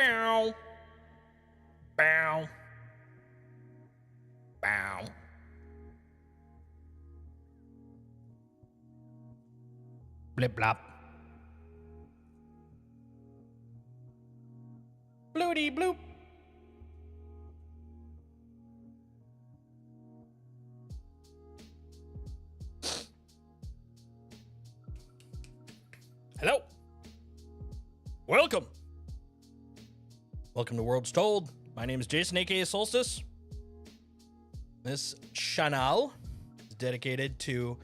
Bow. Bow. Bow. Blip blop. Bloody bloop. Hello. Welcome. Welcome to Worlds Told. My name is Jason, aka Solstice. This channel is dedicated to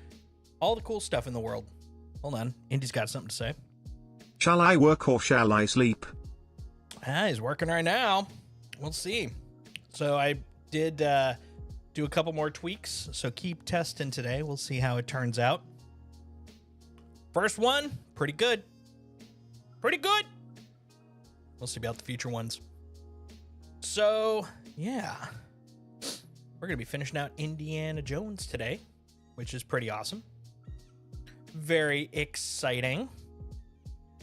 all the cool stuff in the world. Hold on, Indy's got something to say. Shall I work or shall I sleep? He's working right now. We'll see. So I did do a couple more tweaks, so keep testing today. We'll see how it turns out. First one, pretty good. Pretty good. We'll see about the future ones. So, yeah. We're going to be finishing out Indiana Jones today, which is pretty awesome. Very exciting.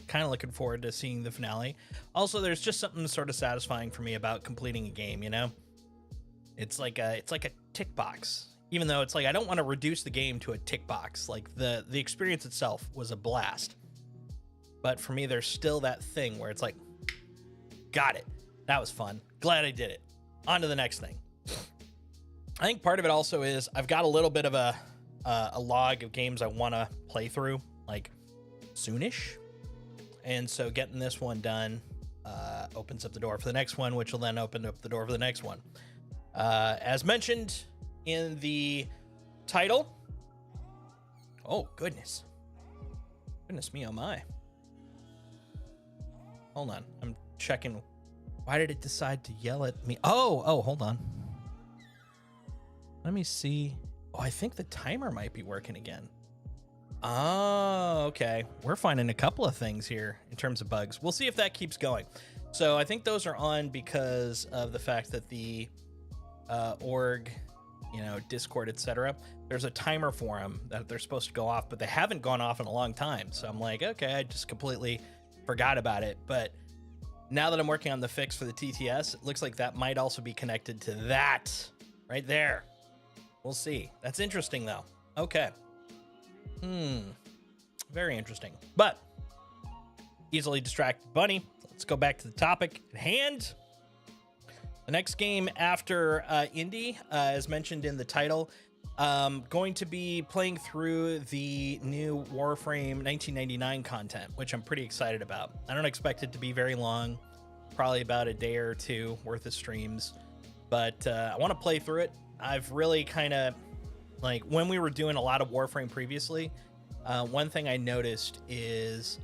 Kind of looking forward to seeing the finale. Also, there's just something sort of satisfying for me about completing a game, you know? It's like a tick box. Even though it's like I don't want to reduce the game to a tick box. Like the experience itself was a blast. But for me, there's still that thing where it's like, got it. That was fun. Glad I did it. On to the next thing. I think part of it also is I've got a little bit of a log of games I want to play through, like soonish. And so getting this one done opens up the door for the next one, which will then open up the door for the next one. As mentioned in the title. Oh, goodness. Goodness me, oh my. Hold on. I'm checking. Why did it decide to yell at me? Oh, hold on. Let me see. Oh, I think the timer might be working again. Oh, okay. We're finding a couple of things here in terms of bugs. We'll see if that keeps going. So I think those are on because of the fact that the org, Discord, etc. There's a timer for them that they're supposed to go off, but they haven't gone off in a long time. So I'm like, okay, I just completely forgot about it. But now that I'm working on the fix for the TTS, it looks like that might also be connected to that right there. We'll see. That's interesting though. Okay. Very interesting. But easily distracted bunny. Let's go back to the topic at hand. The next game after Indy, as mentioned in the title, going to be playing through the new Warframe 1999 content, which I'm pretty excited about. I don't expect it to be very long, probably about a day or two worth of streams, but I want to play through it. I've really kind of, like, when we were doing a lot of Warframe previously, one thing I noticed is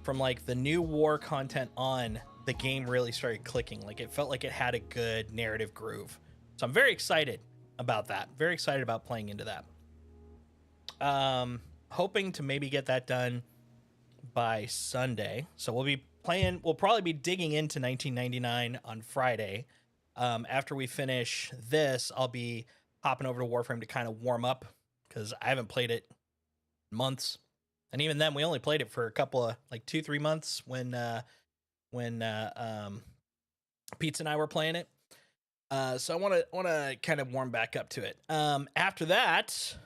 from like the new war content on, the game really started clicking. Like it felt like it had a good narrative groove. So I'm very excited about that. Very excited about playing into that. Hoping to maybe get that done by Sunday. So we'll probably be digging into 1999 on Friday. After we finish this, I'll be hopping over to Warframe to kind of warm up because I haven't played it in months. And even then, we only played it for a couple of, like 2-3 months when Pete and I were playing it. So I want to kind of warm back up to it. After that,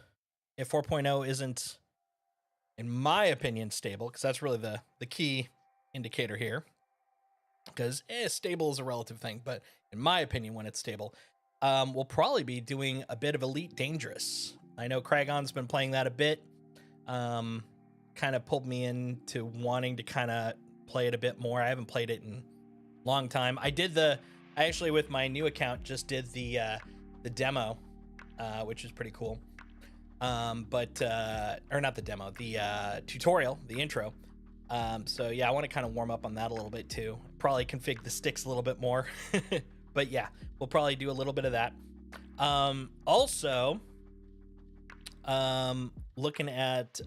if 4.0 isn't, in my opinion, stable, because that's really the key indicator here, because stable is a relative thing, but in my opinion, when it's stable, we'll probably be doing a bit of Elite Dangerous. I know Kragon's been playing that a bit. Kind of pulled me into wanting to kind of play it a bit more. I haven't played it in a long time. I actually with my new account just did the demo, which is pretty cool. Or not the demo, the tutorial, the intro. So yeah, I want to kind of warm up on that a little bit too. Probably config the sticks a little bit more. But yeah, we'll probably do a little bit of that. Also, looking at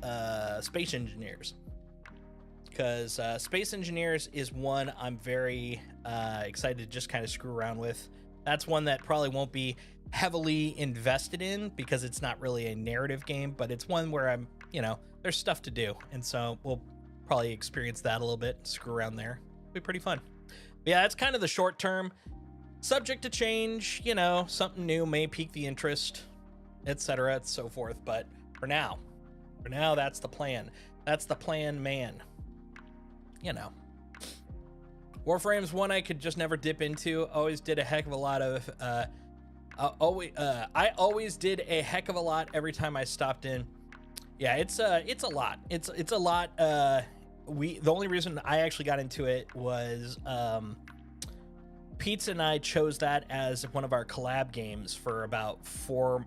Space Engineers, because Space Engineers is one I'm very excited to just kind of screw around with. That's one that probably won't be heavily invested in because it's not really a narrative game, but it's one where I'm, there's stuff to do. And so we'll probably experience that a little bit, screw around there. It'll be pretty fun. Yeah, that's kind of the short term. Subject to change, you know, something new may pique the interest, etc. and so forth. But for now, that's the plan. That's the plan, man. You know. Warframe's one I could just never dip into. Always did a heck of a lot of I always did a heck of a lot every time I stopped in. Yeah, it's a lot. It's a lot. The only reason I actually got into it was Pizza and I chose that as one of our collab games for about 4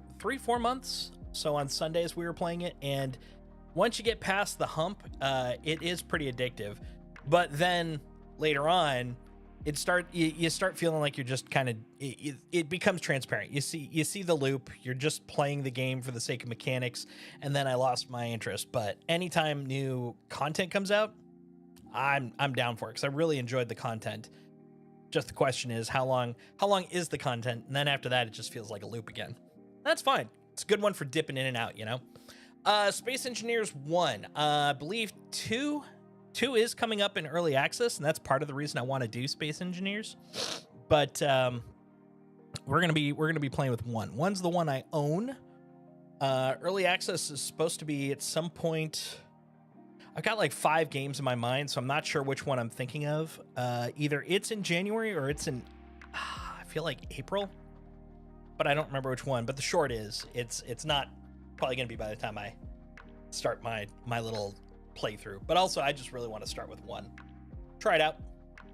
months. So on Sundays we were playing it, and once you get past the hump, it is pretty addictive. But then later on, you start feeling like you're just kind of it becomes transparent. You see the loop. You're just playing the game for the sake of mechanics, and then I lost my interest. But anytime new content comes out, I'm down for it because I really enjoyed the content. Just the question is how long is the content, and then after that it just feels like a loop again. That's fine. It's a good one for dipping in and out, you know. Space Engineers 1, I believe 2 is coming up in early access, and that's part of the reason I want to do Space Engineers. But we're gonna be playing with 1. 1's the one I own. Early access is supposed to be at some point. I've got like 5 games in my mind, so I'm not sure which one I'm thinking of. Either it's in January or it's in I feel like April, but I don't remember which one. But the short is it's not probably gonna be by the time I start my little playthrough. But also I just really want to start with 1. Try it out.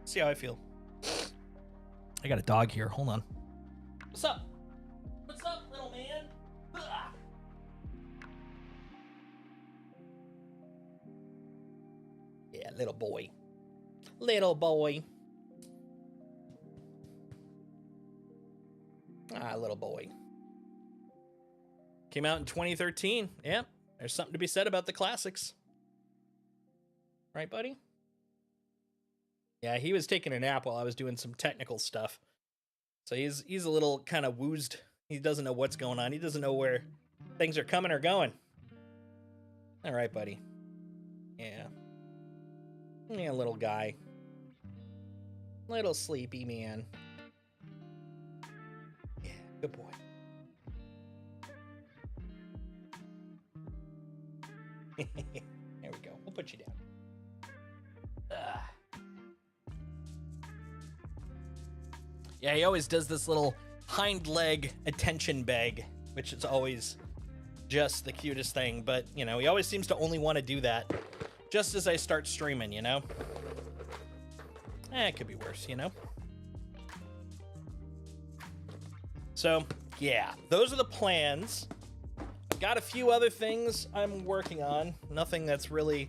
See how I feel. I got a dog here. Hold on. What's up? What's up, little man? Ugh. Yeah, little boy. Little boy. Little boy. Came out in 2013. Yeah, there's something to be said about the classics. Right, buddy? Yeah, he was taking a nap while I was doing some technical stuff. So he's a little kind of woozed. He doesn't know what's going on. He doesn't know where things are coming or going. All right, buddy. Yeah. Yeah, little guy. Little sleepy man. Yeah, good boy. There we go. We'll put you down. Yeah, he always does this little hind leg attention beg, which is always just the cutest thing. But, you know, he always seems to only want to do that just as I start streaming, you know? It could be worse, you know? So, yeah, those are the plans. I've got a few other things I'm working on. Nothing that's really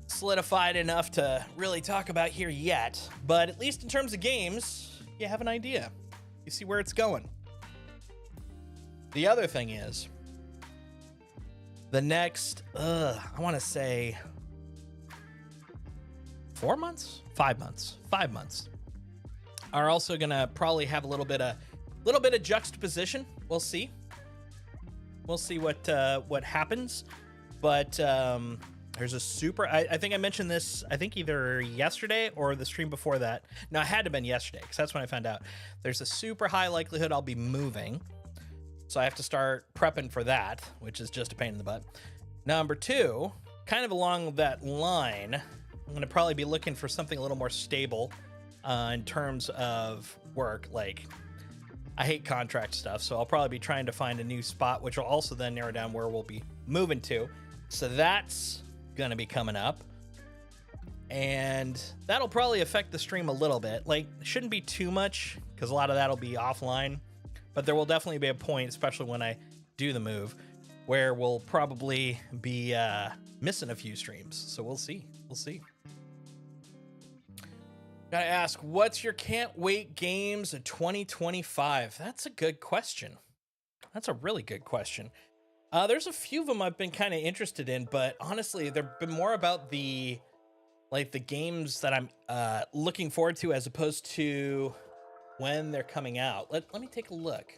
solidified enough to really talk about here yet. But at least in terms of games, you have an idea. You see where it's going. The other thing is, the next, I want to say 4 months, 5 months, 5 months are also gonna probably have a little bit of juxtaposition. We'll see. We'll see what happens. But there's a super. I think I mentioned this. I think either yesterday or the stream before that. No, it had to have been yesterday because that's when I found out. There's a super high likelihood I'll be moving. So I have to start prepping for that, which is just a pain in the butt. Number 2, kind of along that line, I'm going to probably be looking for something a little more stable in terms of work. Like, I hate contract stuff, so I'll probably be trying to find a new spot, which will also then narrow down where we'll be moving to. So that's going to be coming up. And that'll probably affect the stream a little bit. Like, shouldn't be too much, because a lot of that'll be offline. But there will definitely be a point, especially when I do the move, where we'll probably be missing a few streams. So we'll see. We'll see. Gotta ask, what's your can't wait games of 2025? That's a good question. That's a really good question. There's a few of them I've been kind of interested in, but honestly, they've been more about the games that I'm looking forward to as opposed to when they're coming out. Let me take a look.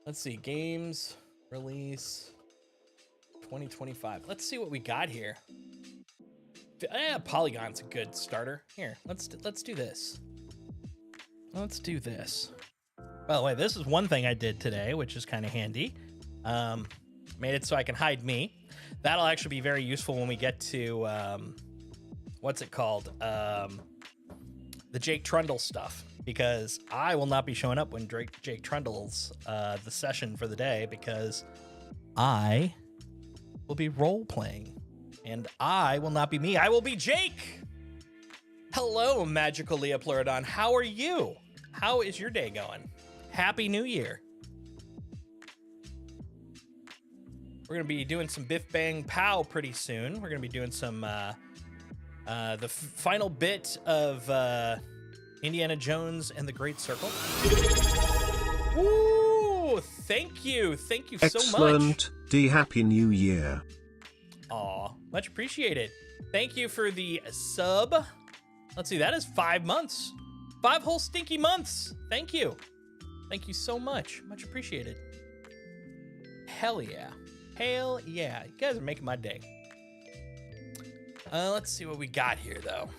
Let's see, games release 2025. Let's see what we got here. Polygon's a good starter. Here, let's do this. Let's do this. By the way, this is one thing I did today, which is kind of handy. Made it so I can hide me. That'll actually be very useful when we get to what's it called? The Jake Trundle stuff, because I will not be showing up when Jake Trundle's the session for the day, because I will be role playing. And I will not be me. I will be Jake. Hello, magical Leopleurodon. How are you? How is your day going? Happy New Year. We're going to be doing some Biff Bang Pow pretty soon. We're going to be doing some the final bit of Indiana Jones and the Great Circle. Ooh, thank you. Thank you so much. Excellent. Happy New Year. Aw, much appreciated. Thank you for the sub. Let's see, that is 5 months. 5 whole stinky months. Thank you. Thank you so much. Much appreciated. Hell yeah. Hell yeah. You guys are making my day. Let's see what we got here, though.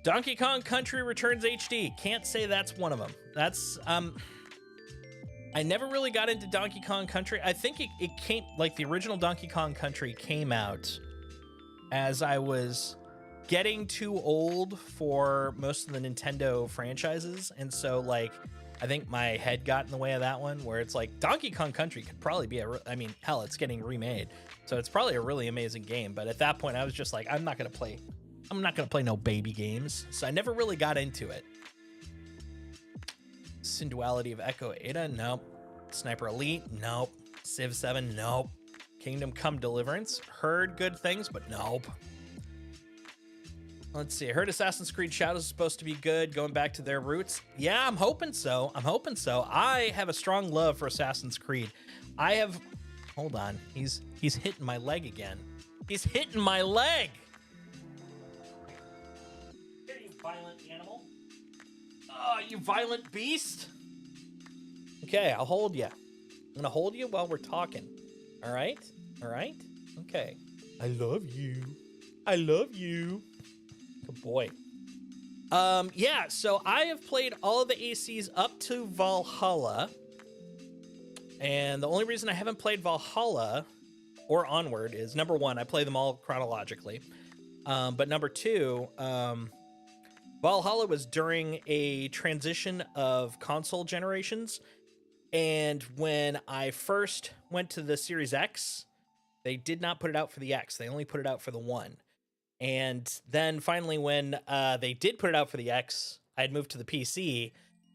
Donkey Kong Country Returns HD. Can't say that's one of them. That's, I never really got into Donkey Kong Country. I think it came, like, the original Donkey Kong Country came out as I was getting too old for most of the Nintendo franchises. And so, like, I think my head got in the way of that one, where it's like Donkey Kong Country could probably be I mean, hell, it's getting remade. So it's probably a really amazing game. But at that point, I was just like, I'm not going to play no baby games. So I never really got into it. Sin Duality of Echo Ada, nope. Sniper Elite, nope. Civ 7, nope. Kingdom Come Deliverance, heard good things, but nope. Let's see, I heard Assassin's Creed Shadows is supposed to be good, going back to their roots. Yeah, I'm hoping so. I have a strong love for Assassin's Creed. Hold on, he's hitting my leg again. He's hitting my leg! Here, you violent animal. Oh, you violent beast. Okay, I'll hold you. I'm gonna hold you while we're talking. All right? Okay. I love you. Good boy. Yeah, so I have played all of the ACs up to Valhalla. And the only reason I haven't played Valhalla or Onward is, number one, I play them all chronologically. But number two, Valhalla was during a transition of console generations, and when I first went to the Series X, they did not put it out for the X. They only put it out for the One. And then finally, when they did put it out for the X, I had moved to the PC,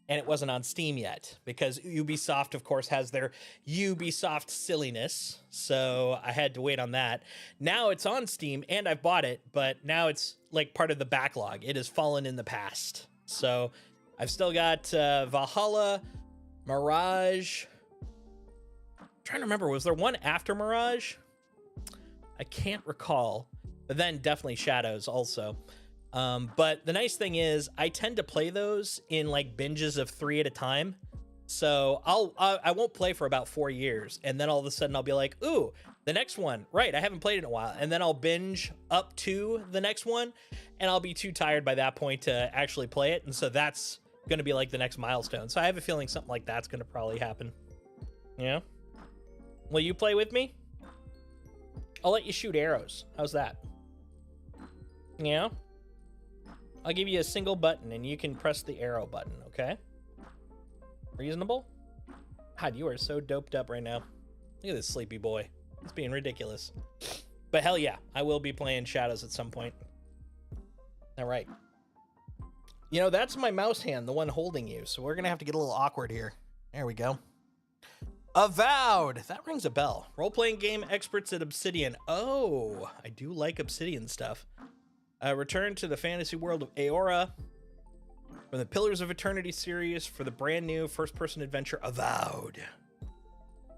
and it wasn't on Steam yet, because Ubisoft, of course, has their Ubisoft silliness, so I had to wait on that. Now it's on Steam, and I've bought it, but now it's like part of the backlog. It has fallen in the past. So I've still got Valhalla, Mirage. I'm trying to remember, was there one after Mirage? I can't recall, but then definitely Shadows also. But the nice thing is I tend to play those in like binges of 3 at a time. So I won't play for about 4 years, and then all of a sudden I'll be like, ooh, the next one, right, I haven't played it in a while, and then I'll binge up to the next one, and I'll be too tired by that point to actually play it, and so that's going to be like the next milestone. So I have a feeling something like that's going to probably happen. Yeah? Will you play with me? I'll let you shoot arrows. How's that? Yeah? I'll give you a single button, and you can press the arrow button, okay? Reasonable? God, you are so doped up right now. Look at this sleepy boy. It's being ridiculous. But hell yeah, I will be playing Shadows at some point. All right. You know, that's my mouse hand, the one holding you, so we're going to have to get a little awkward here. There we go. Avowed! That rings a bell. Role-playing game experts at Obsidian. Oh, I do like Obsidian stuff. Return to the fantasy world of Aora from the Pillars of Eternity series for the brand new first-person adventure Avowed.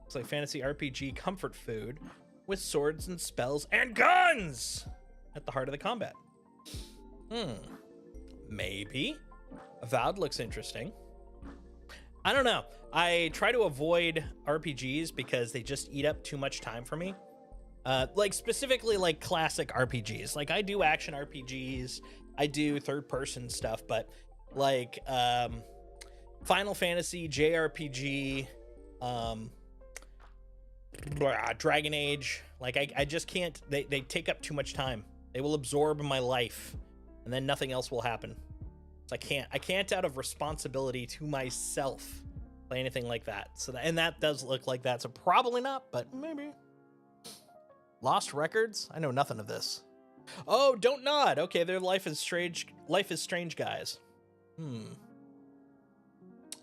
It's like fantasy RPG comfort food with swords and spells and guns at the heart of the combat. Maybe. Avowed looks interesting. I don't know. I try to avoid RPGs because they just eat up too much time for me. Like specifically like classic RPGs. Like I do action RPGs, I do third person stuff, but like Final Fantasy, JRPG, Dragon Age, like I just can't, they take up too much time. They will absorb my life and then nothing else will happen. So I can't out of responsibility to myself play anything like that. So that, and that does look like that. So probably not, but maybe. Lost Records? I know nothing of this. Oh, Don't Nod. Okay, they're Life is Strange guys.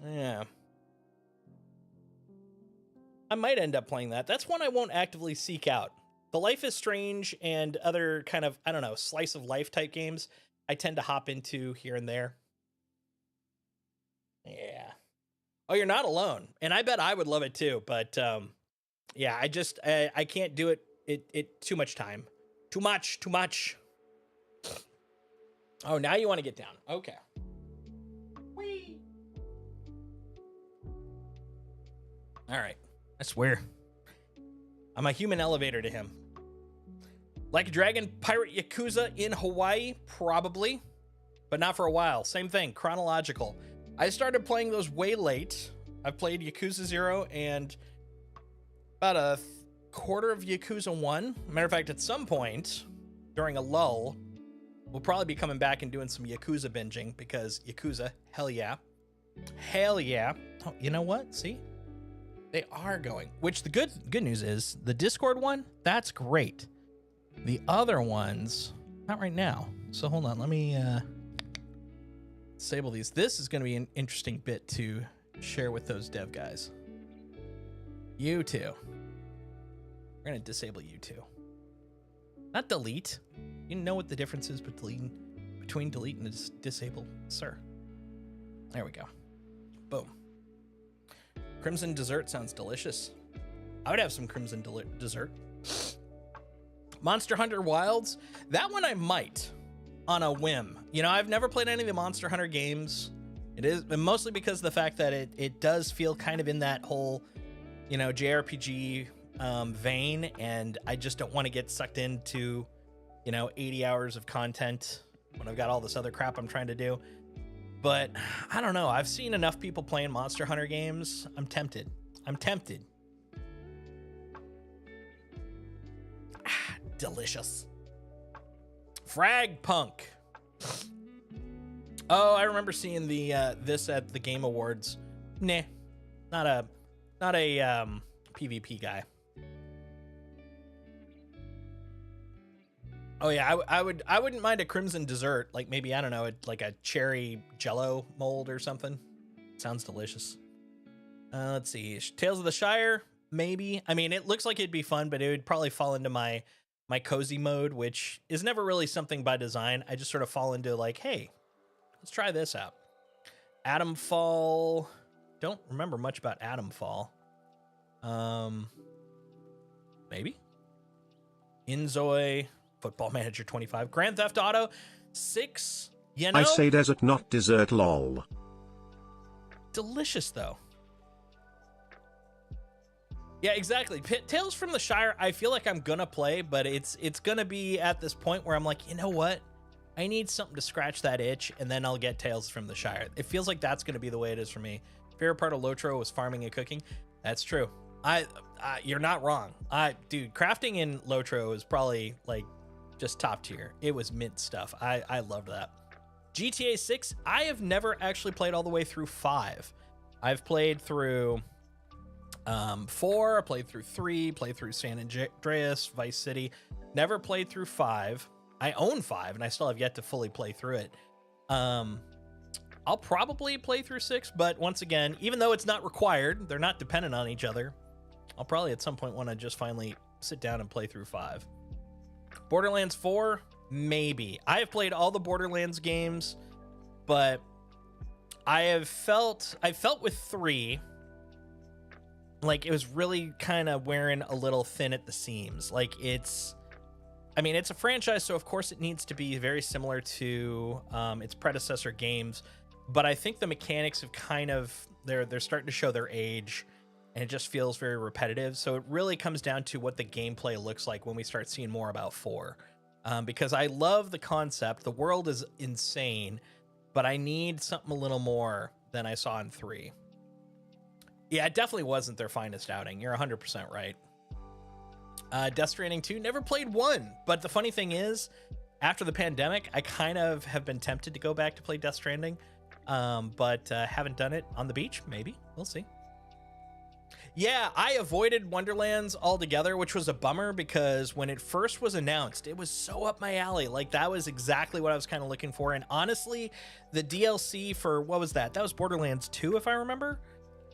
Yeah. I might end up playing that. That's one I won't actively seek out. The Life is Strange and other kind of, I don't know, slice of life type games, I tend to hop into here and there. Yeah. Oh, you're not alone. And I bet I would love it too, but yeah, I can't do it. It too much time. Too much. Oh, now you want to get down. Okay. Whee. All right. I swear. I'm a human elevator to him. Like a Dragon Pirate Yakuza in Hawaii? Probably. But not for a while. Same thing. Chronological. I started playing those way late. I've played Yakuza 0 and about a quarter of Yakuza 1. Matter of fact, at some point during a lull, we'll probably be coming back and doing some Yakuza binging because Yakuza, hell yeah. Hell yeah. Oh, you know what? See? They are going. Which the good news is, the Discord one, that's great. The other ones, not right now. So hold on, let me disable these. This is going to be an interesting bit to share with those dev guys. You two. We're going to disable you two. Not delete. You know what the difference is between delete and disable, sir. There we go. Boom. Crimson dessert sounds delicious. I would have some crimson dessert. Monster Hunter Wilds. That one I might on a whim. You know, I've never played any of the Monster Hunter games. It is mostly because of the fact that it does feel kind of in that whole, you know, JRPG vein, and I just don't want to get sucked into, you know, 80 hours of content when I've got all this other crap I'm trying to do. But I don't know. I've seen enough people playing Monster Hunter games. I'm tempted. Delicious. Frag Punk. Oh, I remember seeing the this at the Game Awards. Nah, not a PvP guy. Oh yeah, I wouldn't mind a crimson dessert, like maybe, I don't know, like a cherry jello mold or something. Sounds delicious. Let's see, Tales of the Shire, maybe. I mean, it looks like it'd be fun, but it would probably fall into my cozy mode, which is never really something by design. I just sort of fall into like, hey, let's try this out. Atomfall. Don't remember much about Atomfall. Maybe. Inzoi. Football Manager 25. Grand Theft Auto 6. You know? I say desert, not dessert, lol. Delicious, though. Yeah, exactly. Tales from the Shire, I feel like I'm gonna play, but it's gonna be at this point where I'm like, you know what? I need something to scratch that itch, and then I'll get Tales from the Shire. It feels like that's gonna be the way it is for me. Favorite part of Lotro was farming and cooking. That's true. You're not wrong. Dude, crafting in Lotro is probably like just top tier. It was mint stuff. I loved that. GTA 6, I have never actually played all the way through 5. I've played through 4, played through 3, played through San Andreas, Vice City. Never played through 5. I own 5, and I still have yet to fully play through it. I'll probably play through 6, but once again, even though it's not required, they're not dependent on each other, I'll probably at some point want to just finally sit down and play through 5. Borderlands 4, maybe. I have played all the Borderlands games, but I felt with 3 like it was really kind of wearing a little thin at the seams. Like it's a franchise, so of course it needs to be very similar to its predecessor games, but I think the mechanics have kind of they're starting to show their age, and it just feels very repetitive. So it really comes down to what the gameplay looks like when we start seeing more about 4. Because I love the concept. The world is insane, but I need something a little more than I saw in 3. Yeah, it definitely wasn't their finest outing. You're 100% right. Death Stranding 2, never played 1. But the funny thing is, after the pandemic, I kind of have been tempted to go back to play Death Stranding, but haven't done it. On the beach, maybe. We'll see. Yeah, I avoided Wonderlands altogether, which was a bummer because when it first was announced, it was so up my alley. Like, that was exactly what I was kind of looking for. And honestly, the DLC for, what was that? That was Borderlands 2, if I remember.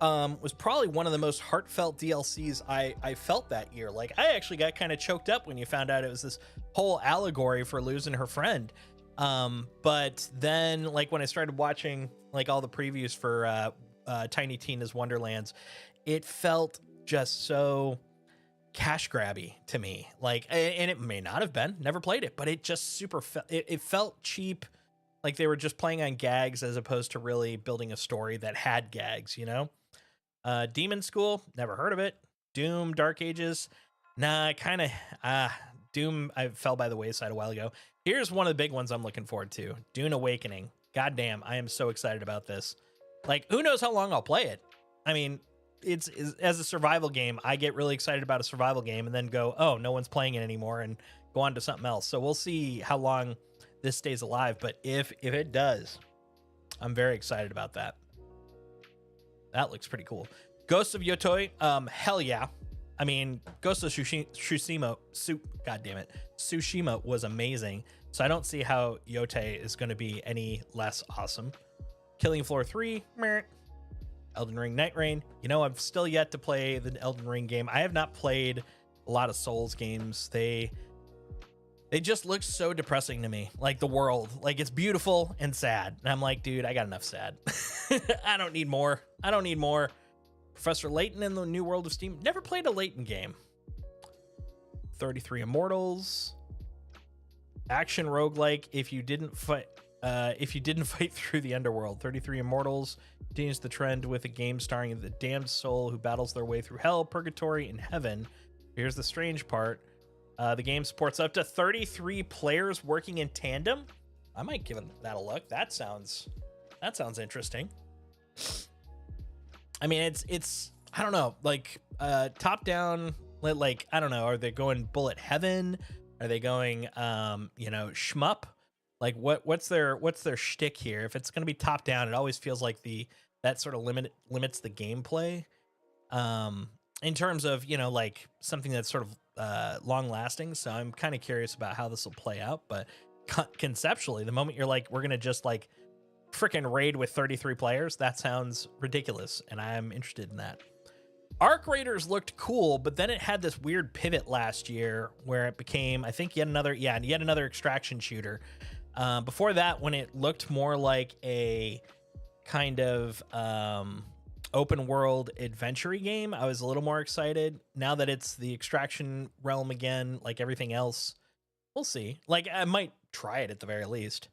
Was probably one of the most heartfelt DLCs I felt that year. Like, I actually got kind of choked up when you found out it was this whole allegory for losing her friend. But then, like, when I started watching, like, all the previews for Tiny Tina's Wonderlands, it felt just so cash grabby to me. Like, and it may not have been, never played it, but it just super it felt cheap. Like they were just playing on gags as opposed to really building a story that had gags, you know? Demon School, never heard of it. Doom, Dark Ages, nah, kind of, Doom, I fell by the wayside a while ago. Here's one of the big ones I'm looking forward to. Dune Awakening. Goddamn, I am so excited about this. Like, who knows how long I'll play it? I mean, it's as a survival game, I get really excited about a survival game and then go, oh, no one's playing it anymore, and go on to something else. So we'll see how long this stays alive. But if it does, I'm very excited about that. That looks pretty cool. Ghost of Yotoi, hell yeah. I mean, Ghost of Tsushima was amazing. So I don't see how Yotei is going to be any less awesome. Killing Floor 3, meh. Elden Ring Night Rain. You know, I've still yet to play the Elden Ring game. I have not played a lot of Souls games. They just look so depressing to me. Like the world, like it's beautiful and sad. And I'm like, dude, I got enough sad. I don't need more. Professor Layton in the New World of Steam. Never played a Layton game. 33 Immortals. Action roguelike. If you didn't fight through the underworld. 33 Immortals continues the trend with a game starring the damned soul who battles their way through hell, purgatory, and heaven. Here's the strange part. The game supports up to 33 players working in tandem. I might give that a look. That sounds interesting. I mean, it's I don't know, like top down, like I don't know, are they going bullet heaven? Are they going shmup? Like what's their shtick here? If it's going to be top down, it always feels like that sort of limits the gameplay. In terms of, like something that's sort of long lasting. So I'm kind of curious about how this will play out, but conceptually, the moment you're like, we're going to just like freaking raid with 33 players, that sounds ridiculous. And I'm interested in that. Arc Raiders looked cool, but then it had this weird pivot last year where it became, I think, yet another extraction shooter. Before that, when it looked more like a kind of open world adventure game, I was a little more excited. Now that it's the extraction realm again, like everything else, we'll see. Like, I might try it at the very least.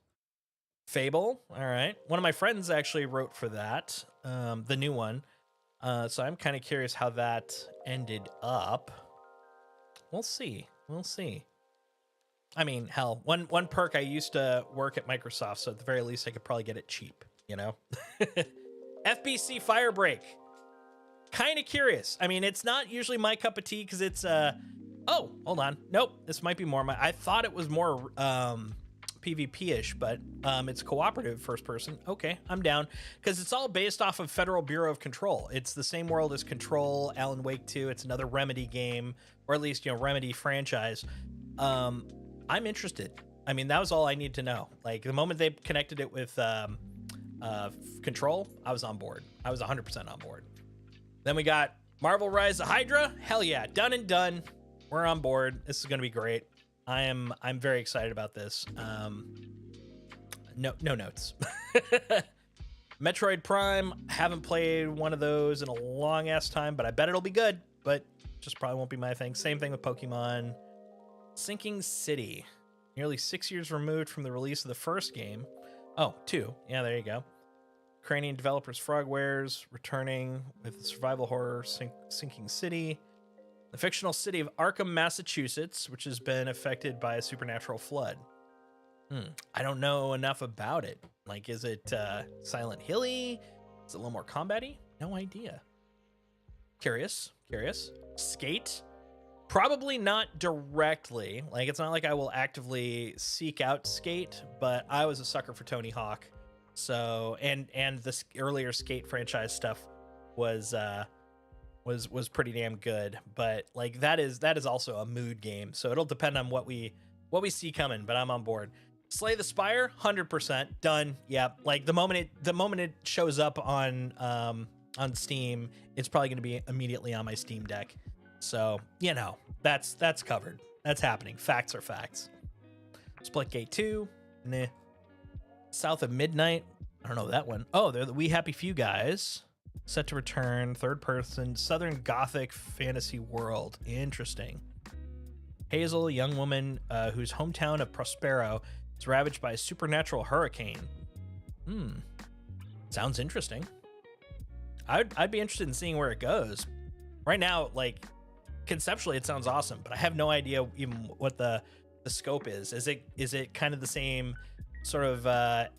Fable, all right. One of my friends actually wrote for that, the new one. So I'm kind of curious how that ended up. We'll see. I mean, hell, one perk, I used to work at Microsoft, so at the very least I could probably get it cheap, FBC Firebreak. Kind of curious. I mean, it's not usually my cup of tea because it's oh, hold on. Nope, this might be more I thought it was more PvP-ish, but it's cooperative first person. Okay, I'm down because it's all based off of Federal Bureau of Control. It's the same world as Control, Alan Wake 2. It's another Remedy game, or at least Remedy franchise. I'm interested. I mean, that was all I need to know. Like the moment they connected it with Control, I was on board. I was 100% on board. Then we got Marvel Rise of Hydra. Hell yeah, done and done. We're on board. This is going to be great. I'm very excited about this. No notes. Metroid Prime, haven't played one of those in a long ass time, but I bet it'll be good, but just probably won't be my thing. Same thing with Pokemon. Sinking City, nearly 6 years removed from the release of the first game. Oh, 2. Yeah, there you go. Ukrainian developers Frogwares returning with the survival horror Sinking City. The fictional city of Arkham, Massachusetts, which has been affected by a supernatural flood. I don't know enough about it. Like, is it Silent Hilly? Is it a little more combat-y? No idea. Curious. Skate? Probably not directly. Like, it's not like I will actively seek out Skate, but I was a sucker for Tony Hawk. So, and this earlier Skate franchise stuff was pretty damn good. But like that is also a mood game. So it'll depend on what we see coming, but I'm on board. Slay the Spire, 100% done. Yeah, like the moment it shows up on Steam, it's probably going to be immediately on my Steam Deck. So, you know, that's covered. That's happening. Facts are facts. Splitgate 2, nah. South of Midnight, I don't know that one. Oh, they're the We Happy Few guys. Set to return, third person, Southern Gothic fantasy world. Interesting. Hazel, a young woman whose hometown of Prospero is ravaged by a supernatural hurricane. Sounds interesting. I'd be interested in seeing where it goes. Right now, like, conceptually it sounds awesome, but I have no idea even what the scope is. Is it kind of the same sort of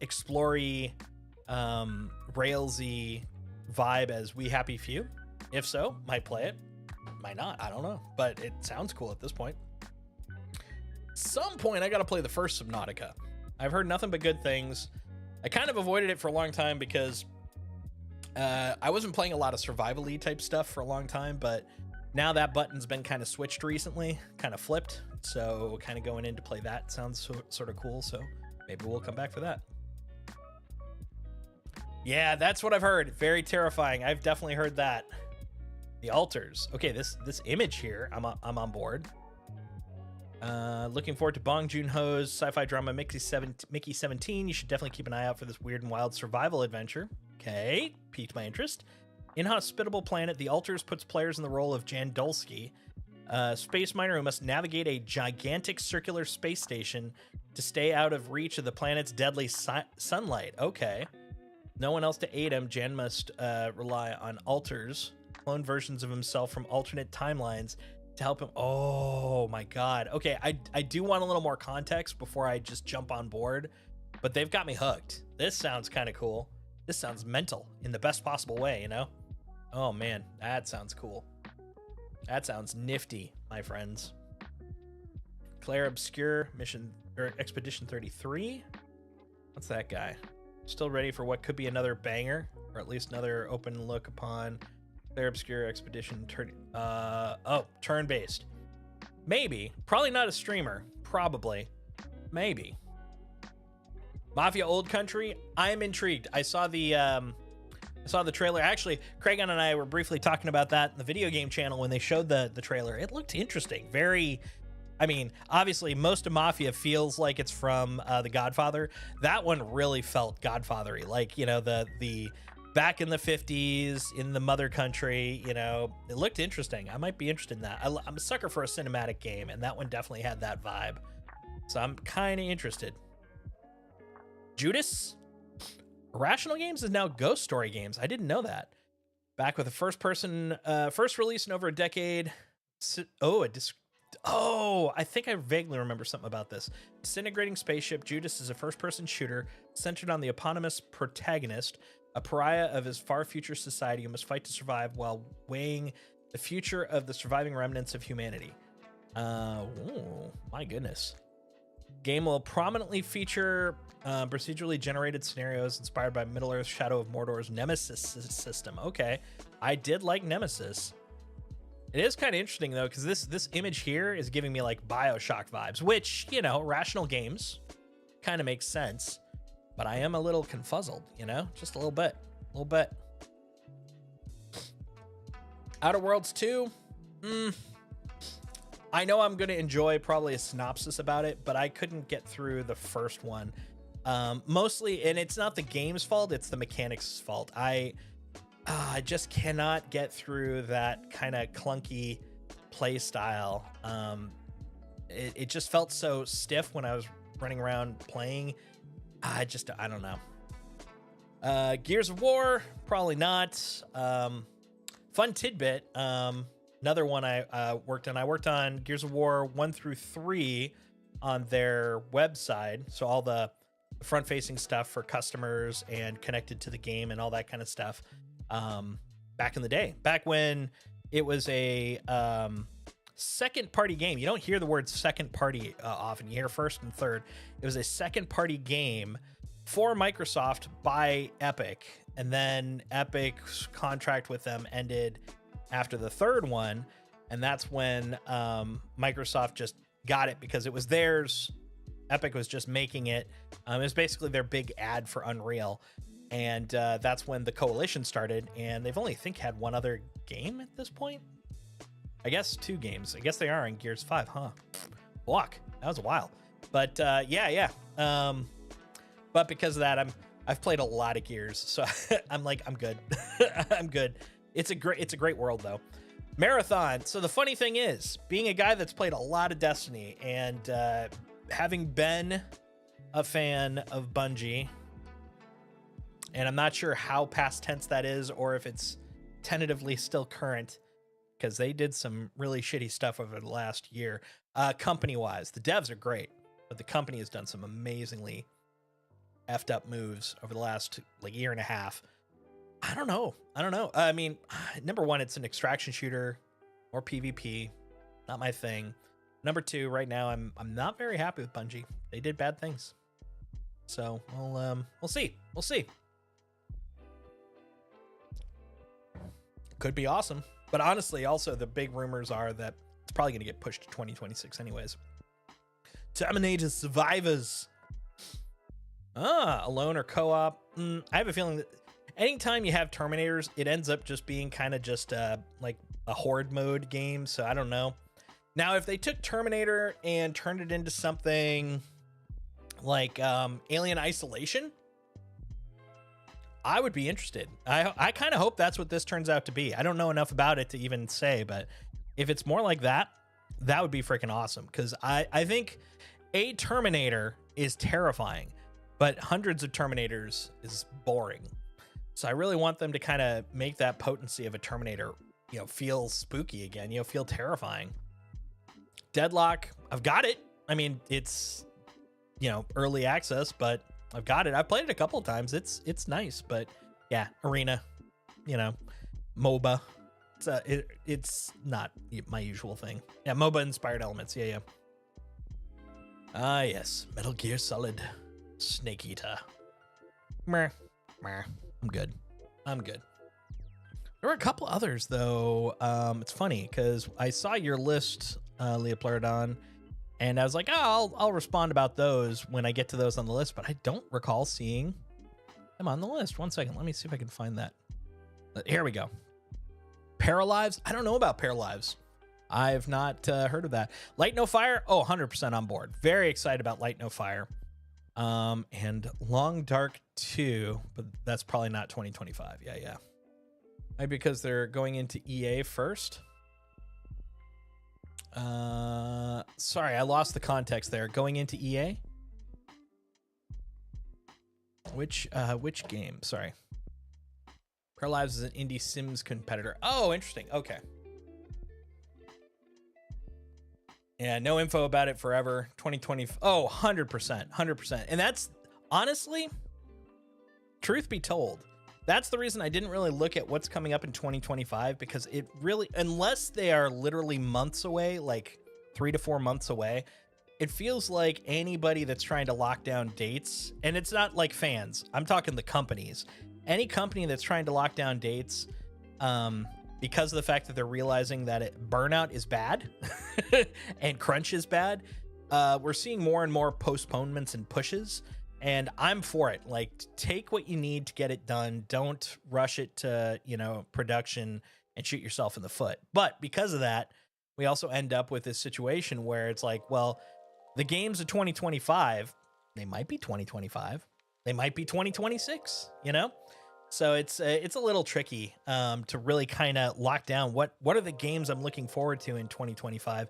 explory, railsy vibe as We Happy Few? If so, might play it, might not, I don't know, but it sounds cool at this point. Some point I gotta play the first Subnautica. I've heard nothing but good things. I kind of avoided it for a long time because I wasn't playing a lot of survival-y type stuff for a long time, but now that button's been kind of switched recently, kind of flipped, so kind of going in to play that sounds sort of cool, so maybe we'll come back for that. Yeah, that's what I've heard. Very terrifying. I've definitely heard that. The altars. Okay, this image here, I'm on board. Looking forward to Bong Joon-ho's sci-fi drama Mickey 17. You should definitely keep an eye out for this weird and wild survival adventure. Okay, piqued my interest. Inhospitable planet, The Altars puts players in the role of Jan Dulski, a space miner who must navigate a gigantic circular space station to stay out of reach of the planet's deadly sunlight. Okay. No one else to aid him. Jan must rely on alters, clone versions of himself from alternate timelines to help him. Oh my God. Okay, I do want a little more context before I just jump on board, but they've got me hooked. This sounds kind of cool. This sounds mental in the best possible way, you know? Oh man, that sounds cool. That sounds nifty, my friends. Claire Obscure mission or Expedition 33. What's that guy? Still ready for what could be another banger, or at least another open look upon Claire Obscure Expedition turn-based. Maybe. Probably not a streamer. Probably. Maybe. Mafia Old Country. I am intrigued. I saw the trailer. Actually, Craig and I were briefly talking about that in the video game channel when they showed the trailer. It looked interesting. Very, I mean, obviously most of Mafia feels like it's from The Godfather. That one really felt Godfather-y. Like, you know, the back in the 50s in the mother country, you know, it looked interesting. I might be interested in that. I'm a sucker for a cinematic game, and that one definitely had that vibe. So I'm kind of interested. Judas? Irrational Games is now Ghost Story Games. I didn't know that. Back with a first release in over a decade. I think I vaguely remember something about this. Disintegrating spaceship, Judas is a first-person shooter centered on the eponymous protagonist, a pariah of his far future society who must fight to survive while weighing the future of the surviving remnants of humanity. Oh, my goodness. Game will prominently feature procedurally generated scenarios inspired by Middle-earth Shadow of Mordor's Nemesis system. Okay, I did like Nemesis. It is kind of interesting, though, because this image here is giving me, like, Bioshock vibes, which, you know, Rational Games kind of makes sense. But I am a little confuzzled, you know? Just a little bit. A little bit. Outer Worlds 2? I know I'm going to enjoy probably a synopsis about it, but I couldn't get through the first one. Mostly, and it's not the game's fault, it's the mechanics' fault. I just cannot get through that kind of clunky play style. It just felt so stiff when I was running around playing. I don't know. Gears of War, probably not. Fun tidbit. Another one I worked on. I worked on Gears of War 1 through 3 on their website. So all the front-facing stuff for customers and connected to the game and all that kind of stuff. Back in the day, back when it was a second-party game. You don't hear the word second-party often. You hear first and third. It was a second-party game for Microsoft by Epic, and then Epic's contract with them ended after the third one, and that's when Microsoft just got it because it was theirs. Epic was just making it. It was basically their big ad for Unreal, and that's when the coalition started, and they've only, I think, had one other game at this point. I guess 2 games. I guess they are in Gears 5, huh? Block. That was a while. But yeah. But because of that, I've played a lot of Gears, so I'm good. I'm good. It's a great world though. Marathon. So the funny thing is, being a guy that's played a lot of Destiny and having been a fan of Bungie, and I'm not sure how past tense that is or if it's tentatively still current, because they did some really shitty stuff over the last year. Company-wise, the devs are great, but the company has done some amazingly effed up moves over the last year and a half. I don't know. I mean, number one, it's an extraction shooter or PvP. Not my thing. Number two, right now, I'm not very happy with Bungie. They did bad things. So we'll see. We'll see. Could be awesome. But honestly, also the big rumors are that it's probably going to get pushed to 2026 anyways. Terminator Survivors. Alone or co-op. I have a feeling that anytime you have Terminators, it ends up just being kind of just like a horde mode game. So I don't know. Now, if they took Terminator and turned it into something like Alien Isolation, I would be interested. I kind of hope that's what this turns out to be. I don't know enough about it to even say, but if it's more like that, that would be freaking awesome. Because I think a Terminator is terrifying, but hundreds of Terminators is boring. So I really want them to kind of make that potency of a Terminator, feel spooky again, feel terrifying. Deadlock, I've got it. I mean, it's, early access, but I've got it. I've played it a couple of times. It's nice, but yeah, arena, MOBA. It's not my usual thing. Yeah, MOBA inspired elements. Yeah. Ah, yes, Metal Gear Solid. Snake Eater. Meh. I'm good. There were a couple others though. It's funny because I saw your list, Leopleurodon, and I was like, I'll respond about those when I get to those on the list, but I don't recall seeing them on the list. 1 second, let me see if I can find that. Here we go. Paralives? I don't know about Paralives. I've not heard of that. Light No Fire? 100% on board. Very excited about Light No Fire. And Long Dark 2, but that's probably not 2025. Yeah. Maybe because they're going into EA first. Sorry, I lost the context there. Going into EA? Which game? Sorry. Paralives is an indie Sims competitor. Oh, interesting. Okay. Yeah, no info about it forever. 2020. 100%. And that's honestly, truth be told, that's the reason I didn't really look at what's coming up in 2025, because it really, unless they are literally months away, like 3 to 4 months away, it feels like anybody that's trying to lock down dates, and it's not like fans, I'm talking the companies. Any company that's trying to lock down dates, because of the fact that they're realizing that burnout is bad and crunch is bad, we're seeing more and more postponements and pushes, and I'm for it. Like, take what you need to get it done. Don't rush it to, production and shoot yourself in the foot. But because of that, we also end up with this situation where it's like, well, the games of 2025, they might be 2025. They might be 2026, So it's a little tricky to really kind of lock down what are the games I'm looking forward to in 2025.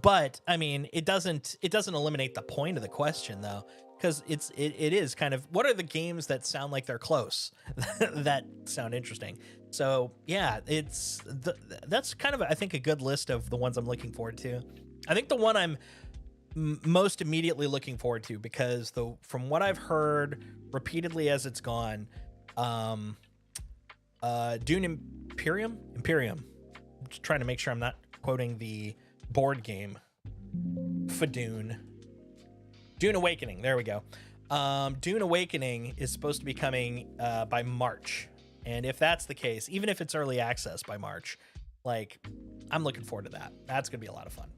But I mean, it doesn't eliminate the point of the question though, because it is kind of, what are the games that sound like they're close that sound interesting. So yeah, that's kind of, I think, a good list of the ones I'm looking forward to. I think the one I'm most immediately looking forward to, because from what I've heard repeatedly as it's gone, Dune Imperium. I'm just trying to make sure I'm not quoting the board game for Dune Awakening. There we go. Dune Awakening is supposed to be coming by March, and if that's the case, even if it's early access by March, like, I'm looking forward to that. That's gonna be a lot of fun.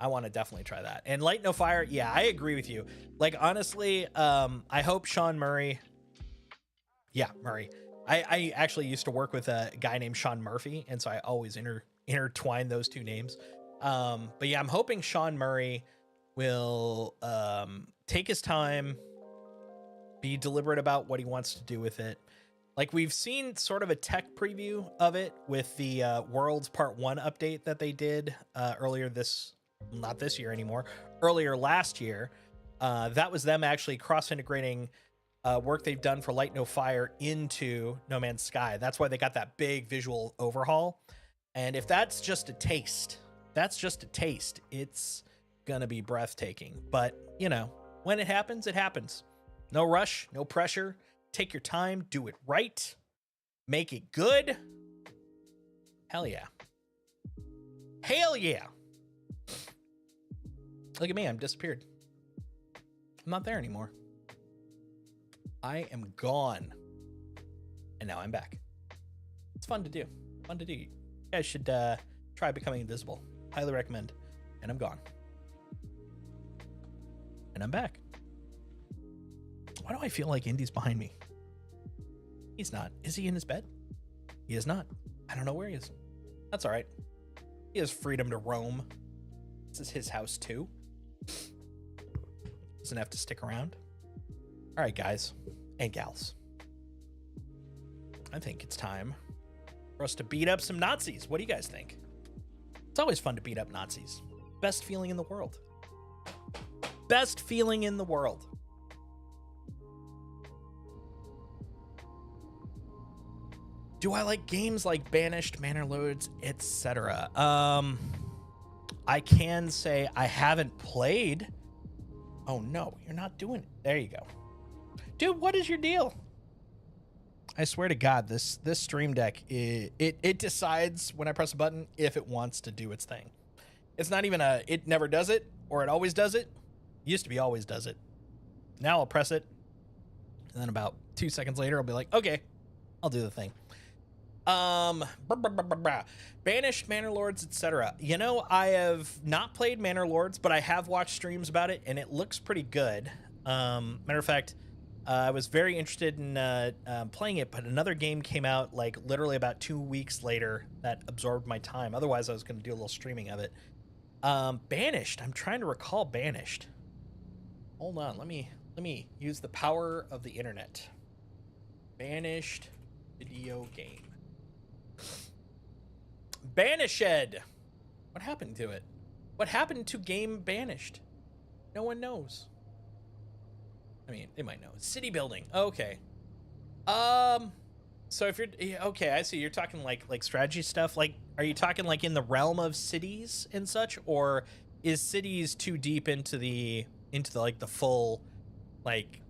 I want to definitely try that. And Light No Fire, yeah, I agree with you. Like, honestly, I hope Sean Murray. Yeah, Murray. I actually used to work with a guy named Sean Murphy, and so I always intertwine those two names. But yeah, I'm hoping Sean Murray will take his time, be deliberate about what he wants to do with it. Like, we've seen sort of a tech preview of it with the Worlds Part 1 update that they did earlier not this year anymore, earlier last year. That was them actually cross-integrating work they've done for Light No Fire into No Man's Sky. That's why they got that big visual overhaul. And if that's just a taste, it's gonna be breathtaking. But, you know, when it happens, it happens. No rush, no pressure. Take your time, do it right, make it good. Hell yeah. Hell yeah. Look at me, I'm disappeared. I'm not there anymore. I am gone. And now I'm back. It's fun to do. You guys should try becoming invisible. Highly recommend. And I'm gone. And I'm back. Why do I feel like Indy's behind me? He's not. Is he in his bed? He is not. I don't know where he is. That's all right. He has freedom to roam. This is his house too. Doesn't have to stick around. All right, guys and gals. I think it's time for us to beat up some Nazis. What do you guys think? It's always fun to beat up Nazis. Best feeling in the world. Best feeling in the world. Do I like games like Banished, Manor Lords, etc.? I can say I haven't played. Oh no, you're not doing it. There you go. Dude, what is your deal? I swear to God, this Stream Deck, it decides when I press a button if it wants to do its thing. It's not even it never does it, or it always does it. It used to be always does it. Now I'll press it, and then about 2 seconds later, I'll be like, okay, I'll do the thing. Banished, Manor Lords, etc. You know, I have not played Manor Lords, but I have watched streams about it, and it looks pretty good. Matter of fact, I was very interested in playing it, but another game came out like literally about 2 weeks later that absorbed my time. Otherwise, I was going to do a little streaming of it. Banished. I'm trying to recall Banished. Hold on. Let me use the power of the internet. Banished video game. Banished. What happened to it? What happened to game Banished? No one knows. I mean, they might know. City building. Okay. So if you're okay, I see. You're talking like strategy stuff. Like, are you talking like in the realm of cities and such, or is cities too deep into the like the full like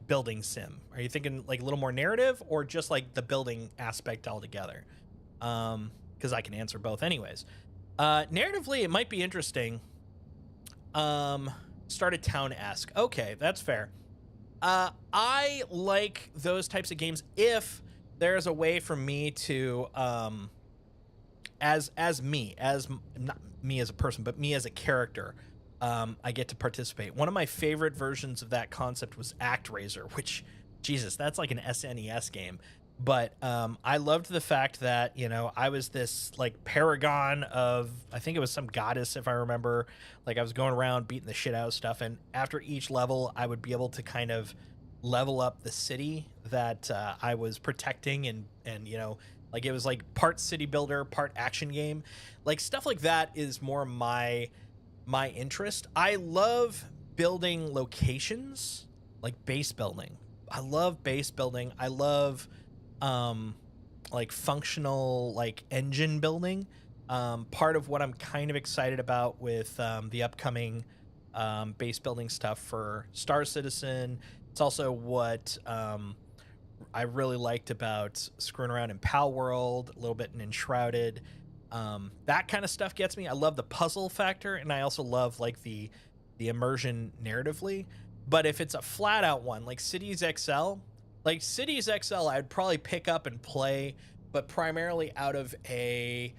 building sim? Are you thinking like a little more narrative, or just like the building aspect altogether? Because I can answer both anyways. Narratively, it might be interesting. Started town-esque. Okay, that's fair. I like those types of games if there's a way for me to, as not me as a person, but me as a character, I get to participate. One of my favorite versions of that concept was ActRaiser, which, Jesus, that's like an SNES game. But I loved the fact that, you know, I was this like paragon of, I think it was some goddess, if I remember. Like, I was going around beating the shit out of stuff, and after each level I would be able to kind of level up the city that I was protecting, and you know, like, it was like part city builder, part action game. Like, stuff like that is more my interest. I love building locations, like base building. I love base building. I love like functional like engine building. Part of what I'm kind of excited about with the upcoming base building stuff for Star Citizen. It's also what I really liked about screwing around in Pal World, a little bit in Enshrouded. That kind of stuff gets me. I love the puzzle factor, and I also love like the immersion narratively. But if it's a flat out one like Cities XL, I'd probably pick up and play, but primarily out of an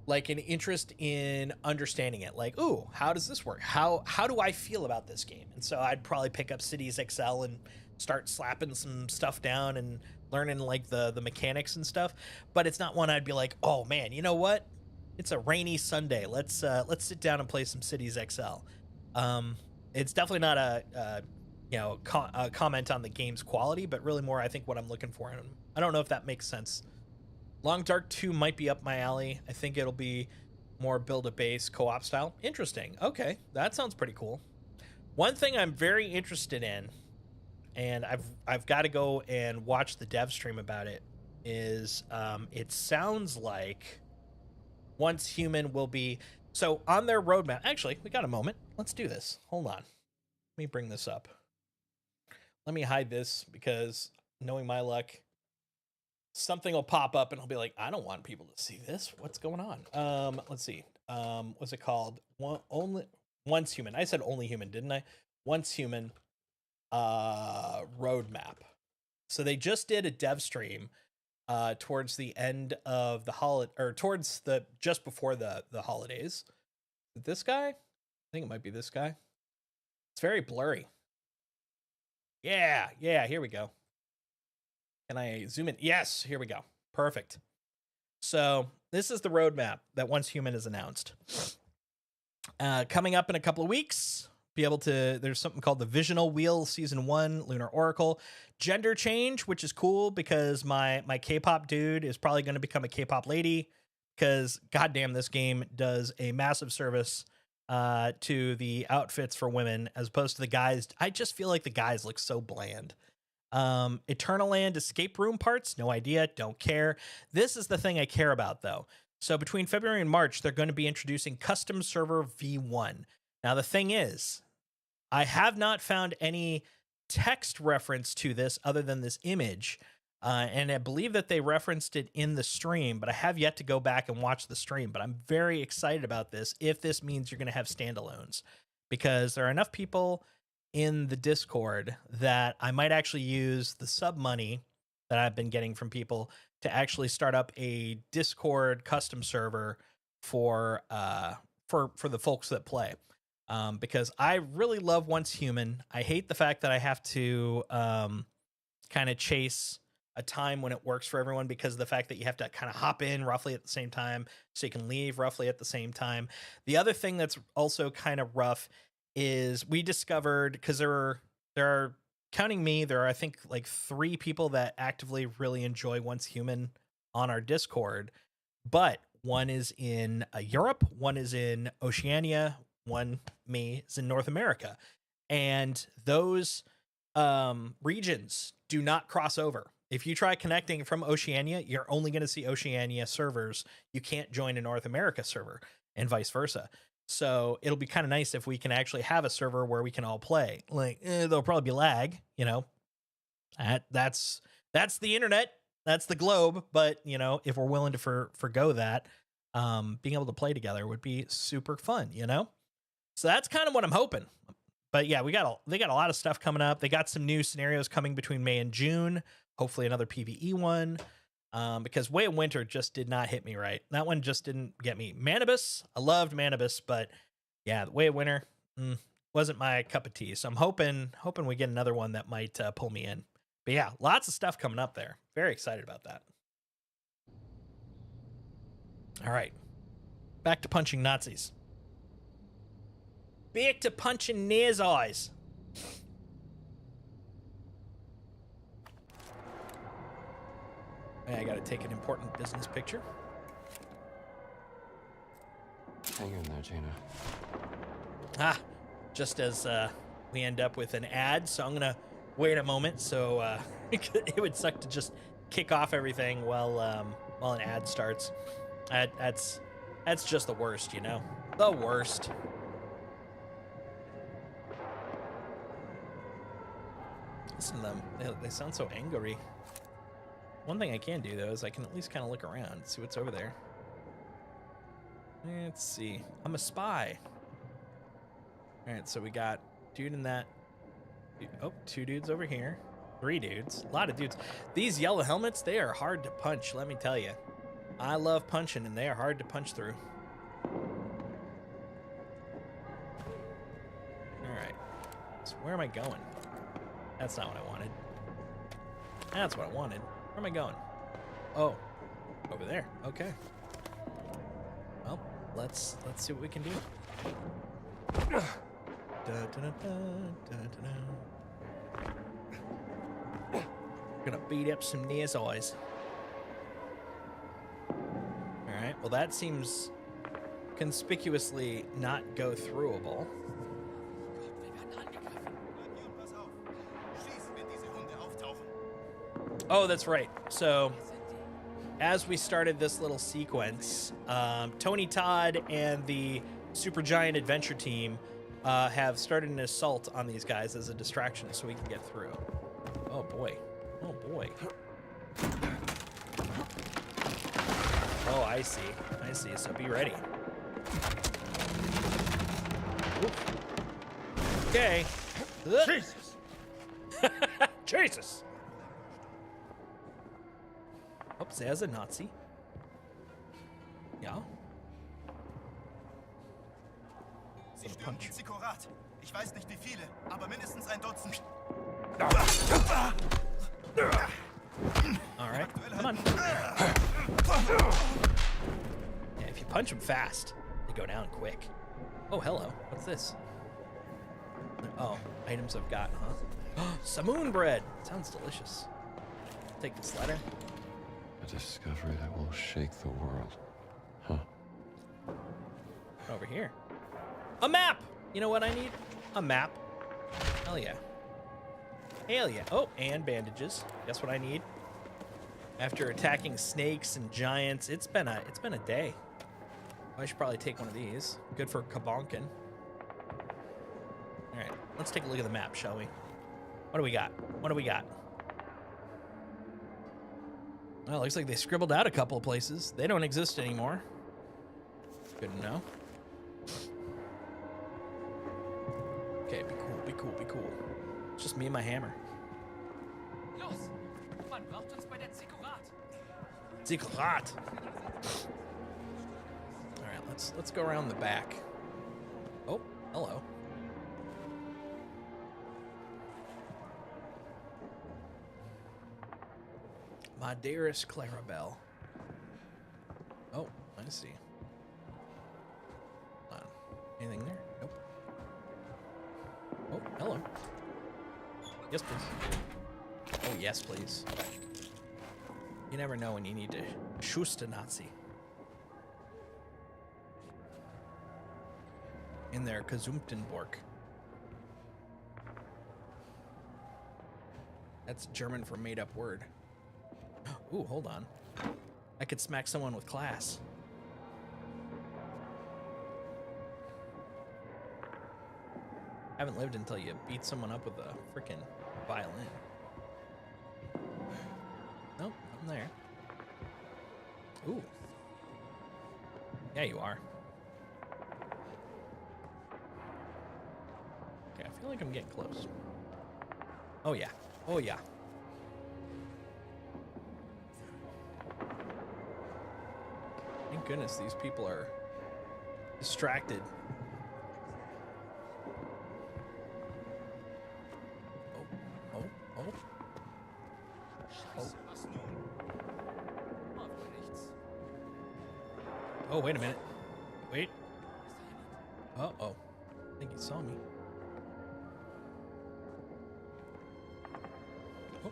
interest in understanding it. Like, ooh, how does this work? How do I feel about this game? And so I'd probably pick up Cities XL and start slapping some stuff down and learning like the mechanics and stuff. But it's not one I'd be like, oh man, you know what? It's a rainy Sunday. Let's sit down and play some Cities XL. It's definitely not a comment on the game's quality, but really more I think what I'm looking for. And I don't know if that makes sense. Long Dark 2 might be up my alley. I think it'll be more build a base co-op style. Interesting. Okay, that sounds pretty cool. One thing I'm very interested in, and I've got to go and watch the dev stream about it, is it sounds like Once Human will be so on their roadmap. Actually, we got a moment. Let's do this. Hold on. Let me bring this up. Let me hide this because knowing my luck, something will pop up and I'll be like, I don't want people to see this. What's going on? Let's see. What's it called? Once Human. I said Only Human, didn't I? Once Human roadmap. So they just did a dev stream towards the end of the holiday, or towards the just before the holidays. This guy? I think it might be this guy. It's very blurry. Yeah, here we go. Can I zoom in? Yes, here we go. Perfect. So this is the roadmap that Once Human is announced. Coming up in a couple of weeks, there's something called the Visional Wheel Season 1 Lunar Oracle. Gender change, which is cool because my K-pop dude is probably going to become a K-pop lady because goddamn, this game does a massive service to the outfits for women as opposed to the guys. I just feel like the guys look so bland. Eternal Land escape room parts, no idea, don't care. This is the thing I care about though. So between February and March, they're going to be introducing Custom Server V1. Now the thing is, I have not found any text reference to this other than this image. And I believe that they referenced it in the stream, but I have yet to go back and watch the stream. But I'm very excited about this if this means you're going to have standalones, because there are enough people in the Discord that I might actually use the sub money that I've been getting from people to actually start up a Discord custom server for the folks that play. Because I really love Once Human. I hate the fact that I have to kind of chase a time when it works for everyone because of the fact that you have to kind of hop in roughly at the same time so you can leave roughly at the same time. The other thing that's also kind of rough is we discovered, because there are counting me, there are I think like 3 people that actively really enjoy Once Human on our Discord, but one is in Europe, one is in Oceania, one me is in North America, and those regions do not cross over. If you try connecting from Oceania, you're only going to see Oceania servers. You can't join a North America server and vice versa. So it'll be kind of nice if we can actually have a server where we can all play. Like there'll probably be lag, you know. That's the internet, that's the globe. But you know, if we're willing to forgo that, being able to play together would be super fun, you know. So that's kind of what I'm hoping. But yeah, they got a lot of stuff coming up. They got some new scenarios coming between May and June. Hopefully another PvE one. Because Way of Winter just did not hit me right. That one just didn't get me. Manibus, I loved Manibus, but yeah, the Way of Winter wasn't my cup of tea. So I'm hoping we get another one that might pull me in. But yeah, lots of stuff coming up there. Very excited about that. All right, back to punching Nazis. Back to punching Near's eyes. I gotta take an important business picture. Hang in there, Gina. Just as we end up with an ad. So I'm gonna wait a moment. So it would suck to just kick off everything while an ad starts. That's just the worst, you know, the worst. Listen to them. They sound so angry. One thing I can do, though, is I can at least kind of look around, see what's over there. Let's see. I'm a spy. All right, so we got dude in that. Oh, 2 dudes over here. 3 dudes. A lot of dudes. These yellow helmets, they are hard to punch, let me tell you. I love punching, and they are hard to punch through. All right. So where am I going? That's not what I wanted. That's what I wanted. Where am I going? Oh, over there. Okay. Well, let's see what we can do. Gonna beat up some near's eyes. All right. Well, that seems conspicuously not go throughable. Oh, that's right. So, as we started this little sequence, Tony Todd and the Supergiant Adventure team have started an assault on these guys as a distraction so we can get through. Oh, boy. Oh, boy. Oh, I see. I see. So be ready. Oof. Okay. Jesus! Jesus! Oops, there's a Nazi. Ja. Sie stürmen den Zikorat. Ich weiß nicht wie viele, aber mindestens ein Dutzend. All right, come on. Yeah, if you punch them fast, they go down quick. Oh, hello. What's this? Oh, items I've got, huh? Samoon bread. Sounds delicious. Take this letter. A discovery that will shake the world. Huh. Over here. A map! You know what I need? A map. Hell yeah. Hell yeah. Oh, and bandages. Guess what I need? After attacking snakes and giants, it's been a day. I should probably take one of these. Good for kabonkin. All right, let's take a look at the map, shall we? What do we got? What do we got? Well, looks like they scribbled out a couple of places. They don't exist anymore. Good to know. Okay, be cool, be cool, be cool. It's just me and my hammer. Los! Man braucht uns bei der Zikorat. Zikorat. All right, let's go around the back. Oh, hello. My dearest Clarabelle. Oh, I see. Hold on. Anything there? Nope. Oh, hello. Yes, please. Oh, yes, please. You never know when you need to shoot a Nazi. In their Kazumtenborg. That's German for made-up word. Ooh, hold on. I could smack someone with class. Haven't lived until you beat someone up with a freaking violin. Nope, I'm there. Ooh. Yeah, you are. Okay, I feel like I'm getting close. Oh, yeah. Oh, yeah. Thank goodness these people are distracted. Oh, oh, oh. Oh. Oh, wait a minute. Wait. Uh-oh. I think he saw me. Oh.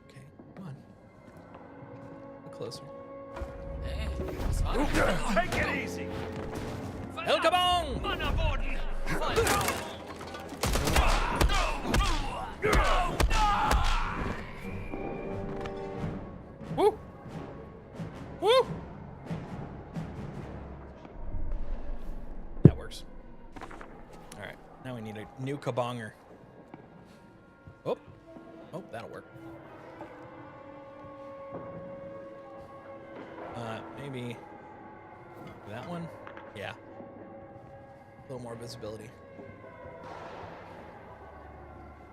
Okay, come on. Look closer. Hey, was war das? Take it easy! El Cabong! Mann am Boden! Voll drauf! new kabonger. Oh, oh, that'll work. Maybe that one. Yeah, a little more visibility.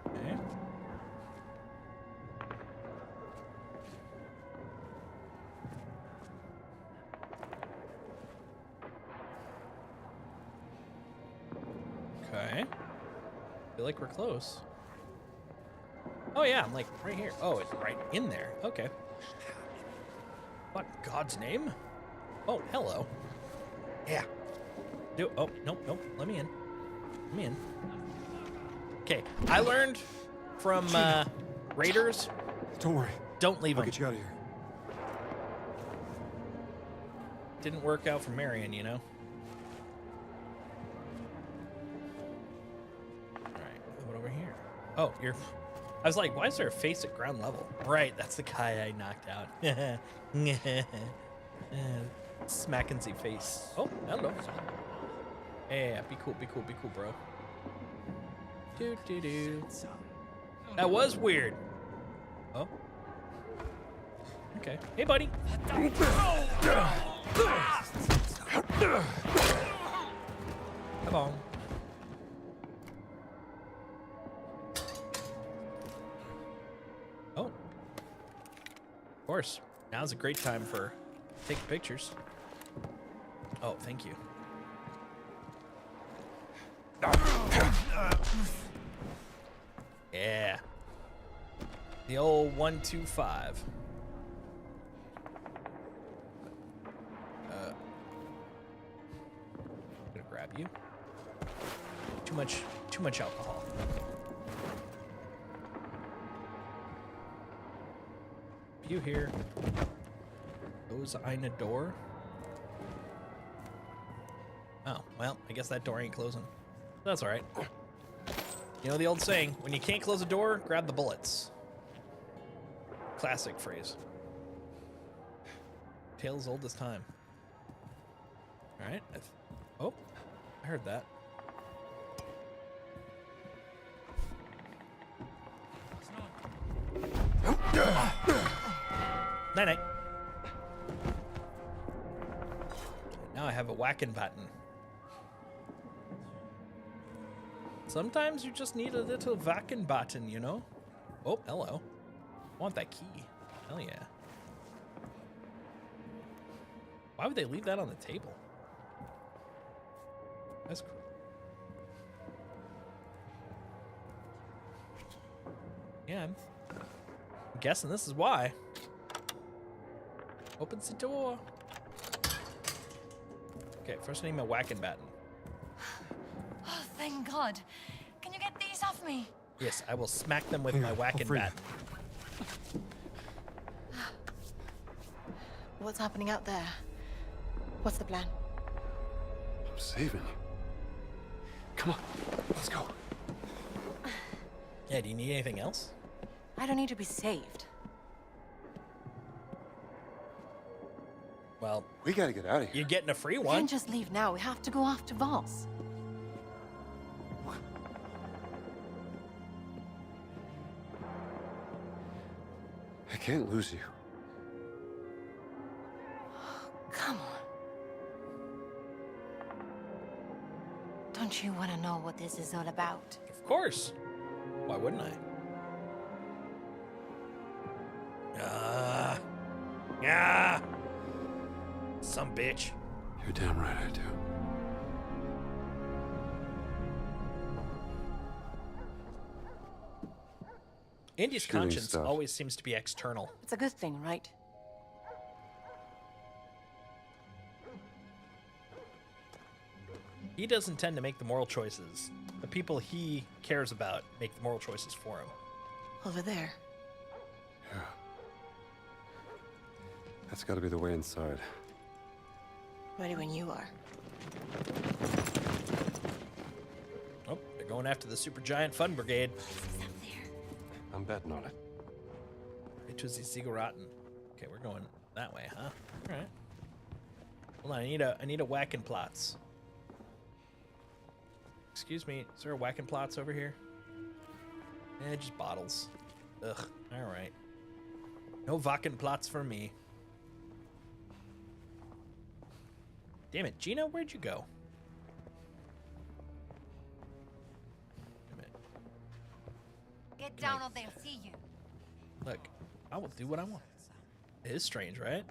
Okay. Okay. Feel like we're close. Oh yeah, I'm like right here. Oh, it's right in there. Okay. What in God's name? Oh, hello. Yeah. Oh, nope, nope. Let me in. Let me in. Okay. I learned from Raiders. Don't worry. Don't leave I'll them. get you out of here. Didn't work out for Marion, you know. All right. What over here? Oh, you're. I was like, why is there a face at ground level? Right, that's the guy I knocked out. Smackinsy face. Oh, hello. Yeah, be cool, bro. Do. That was weird. Oh. Okay. Hey, buddy. Come on. Oh. Of course. Now's a great time for taking pictures. Oh, thank you. Yeah. The old 1-2-5. Gonna grab you. Too much alcohol. You here? Goes eine door. Oh, well, I guess that door ain't closing. That's all right. You know the old saying, when you can't close a door, grab the bullets. Classic phrase. Tale as old as time. All right. Oh, I heard that. Night-night. Now I have a whacking button. Sometimes you just need a little whacking button, you know? Oh, hello. I want that key. Hell yeah. Why would they leave that on the table? That's cool. Yeah, I'm guessing this is why. Opens the door. Okay, first I need my whacking baton. Oh, thank God. Can you get these off me? Yes, I will smack them with my whacking free you. baton. What's happening out there? What's the plan? I'm saving you. Come on, let's go. Yeah, do you need anything else? I don't need to be saved. Well, We gotta get out of here. you're getting a free We one. can't just leave now. We have to go after Voss. I can't lose you. Come on. Don't you want to know what this is all about? Of course. Why wouldn't I? Yeah. Some bitch. You're damn right I do. Indy's Shooting conscience stuff. always seems to be external. It's a good thing, right? He doesn't tend to make the moral choices. The people he cares about make the moral choices for him. Over there. Yeah. That's gotta be the way inside. Ready when you are. Oh, they're going after the Supergiant Fun Brigade. What's up there? I'm betting on it. It was the Zigguraten. Okay, we're going that way, huh? All right. Hold on, I need a whacking plots. excuse me. Is there a whacking plots over here? Eh, just bottles. Ugh. All right. No whacking plots for me. Damn it, Gina, where'd you go? Wait a minute. Get down or they'll see you. Look, I will do what I want. It is strange, right?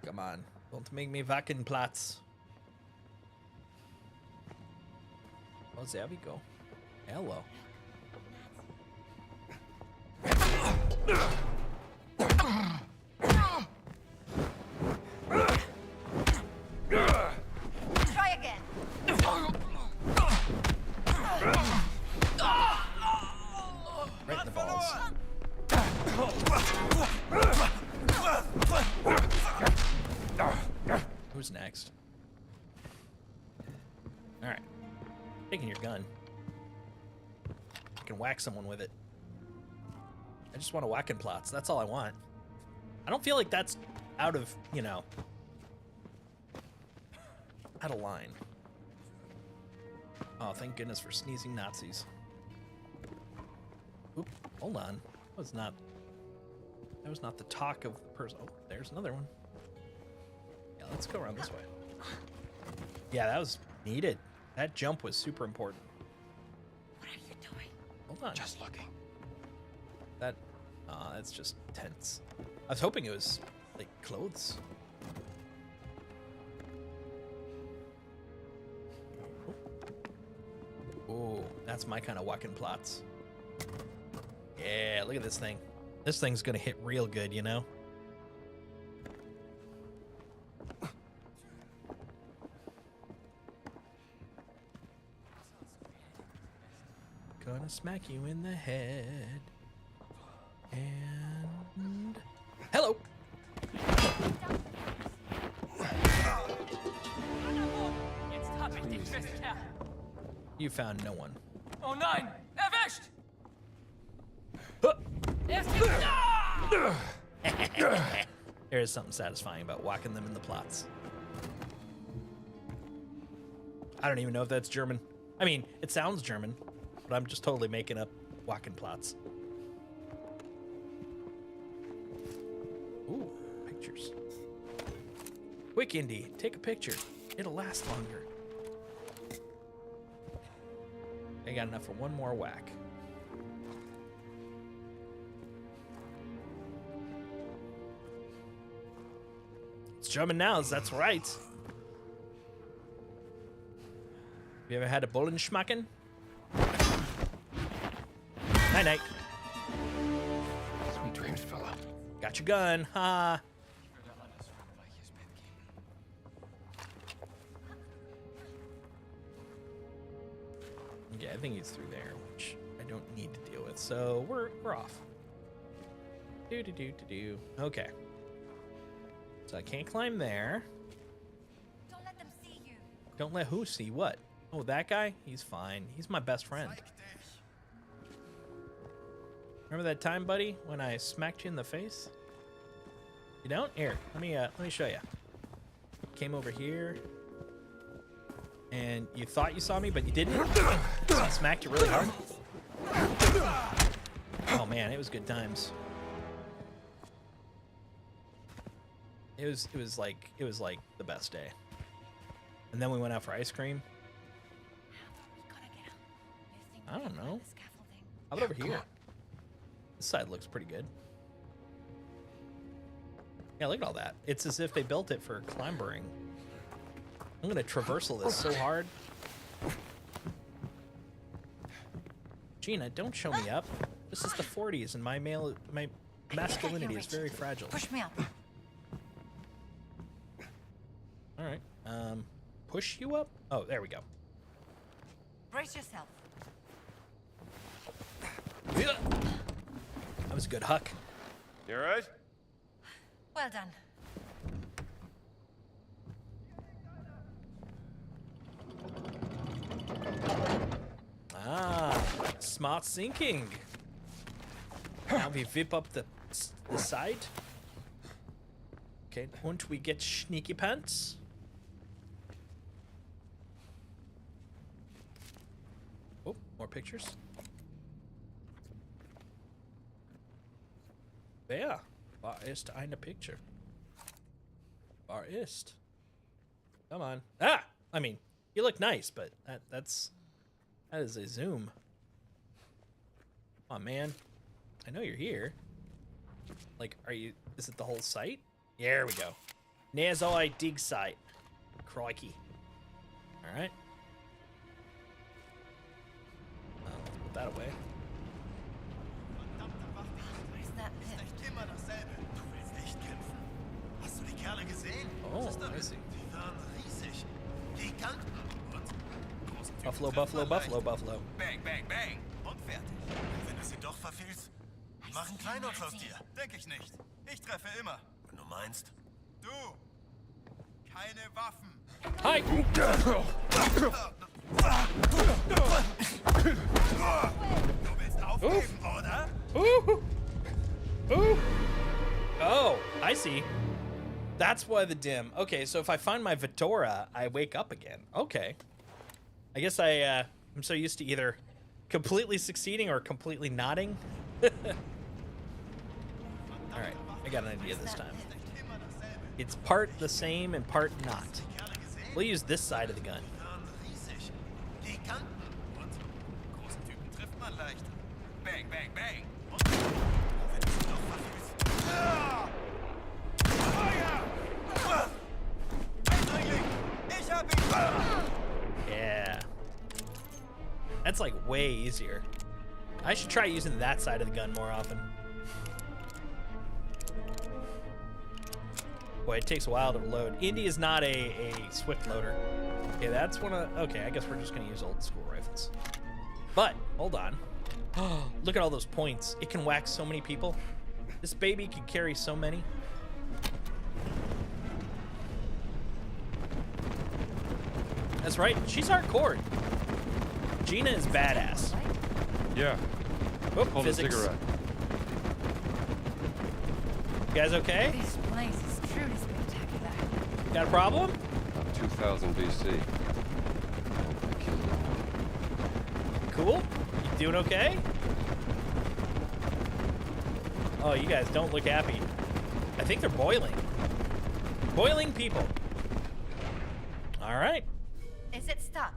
Come on, don't make me whacking plots. Oh, there we go. Hello. Try again. Right in the balls. Who's next? Alright. Taking your gun. I can whack someone with it. I just want to whacking plots. That's all I want. I don't feel like that's out of, you know, out of line. Oh, thank goodness for sneezing Nazis. Oop, hold on. That was not the talk of the person. Oh, there's another one. Yeah, let's go around this way. Yeah, that was needed. That jump was super important. What are you doing? Hold on. Just looking. That's just tense. I was hoping it was like clothes. Oh, that's my kind of whacking plots. Yeah, look at this thing. This thing's gonna hit real good, you know? Gonna smack you in the head. And hello. Jetzt hab ich dich fest, Kerl. You found no one. Oh nein, erwischt! Huh. Er ist da! There is something satisfying about whacking them in the plots. I don't even know if that's German. I mean, it sounds German, but I'm just totally making up whacking plots. Ooh, pictures. Quick, Indy, take a picture. It'll last longer. I got enough for one more whack. It's German nows, that's right. Have you ever had a Bullenschmacken? Night night. Sweet dreams, fella. Got your gun, ha. Okay, I think he's through there, which I don't need to deal with. So we're off. Do. Okay. So I can't climb there. Don't let them see you. Don't let who see what? Oh, that guy? He's fine. He's my best friend. Zeig dich. Remember that time, buddy, when I smacked you in the face? You don't? Here, let me show you. Came over here, and you thought you saw me, but you didn't. So I smacked you really hard. Oh man, it was good times. It was like the best day. And then we went out for ice cream. How are we gonna get out? You think I don't we can know. climb the scaffolding? How about over here? This side looks pretty good. Yeah, look at all that. It's as if they built it for clambering. I'm gonna traversal this so hard. Gina, don't show me up. This is the 40s, and my masculinity is very fragile. Push me up. All right. Push you up? Oh, there we go. Brace yourself. That was a good huck. You alright? Well done. Ah, smart thinking. Now we whip up the side. Okay, und we get sneaky pants. Oh, more pictures. Wer? War ist eine Picture? War ist? Come on. Ah! I mean, you look nice, but that is a zoom. Come on, man. I know you're here. Like, is it the whole site? There we go. There's all I dig site. Crikey. Alright. Let's put that away. Where's that Ist lift? echt immer dasselbe. Du willst echt kämpfen? Hast du die Kerle gesehen? Oh, Was ist damit? I see. Die waren riesig. Giganten. Und großen Typen Buffalo, trifft Buffalo, man Buffalo, leicht. Buffalo. Bang, bang, bang. Und fertig. Und wenn du sie doch verfehlst, mach einen Kleinod aus dir. Denk ich nicht. Ich treffe immer. Wenn du meinst. Du. Keine Waffen. Hi! Du willst aufgeben, oder? Ooh. Ooh. Oh, I see. That's why the dim. Okay, so if I find my Vitora, I wake up again. Okay. I guess I'm so used to either completely succeeding or completely nodding. Alright, I got an idea this time. Immer dasselbe. It's part the same and part not. Kerle gesehen? We'll use this side of the gun. Die waren riesig. Giganten. Und großen Typen trifft man leicht. Bang, bang, bang. Und wenn du sie doch verfehlst. Ah! Feuer! Eindringling! Ich hab ihn! Yeah. That's like way easier. I should try using that side of the gun more often. Boy, it takes a while to load. Indy is not a swift loader. Okay, that's one of... Okay, I guess we're just going to use old school rifles. But, hold on. Look at all those points. It can whack so many people. This baby can carry so many. That's right. She's hardcore. Gina is badass. Yeah. Oh, Hold a physics. cigarette. You guys okay? This place is truly spectacular. Got a problem? About 2000 BC. Hope I killed them. Cool? You doing okay? Oh, you guys don't look happy. I think they're boiling. Boiling people. All right. Is it stuck?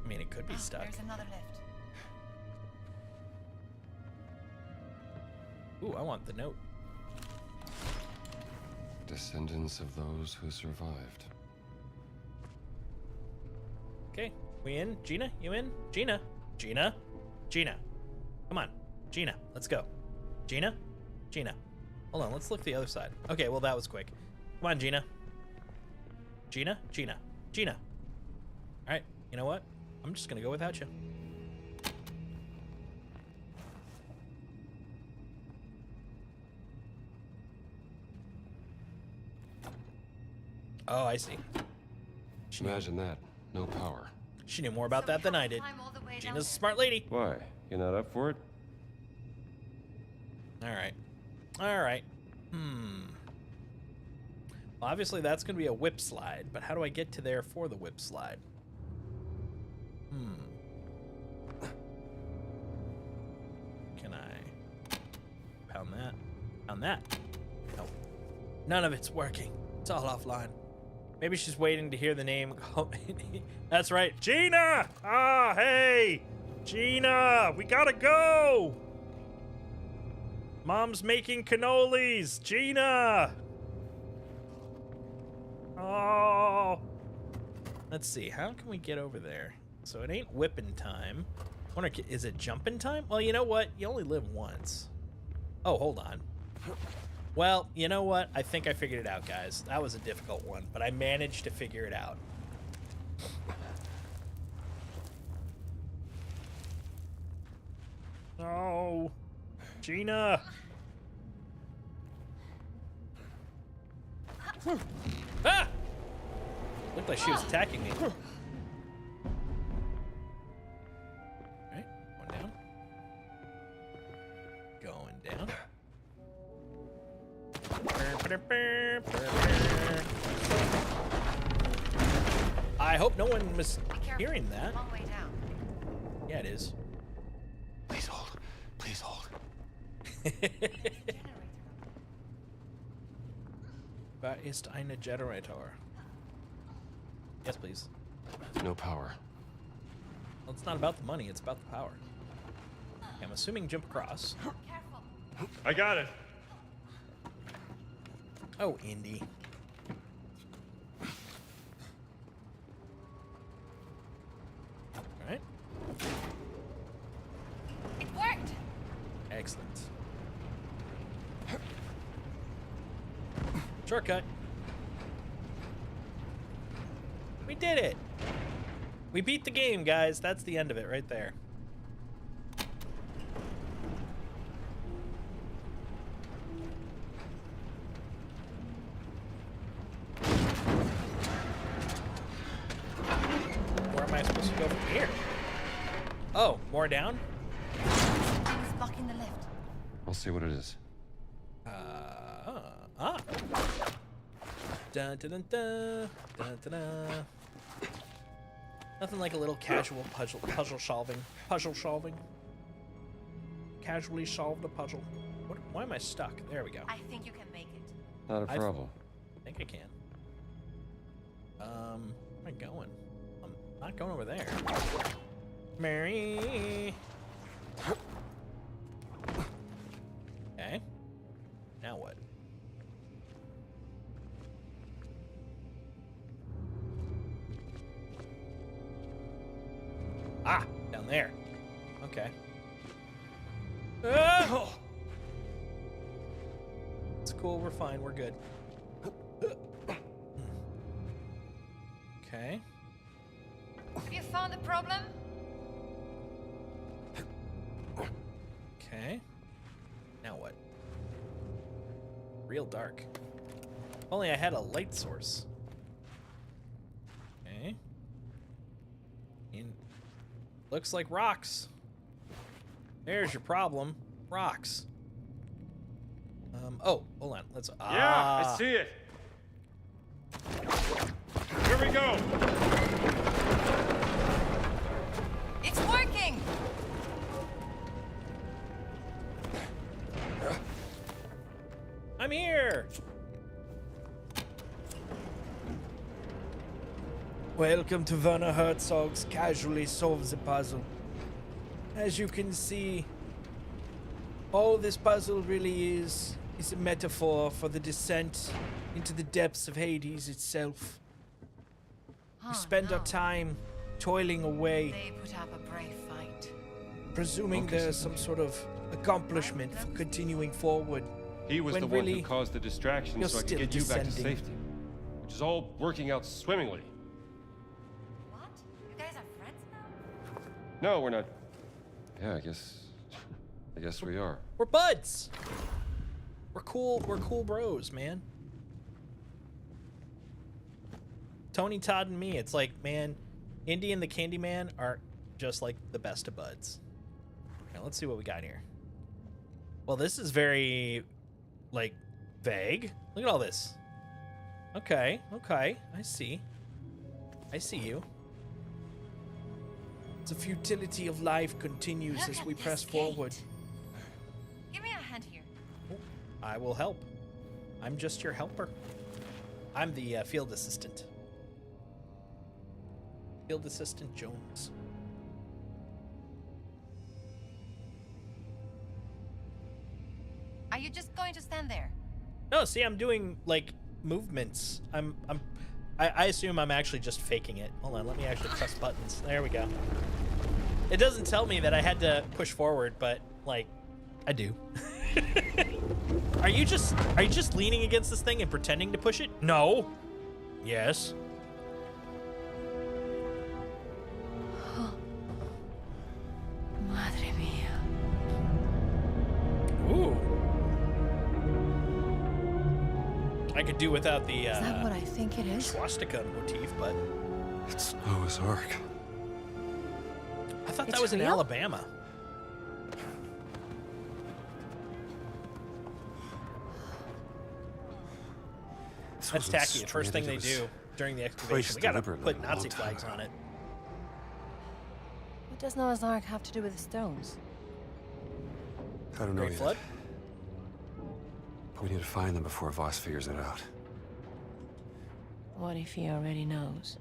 I mean, it could be stuck. There's another lift. Ooh, I want the note. Descendants of those who survived. Okay, we in? Gina, you in? Gina? Gina? Gina. Come on. Gina, let's go. Gina? Gina. Hold on, let's look the other side. Okay, well, that was quick. Come on, Gina. Gina? Gina. Gina. All right, you know what? I'm just gonna go without you. Oh, I see. Imagine that. No power. She knew more about that than I did. Climb all the way down Gina's a there. smart lady. Why? You're not up for it? All right. All right. Well, obviously that's going to be a whip slide, but how do I get to there for the whip slide? Can I pound that? Pound that? No. None of it's working. It's all offline. Maybe she's waiting to hear the name. That's right. Gina! Ah, hey! Gina! We gotta go! Mom's making cannolis! Gina! Oh! Let's see. How can we get over there? So it ain't whipping time. I wonder, is it jumping time? Well, you know what? You only live once. Oh, hold on. Well, you know what? I think I figured it out, guys. That was a difficult one, but I managed to figure it out. No. Gina. Ah! Looked like she was attacking me. Alright, going down. Going down. I hope no one was Be careful. hearing that. Long way down. Yeah, it is. Please hold. Please hold. Generator. Da ist eine Generator. Yes, please. No power. Well, it's not about the money, it's about the power. Okay, I'm assuming jump across. Careful. I got it. Oh, Indy. Alright, It worked. excellent. Shortcut. We did it! We beat the game, guys. That's the end of it right there. Where am I supposed to go from here? Oh, more down? Things blocking the lift. I'll see what it is. Dun, dun, dun, dun, dun, dun, dun. Nothing like a little casual puzzle solving. Casually solved a puzzle. What, why am I stuck? There we go. I think you can make it. Not a I've- problem. I think I can. Where am I going? I'm not going over there. Mary. Okay. Now what? Ah, down there. Okay. Ah! It's cool. We're fine. We're good. Okay. Have you found the problem? Okay. Now what? Real dark. If only I had a light source. Okay. Looks like rocks. There's your problem. Rocks. Oh, hold on. Let's. Yeah, I see it. Here we go. It's working. I'm here. Welcome to Werner Herzog's Casually Solves a Puzzle. As you can see, all this puzzle really is a metaphor for the descent into the depths of Hades itself. We spend our time toiling away, They put up a brave fight. presuming Focus there's is some okay. sort of accomplishment for continuing forward. He was When the one really, who caused the distraction you're so I could still get you back to descending. safety. Which is all working out swimmingly. What? You guys are friends now? No, we're not. Yeah, I guess we are. We're buds. We're cool bros, man. Tony, Todd, and me. It's like, man, Indy and the Candyman are just like the best of buds. Now let's see what we got here. Well, this is very, like, vague. Look at all this. Okay, I see. I see you. The futility of life continues Look as at we this press gate. forward. Give me a hand here. I will help. I'm just your helper. I'm the field assistant. Field Assistant Jones. Are you just going to stand there? No, see, I'm doing like movements. I assume I'm actually just faking it. Hold on, let me actually press buttons. There we go. It doesn't tell me that I had to push forward, but like, I do. Are you just leaning against this thing and pretending to push it? No. Yes. Madre mia. Ooh. I could do without the Is that what I think it is? swastika motif, but It's Noah's Ark. I thought that It's was in real? Alabama. That's tacky. The first thing they do during the excavation, we gotta put Nazi flags on it. What does Noah's Ark have to do with the stones? I don't know Great yet. Flood? But we need to find them before Voss figures it out. What if he already knows?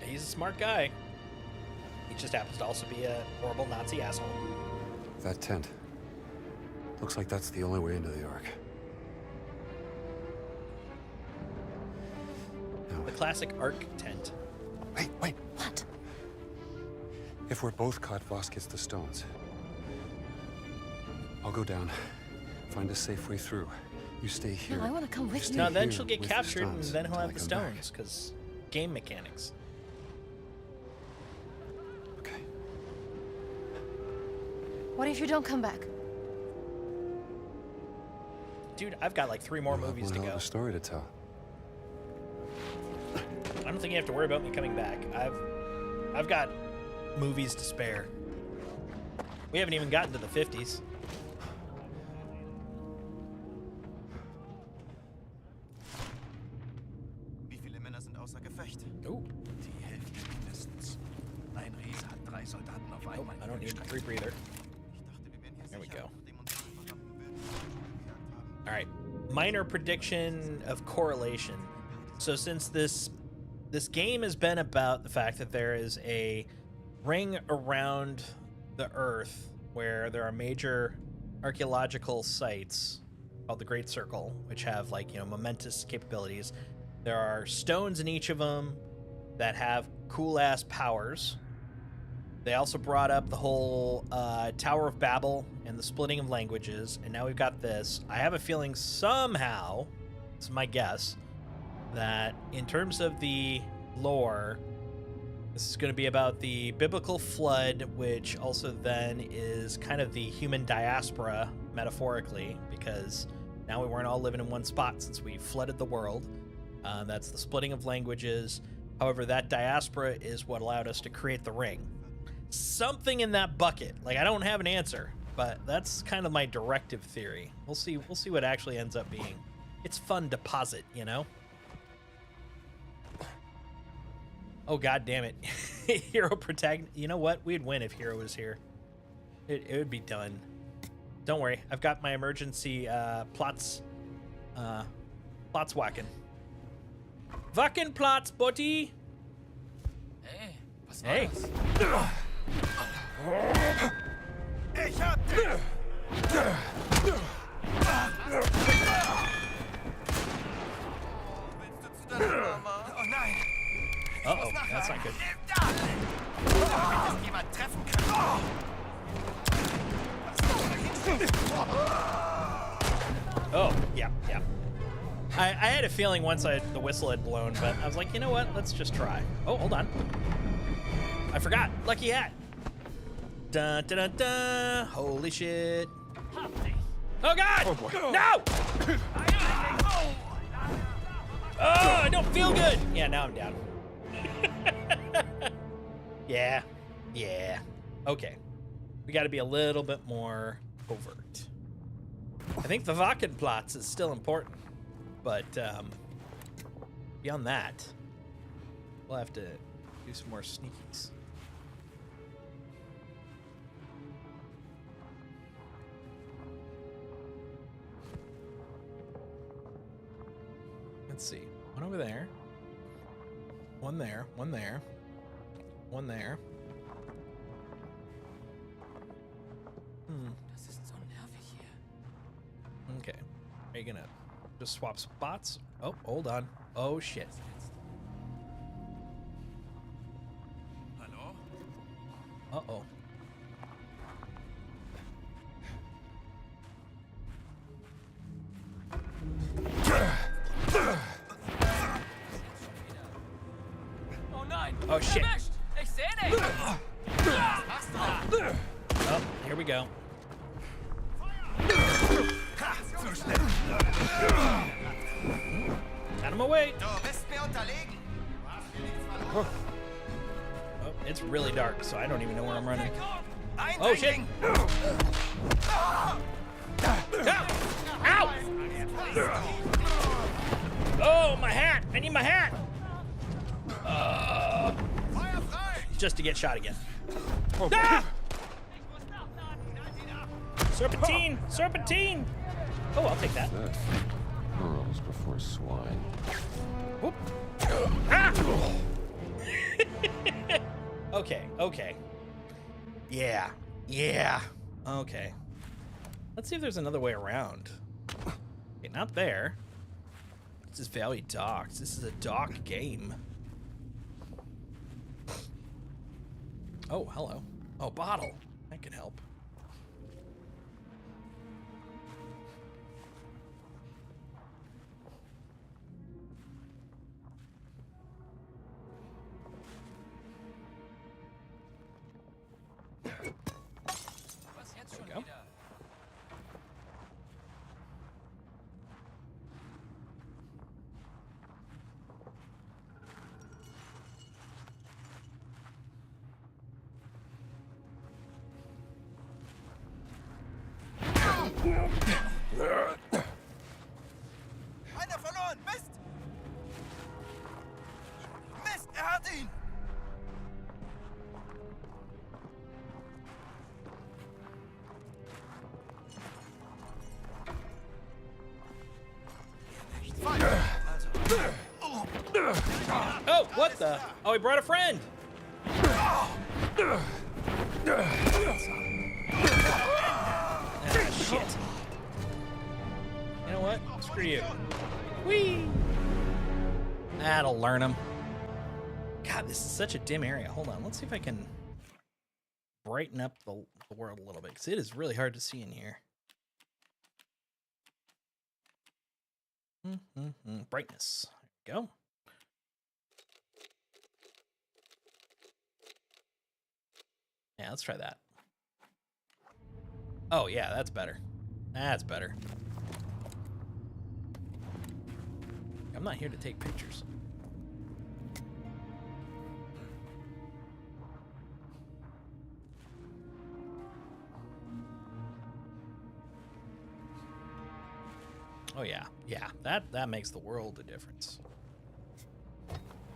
He's a smart guy. He just happens to also be a horrible Nazi asshole. That tent. Looks like that's the only way into the Ark. Now, The classic Ark tent. wait. What? If we're both caught, Voss gets the stones. I'll go down, find a safe way through. You stay here. No, I want to come with stay you. No, then here she'll get with the captured, and stones then he'll until have I the come back. stones, because game mechanics. Okay. What if you don't come back? Dude, I've got like 3 more We'll have movies one to hell of go. a story to tell. I don't think you have to worry about me coming back. I've got movies to spare. We haven't even gotten to the 50s. Wie viele Männer sind außer Gefecht? Ooh, Die Hälfte mindestens. Ein Riese hat 3 Soldaten auf nope, einmal I don't need a niedergestreckt. rebreather. Ich dachte, wir wären hier There we sicher, go. nachdem uns die verdammten Wilden gejagt haben. All right, minor prediction of correlation. So since this game has been about the fact that there is a ring around the Earth where there are major archaeological sites called the Great Circle, which have momentous capabilities. There are stones in each of them that have cool ass powers. They also brought up the whole Tower of Babel and the splitting of languages, and now we've got this. I have a feeling somehow, this is my guess, that in terms of the lore, this is going to be about the biblical flood, which also then is kind of the human diaspora, metaphorically, because now we weren't all living in one spot since we flooded the world. That's the splitting of languages. However, that diaspora is what allowed us to create the ring. Something in that bucket. Like, I don't have an answer, but that's kind of my directive theory. We'll see what actually ends up being. It's fun to posit, you know? Oh, god damn it. Hero protagonist. You know what? We'd win if Hero was here. It would be done. Don't worry. I've got my emergency plots whacking. Wacken plots, buddy. Hey, was war Hey. das? Ich hab dich! Willst du zu deiner Mama? Oh nein! Uh-oh, that's not good. Da! Hättest jemand treffen können! Oh, yeah. I had a feeling once the whistle had blown, but I was like, you know what? Let's just try. Oh, hold on. I forgot. Lucky hat. Dun, dun, dun, dun. Holy shit. Oh, God! No! Oh, I don't feel good. Yeah, now I'm down. Yeah. Okay. We got to be a little bit more overt. I think the Wacken plots is still important, but beyond that, we'll have to do some more sneakies. Let's see. One over there. One there. One there. One there. Das ist so nervig hier. Okay. Are you gonna just swap spots? Oh, hold on. Oh, shit. Hallo? Uh-oh. Oh nein! Oh, shit. Erwischt! Ich seh dich! Was machst du da? Oh, here we go. Zu schnell! Out of my way. Du bist mir unterlegen! Oh, it's really dark, so I don't even know where I'm running. Eindringling! Oh, shit. Ah! Oh, my hat! I need my hat! Feuer frei! Just to get shot again. Ah! Serpentine! Serpentine! Oh, I'll take that. That pearls before swine. Whoop. Ah! Okay, okay. Yeah, yeah. Okay. Let's see if there's another way around. Okay, not there. This is Valley Docks. This is a dock game. Oh, hello. Oh, bottle. That can help. Was jetzt schon There we go. wieder? Einer verloren! Mist! Mist, er hat ihn! Oh, what the? Oh, he brought a friend. Ah, shit. You know what? Screw you. Whee! That'll learn him. God, this is such a dim area. Hold on. Let's see if I can brighten up the world a little bit, because it is really hard to see in here. Brightness. There we go. Yeah, let's try that. Oh, yeah, that's better. That's better. I'm not here to take pictures. Oh, yeah. Yeah, that makes the world a difference.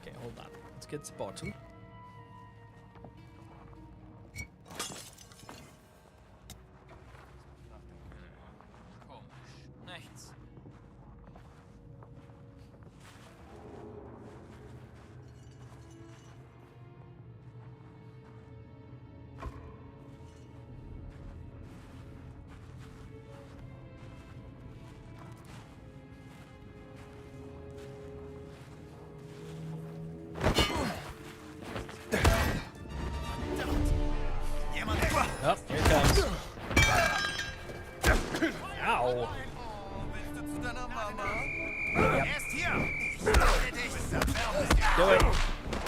Okay, hold on. Let's get the bottle. Komisch. Nichts. Oh, here it comes. Ow. Willst du zu deiner Mama? Yep. Er ist hier! Ich werde dich zerfärben! Do it.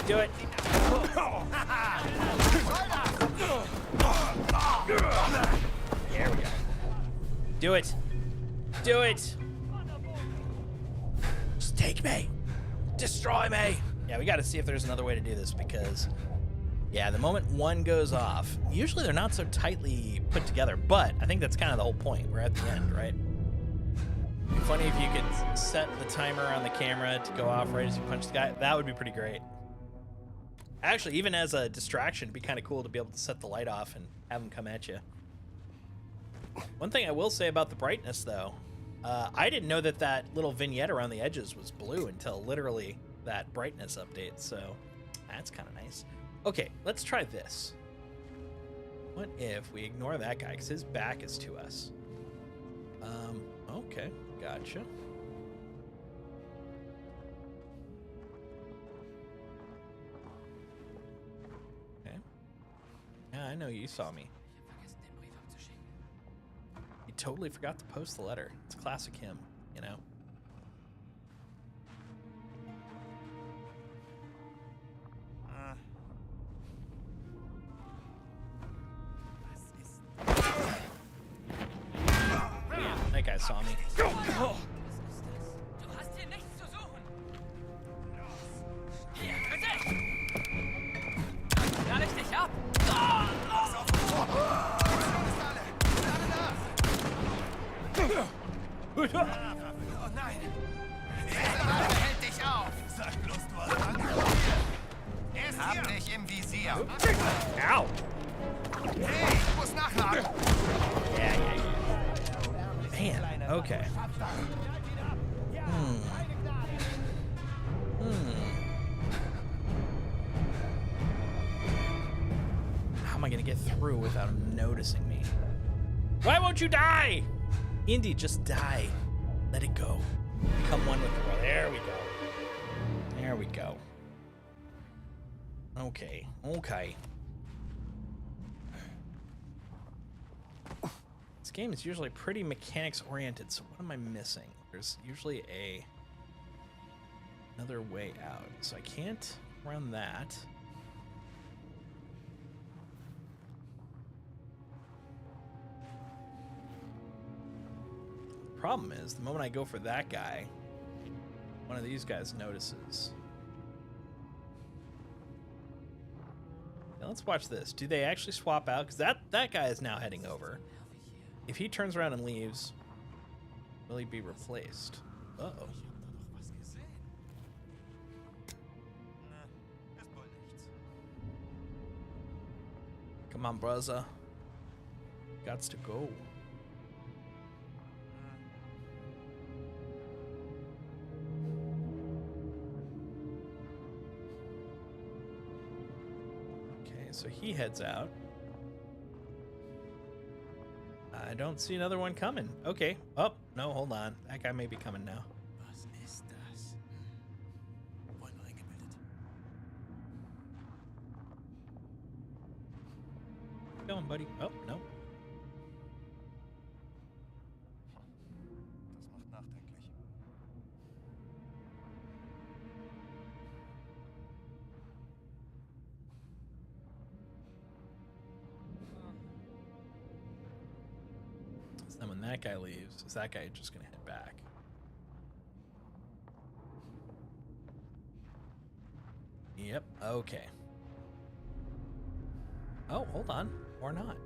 Do it. There we go. Do it. Do it. Just take me. Destroy me. Yeah, we got to see if there's another way to do this, because, yeah, the moment one goes off, usually they're not so tightly put together, but I think that's kind of the whole point. We're at the end, right? It'd be funny if you could set the timer on the camera to go off right as you punch the guy. That would be pretty great. Actually, even as a distraction, it'd be kind of cool to be able to set the light off and have them come at you. One thing I will say about the brightness, though, I didn't know that that little vignette around the edges was blue until literally that brightness update, so that's kind of nice. Okay, let's try this. What if we ignore that guy, because his back is to us? Okay, gotcha. Okay. Yeah, I know you saw me. Ich hab vergessen, den Brief abzuschicken. He totally forgot to post the letter. It's classic him, you know? Yeah, that guy saw me. Was ist das? Du hast hier nichts zu suchen. Hier, für dich. Knall ich dich ab. dich im Visier. Ow! Hey, ich muss nachladen. Yeah. Man, okay. How am I gonna get through without him noticing me? Why won't you die? Indy, just die. Let it go. Become one with the world. There we go. There we go. Okay. This game is usually pretty mechanics oriented, so what am I missing? There's usually another way out, so I can't run that. The problem is, the moment I go for that guy, one of these guys notices. Now let's watch this. Do they actually swap out? Because that guy is now heading over. If he turns around and leaves, will he be replaced? Uh-oh. Come on, brother. Gots to go. Okay, so he heads out. I don't see another one coming. Okay. Oh, no, hold on. That guy may be coming now. Was ist das? Wohl nur eingebildet. Keep going, buddy. Oh, no. Das macht nachdenklich. So then when that guy leaves, is that guy just going to head back? Yep. Okay. Oh, hold on. Or not.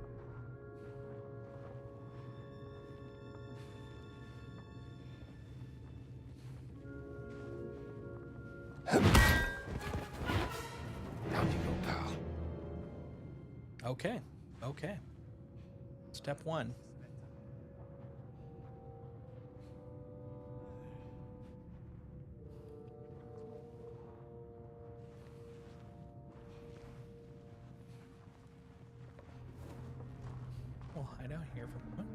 Down you go, pal. Okay. Okay. Step one. We'll hide out here for a moment.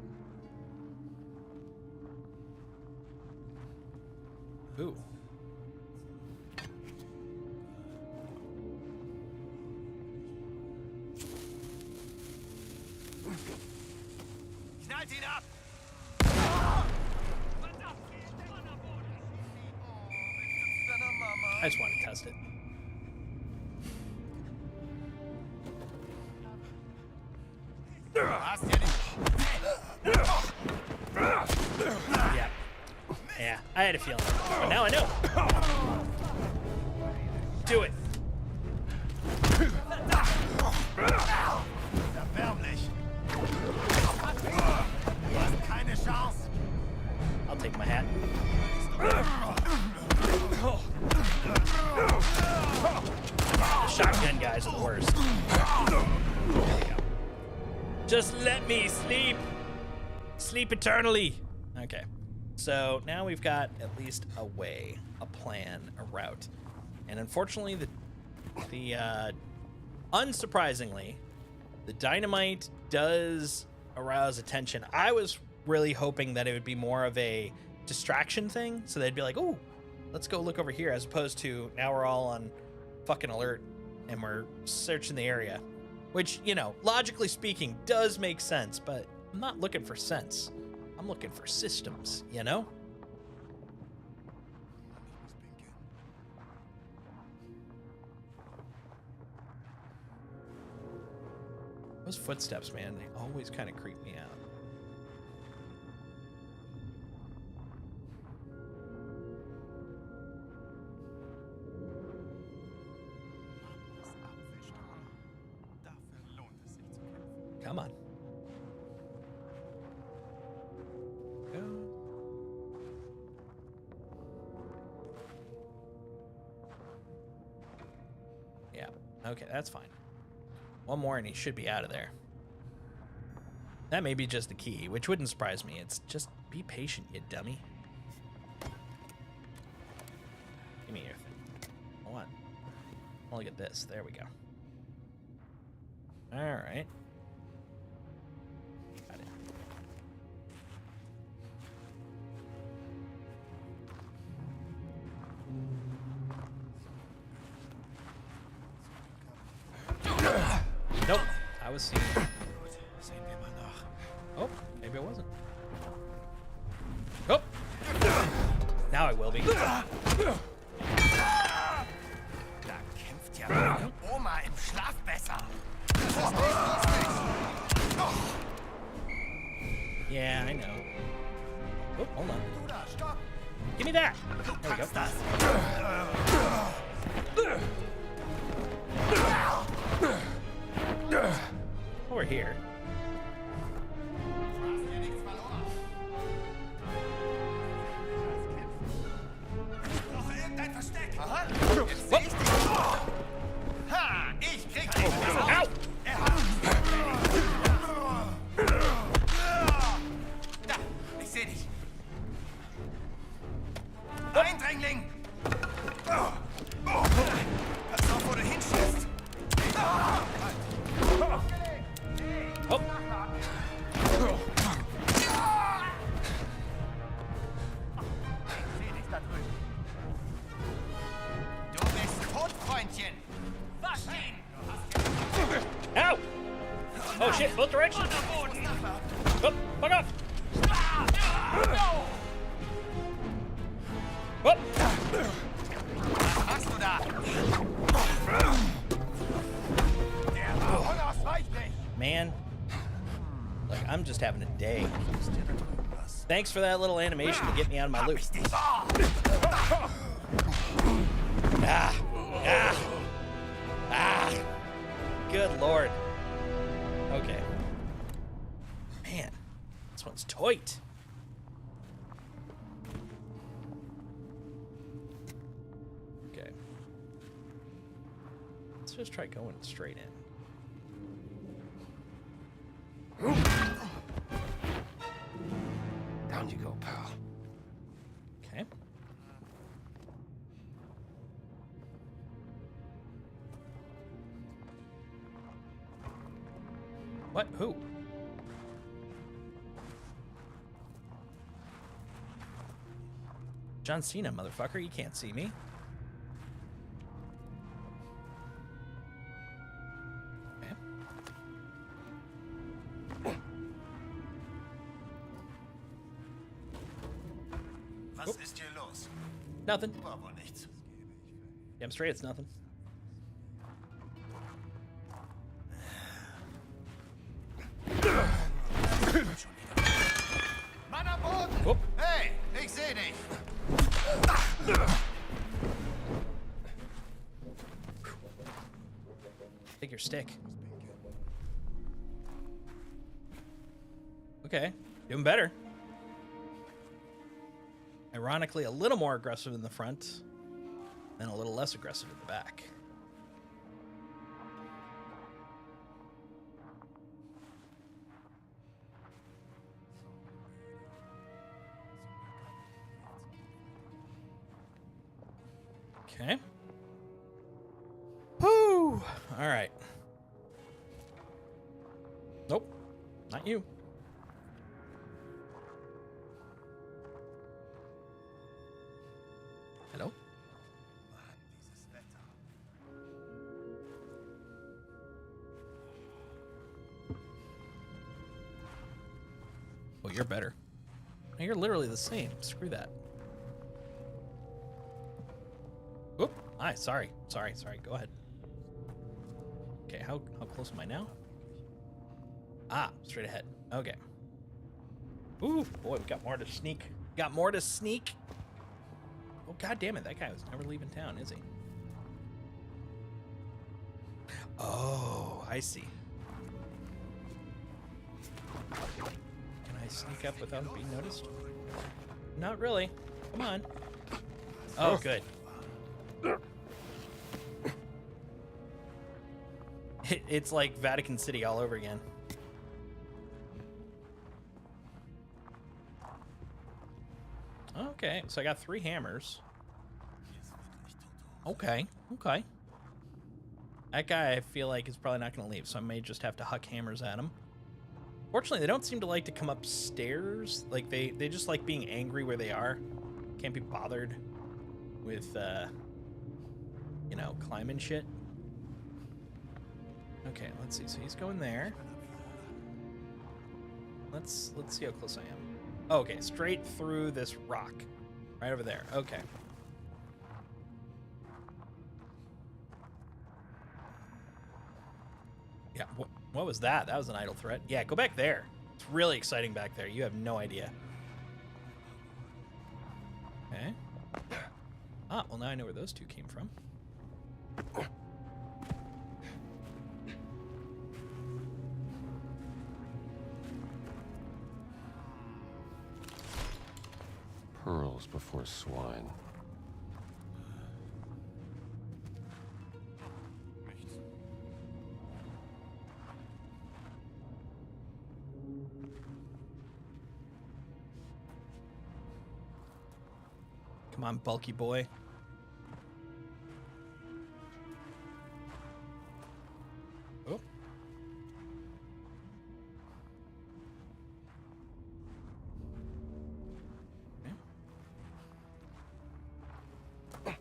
Ooh. Knallt ihn ab! I just want to test it. Hast ja nicht. Yeah. Yeah, I had a feeling. But now I know. Do it. Erbärmlich. Du hast keine Chance. I'll take my hat. The shotgun guys are the worst. There we go. Just let me sleep. Sleep eternally. Okay. So now we've got at least a way, a plan, a route. And unfortunately, unsurprisingly, the dynamite does arouse attention. I was really hoping that it would be more of a distraction thing. So they'd be like, oh, let's go look over here, as opposed to now we're all on fucking alert and we're searching the area. Which, you know, logically speaking, does make sense, but I'm not looking for sense. I'm looking for systems, you know? Those footsteps, man, they always kind of creep me out. Dafür lohnt es sich zu kämpfen. Come on. Go. Yeah. Okay, that's fine. One more and he should be out of there. That may be just the key, which wouldn't surprise me. It's just be patient, you dummy. Give me your thing. Hold on. Oh, look at this. There we go. All right. Got it. Nope. I was seeing it. Oh, maybe I wasn't. Oh! Now I will be. Da kämpft ja meine Oma im Schlaf besser. Yeah, I know. Oh, hold on. Give me that! There we go. Over here. Ha! Ich krieg dich! Ow! Da! Ich seh dich! Eindringling! Pass auf, wo du hinschießt! Oh! Du bist tot, Freundchen! Verstehen! Ow! Oh shit, both directions! Oh, fuck off! Oh! Was machst du da? Der Baronos weicht nicht! Man. Like, I'm just having a day. Thanks for that little animation to get me out of my loop. Ah! Ah! Ah! Good lord. Okay. Man, this one's tight. Okay. Let's just try going straight in. Down you go, pal. Okay. What? Who? John Cena, motherfucker. You can't see me. Okay. Was ist hier los? Nothing. War wohl nichts. Damn straight, it's nothing. Mann am Boden! Whoop. Hey, ich seh dich! Take your stick. Okay, doing better. Ironically, a little more aggressive in the front, and a little less aggressive in the back. Okay. Whoo! All right. Nope, not you. Hello? Dieses Wetter. Oh, you're better. No, you're literally the same. Screw that. Whoop. Hi, sorry. Sorry. Go ahead. Okay, how close am I now? Ah, straight ahead. Okay. Ooh, boy, we got more to sneak. Got more to sneak. Oh, god damn it. That guy was never leaving town, is he? Oh, I see. Can I sneak up without being noticed? Not really. Come on. Oh, good. It's like Vatican City all over again. Okay, so I got 3 hammers. Okay, okay. That guy, I feel like, is probably not going to leave, so I may just have to huck hammers at him. Fortunately, they don't seem to like to come upstairs. Like, they just like being angry where they are. Can't be bothered with, you know, climbing shit. Okay, let's see. So he's going there. Let's see how close I am. Okay, straight through this rock. Right over there. Okay. Yeah, what was that? That was an idle threat. Yeah, go back there. It's really exciting back there. You have no idea. Okay. Ah, well, now I know where those 2 came from. Pearls before swine. Come on, bulky boy. Oh. Okay.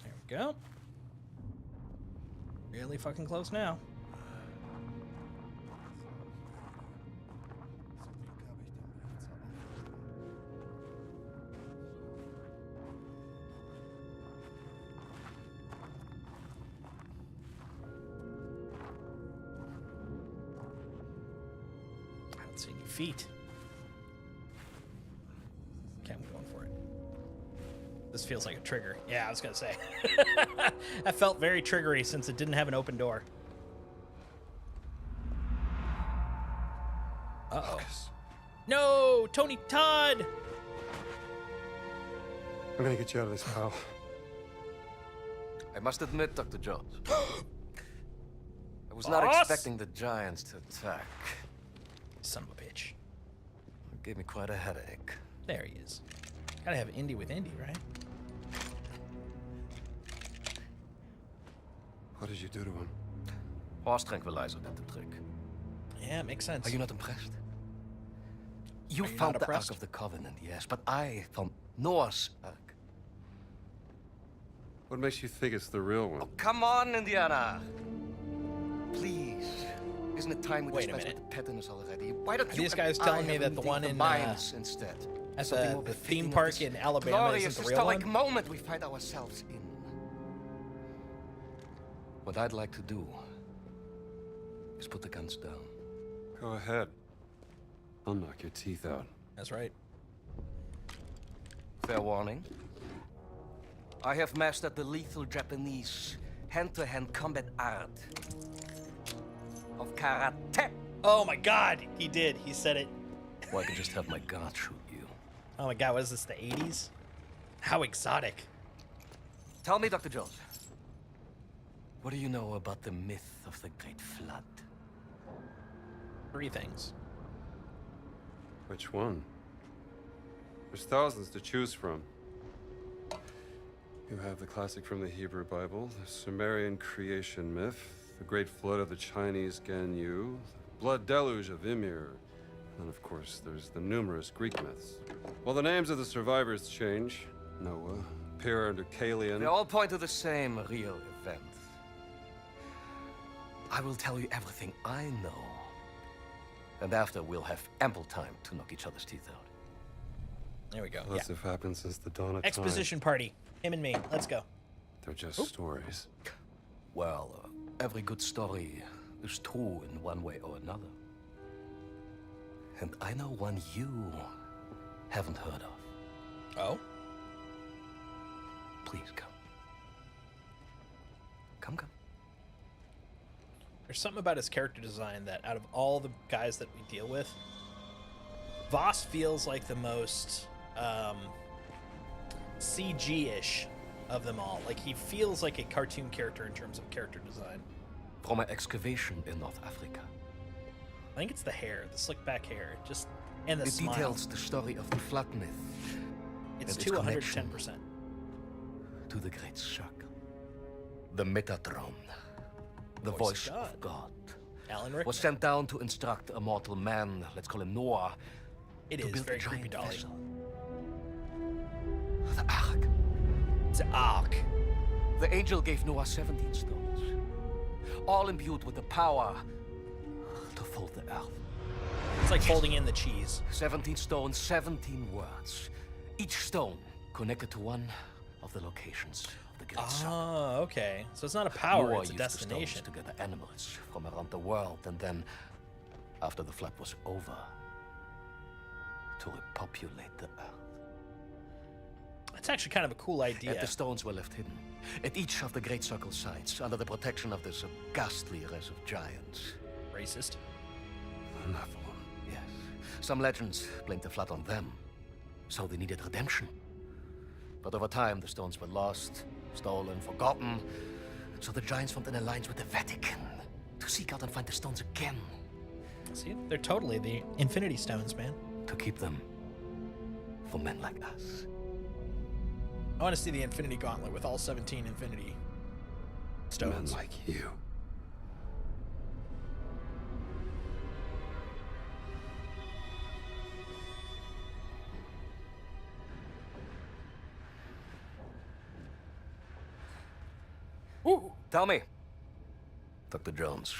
There we go. Really fucking close now. See any feet. Okay, I'm going for it. This feels like a trigger. Yeah, I was gonna say. That felt very triggery since it didn't have an open door. Uh-oh. No! Tony Todd! I'm gonna get you out of this, pal. I must admit, Dr. Jones, I was Boss? not expecting the giants to attack. Son of a bitch. It gave me quite a headache. There he is. Gotta have Indy with Indy, right? What did you do to him? Horse tranquilizer did the trick. Yeah, it makes sense. Are you not impressed? You Are you found not the Ark impressed? of the Covenant, yes, but I found Noah's Ark. What makes you think it's the real one? Oh, come on, Indiana! Please. Isn't it time we Wait a dispense minute. with the pettiness already? Why don't Are you these and guys I telling me have that the anything one for in, mines instead? at Something the more befitting theme of park this in Alabama glorious isn't the real historic one? moment we find ourselves in. What I'd like to do is put the guns down. Go ahead. I'll knock your teeth out. That's right. Fair warning. I have mastered the lethal Japanese hand-to-hand combat art of karate. Oh my god, he did. He said it. Or I could just have my guard shoot you. Oh my god, what is this, the 80s? How exotic. Tell me, Dr. Jones, what do you know about the myth of the Great Flood? 3 things. Which one? There's thousands to choose from. You have the classic from the Hebrew Bible, the Sumerian creation myth, the Great Flood of the Chinese Ganyu, the Blood Deluge of Ymir, and of course there's the numerous Greek myths. While the names of the survivors change, Noah, Pir and Deucalion. They all point to the same real event. I will tell you everything I know. And after, we'll have ample time to knock each other's teeth out. There we go. Lots Yeah. have happened since the dawn of time. Exposition party. Him and me. Let's go. They're just stories. Well, every good story is true in one way or another. And I know one you haven't heard of. Oh? Please come. Come. There's something about his character design that out of all the guys that we deal with, Voss feels like the most CG-ish of them all. Like, he feels like a cartoon character in terms of character design. From an excavation in North Africa. I think it's the hair, the slick back hair, just and the It smile. details the story of the flood myth. It's and to its connection 110%. To the Great Circle. The Metatron. The Voice voice of of God. Alan Rickman. Was sent down to instruct a mortal man, let's call him Noah, It to is build very a creepy giant dolly. vessel. The Ark. It's an arc. The angel gave Noah 17 stones, all imbued with the power to fold the earth. It's like folding in the cheese. 17 stones, 17 words. Each stone connected to one of the locations of the Great Circle. Oh, okay. So it's not a power, Noah it's a used the destination. stones to gather animals from around the world, and then, after the flood was over, to repopulate the earth. It's actually kind of a cool idea. Yet the stones were left hidden at each of the Great Circle sites under the protection of this ghastly race of giants. Racist. Nephilim. Yes. Some legends blamed the flood on them, so they needed redemption. But over time, the stones were lost, stolen, forgotten. So the giants formed an alliance with the Vatican to seek out and find the stones again. See, they're totally the Infinity Stones, man. To keep them for men like us. I want to see the Infinity Gauntlet with all 17 Infinity Stones. Men like you. Ooh. Tell me, Dr. Jones,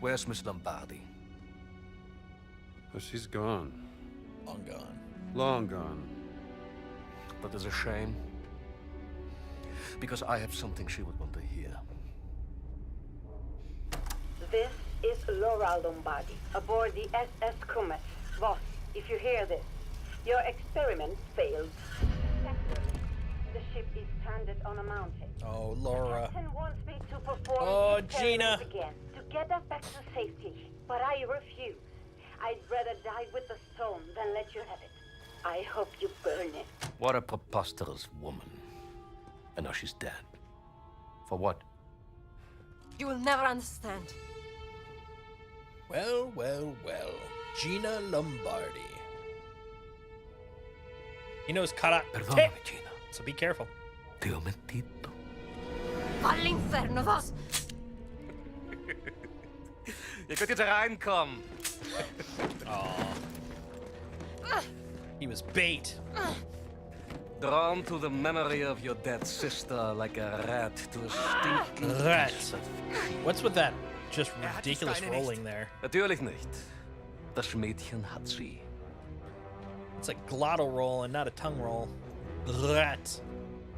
where's Miss Lombardi? Oh, she's gone. Long gone. Long gone. That is a shame. Because I have something she would want to hear. This is Laura Lombardi, aboard the SS Comet. Boss, if you hear this, your experiment failed. The ship is stranded on a mountain. Oh, Laura. The captain wants me to perform Oh, experiments Gina. again to get us back to safety, but I refuse. I'd rather die with the stone than let you have it. I hope you burn it. What a preposterous woman. And now she's dead. For what? You will never understand. Well, well, well. Gina Lombardi. He knows karate, Perdóname, Gina. so be careful. Te ho mentito. All'inferno, vos! Je kunt jetzt reinkommen. He was bait. Drawn to the memory of your dead sister like a rat to a stinking Rat. piece of What's with that just ridiculous rolling there? Natürlich nicht. Das Mädchen hat sie. It's a glottal roll and not a tongue roll. Rat.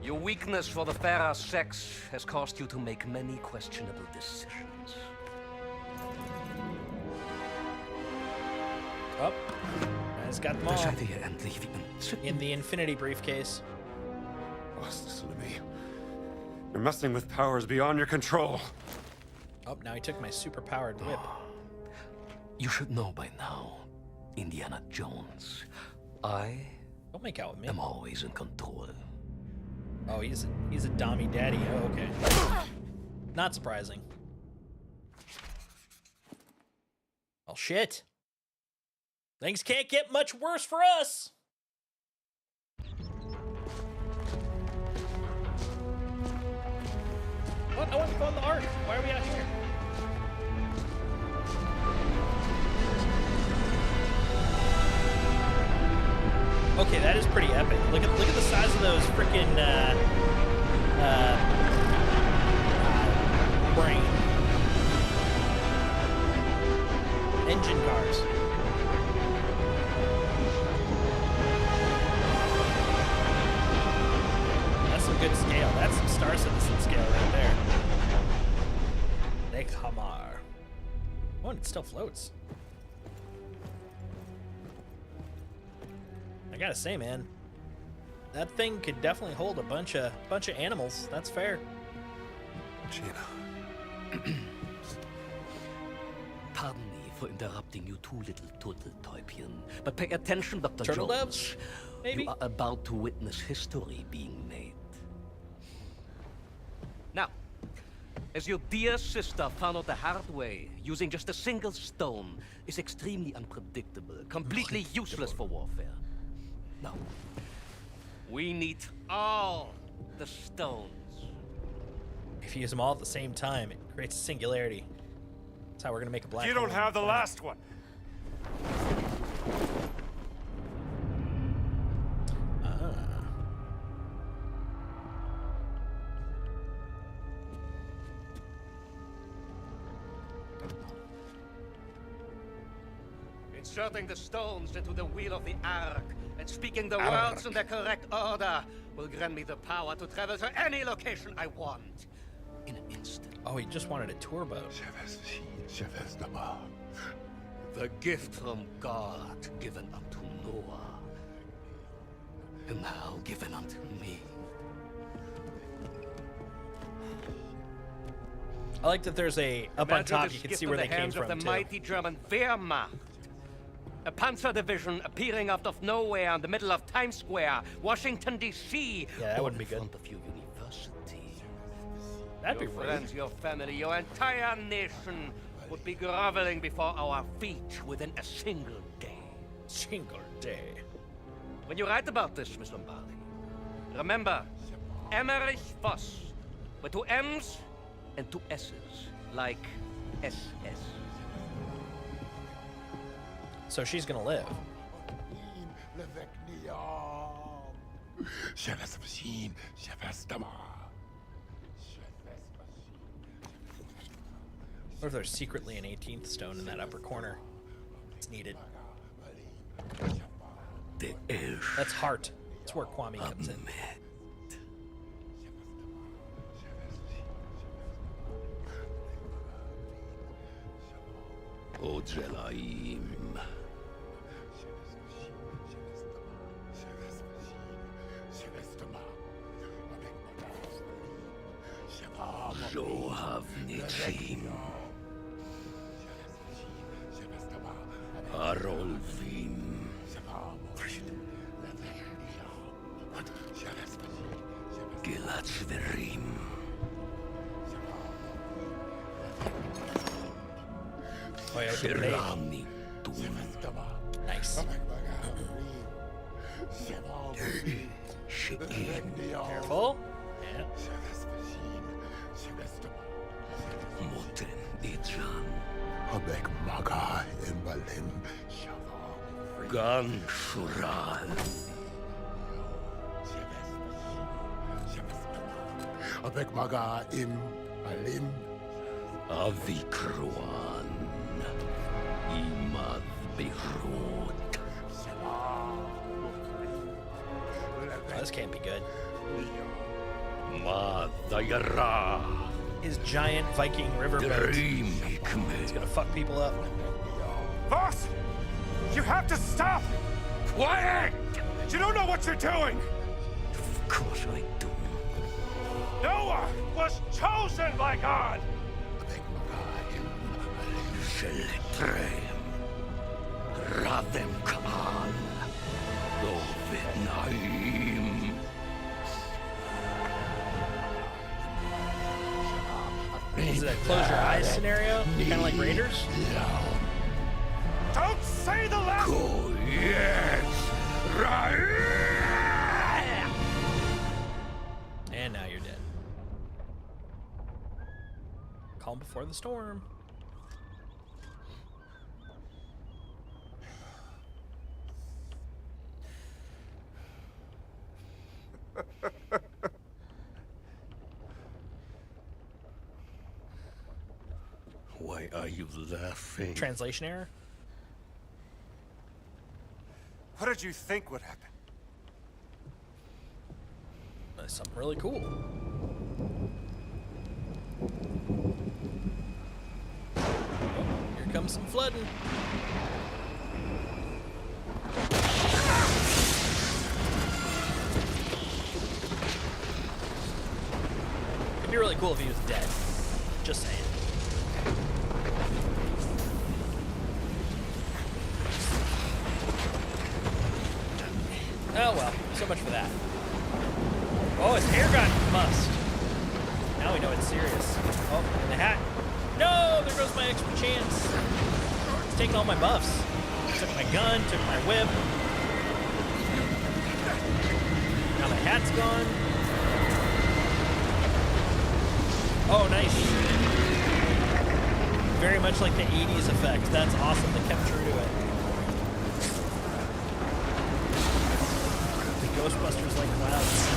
Your weakness for the fairer sex has caused you to make many questionable decisions. Oh, he's got them Da all seid ihr endlich wie entzückend. in the Infinity briefcase. Boss, listen to me. You're messing with powers beyond your control. Oh, now he took my super-powered whip. You should know by now, Indiana Jones. I Don't make out with me. am always in control. Oh, he's a dommy daddy. Oh, okay. Not surprising. Well, shit. Things can't get much worse for us. What? I want to go on the ark. Why are we out here? Okay, that is pretty epic. Look at the size of those freaking brain engine cars. That's some good scale. That's some Star Citizen scale right there. Lake Hamar. Oh, and it still floats. I gotta say, man, that thing could definitely hold a bunch of animals. That's fair. Gina. Pardon me for interrupting you two little turtle-täubchen. But pay attention, Dr. Turtle Jones. doves? Maybe? You are about to witness history being made. Now, as your dear sister found out the hard way, using just a single stone is extremely unpredictable, completely useless for warfare. Now, we need all the stones. If you use them all at the same time, it creates a singularity. That's how we're gonna make a black hole. You don't have the last one. Inserting the stones into the wheel of the Ark and speaking the words in their correct order will grant me the power to travel to any location I want in an instant. Oh, he just wanted a tour boat. The gift from God given unto Noah, and now given unto me. I like that there's a up on top. You can see where they came from the too. mighty German Wehrmacht. A panzer division appearing out of nowhere in the middle of Times Square, Washington, D.C. Yeah, that wouldn't be good. In front of your university. That'd be Your rude. friends, your family, your entire nation would be groveling before our feet within a single day. Single day. When you write about this, Miss Lombardi, remember Emmerich Voss with 2 M's and 2 S's, like SS. So she's gonna live. Or if there's secretly an 18th stone in that upper corner. It's needed. That's heart. That's where Kwame comes in. Oh, yeah, nice. Careful. Yeah. Gan Shural. Avec Maga im Alim. Avikruan. Imad Beirut. Oh, this can't be good. Madayara. His giant Viking riverboat. It's gonna fuck people up. Boss! You have to stop! Quiet! You don't know what you're doing! Of course I do. Noah was chosen by God! Seletrem. Radem Kaal. Dovet Naim. Is it a close your eyes scenario? Kind of like Raiders? Don't say the last... Oh, yes! Right! And now you're dead. Calm before the storm. Why are you laughing? Translation error? What did you think would happen? That's something really cool. Oh, here comes some flooding. It'd be really cool if he was dead. Just saying. So much for that. Oh, his hair got mussed. Now we know it's serious. Oh, and the hat. No, there goes my extra chance. It's taking all my buffs. Took my gun, took my whip. Now my hat's gone. Oh, nice. Very much like the 80s effect. That's awesome. They kept true to it. The Ghostbusters like clouds.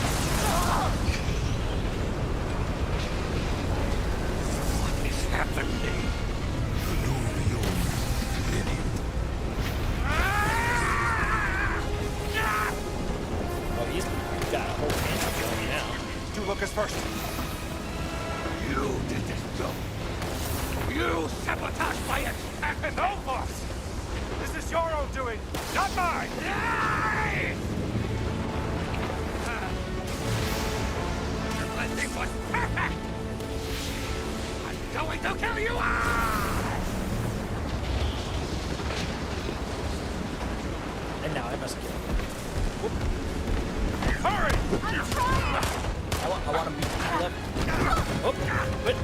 What is happening? Oh, he's got a whole handle going now. Do Lucas first. You did this, Joe. You sabotaged my attack. No, boss. This is your own doing, not mine. Everything was perfect. I'm going to kill you all. And now I must kill him. Hurry! I want him to be left. Oh, quit.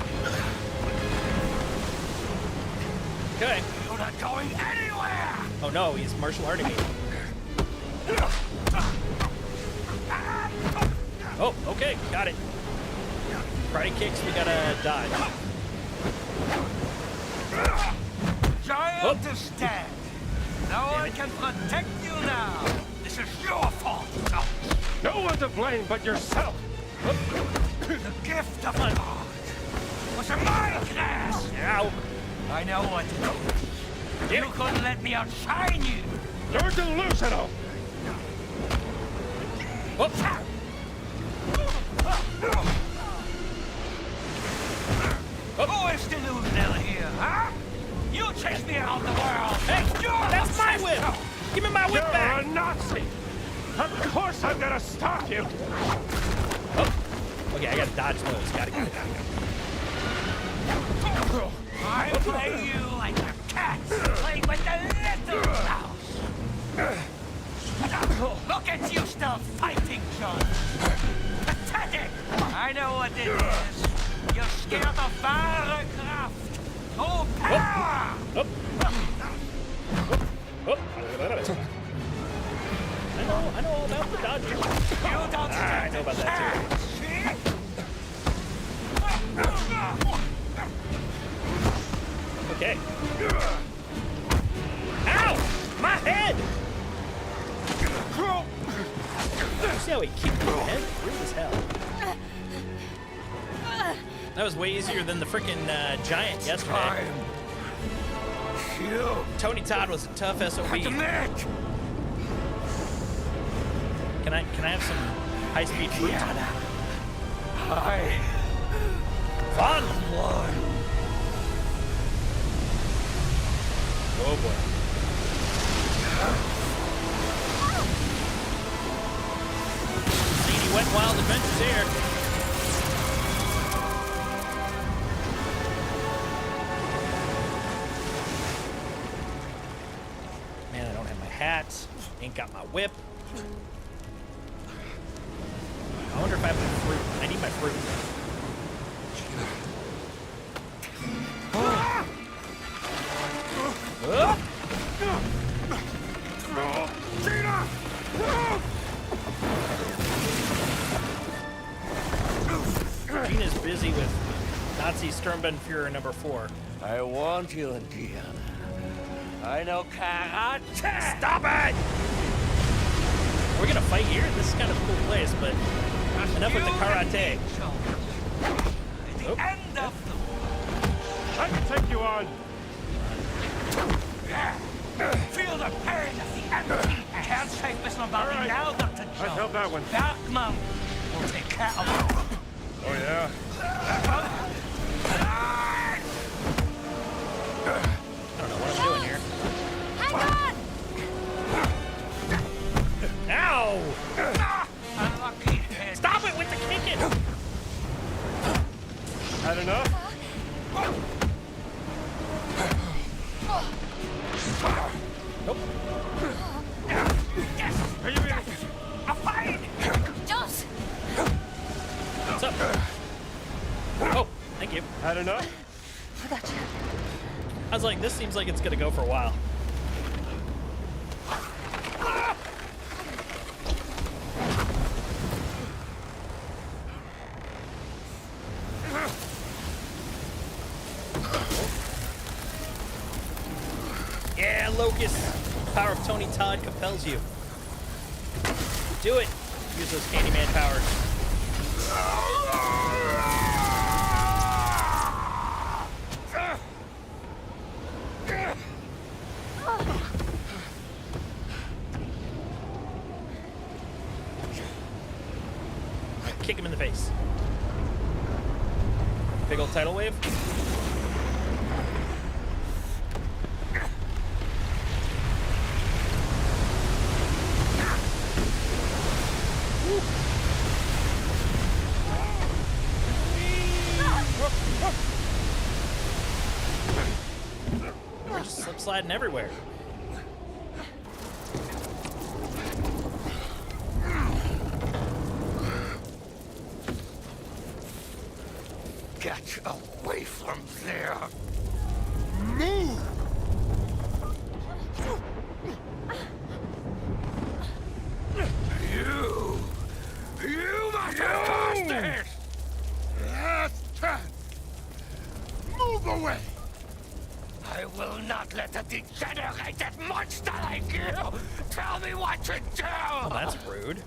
Okay. You're not going anywhere. Oh no, he's martial arting me. Oh, okay, got it. Karate kicks, we gotta dodge. Giant is dead. No one can protect you now. This is your fault. No one to blame but yourself. The gift of God was a mind crash. Ow. I know what to do. You couldn't let me outshine you. You're delusional. Oh. Who is delusional here, huh? You chased me around the world. Hey, that's my whip. Give me my whip back. You're a Nazi. Of course I'm gonna stop you. Oh. Okay, I gotta dodge those. Got it. I play you like a cat playing with the little mouse. Look at you still fighting, John. Pathetic. I know what it is. You're scared of wahre Kraft. Oh, power! Oh. Oh. I know all about the dodging. You don't I know about that too. Okay. Ow! My head! See how he kicked me in the head? Rude as hell. That was way easier than the freaking giant yesterday. Tony Todd was a tough SOB. Can I have some high-speed fruit? Fun! Oh boy. Seedy Wet Wild Adventures here. Man, I don't have my hat. Ain't got my whip. I wonder if I have my fruit. I need my fruit. Gina's busy with Nazi Sturmbannführer number 4. I want you, Indiana. I know karate. Stop it! Are we gonna fight here? This is kind of a cool place, but enough with the karate. At the end of the I can take you on. Feel the pain of the enemy. Can't save Mr. Bobby now, Dr. Jones. I felt that one. Bergman will take care of you. Oh, yeah? I don't know what I'm doing here. Hang on! Ow! Unlucky head. Stop it with the kicking! Had enough? Nope. Yes. Are you ready? A Had enough? Gotcha. I was like, this seems like it's gonna go for a while. Yeah, Locust. Power of Tony Todd compels you. Do it. Use those Candyman powers. Kick him in the face. Big old tidal wave. We're just slip sliding everywhere. Get away from there! Move! You must have bastard! Move away! I will not let a degenerated monster like you tell me what to do! Oh, that's rude.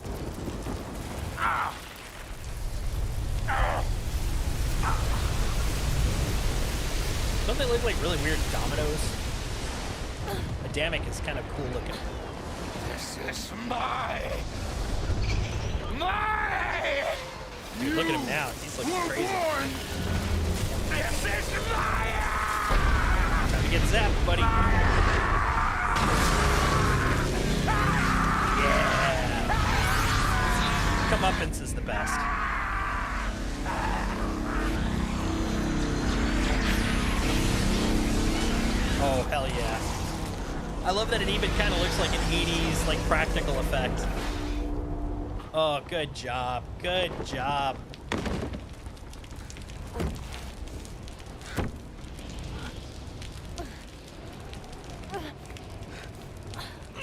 Don't they look like really weird dominoes? Adamic is kind of cool looking. This is my... Dude, look at him now. He's looking crazy. This is my... Time to get zapped, buddy. Yeah. Comeuppance is the best. Oh, hell yeah. I love that it even kind of looks like an 80s, like, practical effect. Oh, good job. Good job.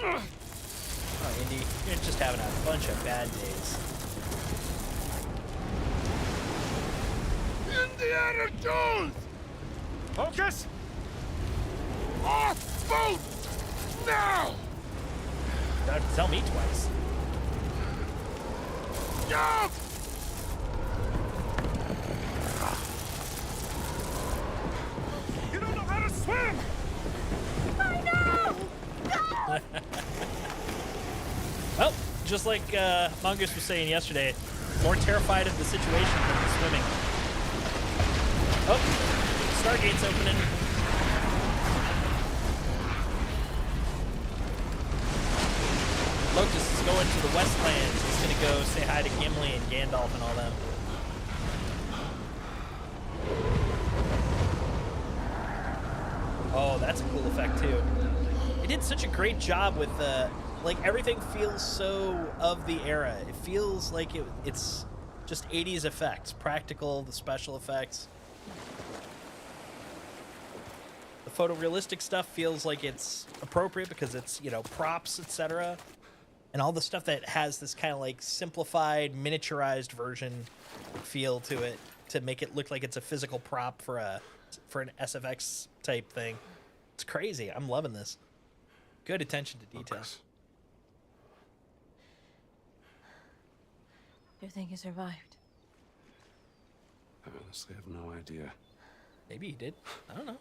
Oh, Indy, you're just having a bunch of bad days. Indiana Jones! Focus! Off boat! Now! Don't have to tell me twice. Jump! You don't know how to swim! I know! Well, just like Mongoose was saying yesterday, more terrified of the situation than the swimming. Oh, Stargate's opening. Locust is going to the Westlands. He's going to go say hi to Gimli and Gandalf and all them. Oh, that's a cool effect too. They did such a great job with like everything feels so of the era. It feels like it's just 80s effects, practical, the special effects. The photorealistic stuff feels like it's appropriate because it's, you know, props, etc. And all the stuff that has this kind of like simplified, miniaturized version feel to it to make it look like it's a physical prop for an SFX type thing. It's crazy. I'm loving this. Good attention to detail. Do you think he survived? I honestly have no idea. Maybe he did. I don't know.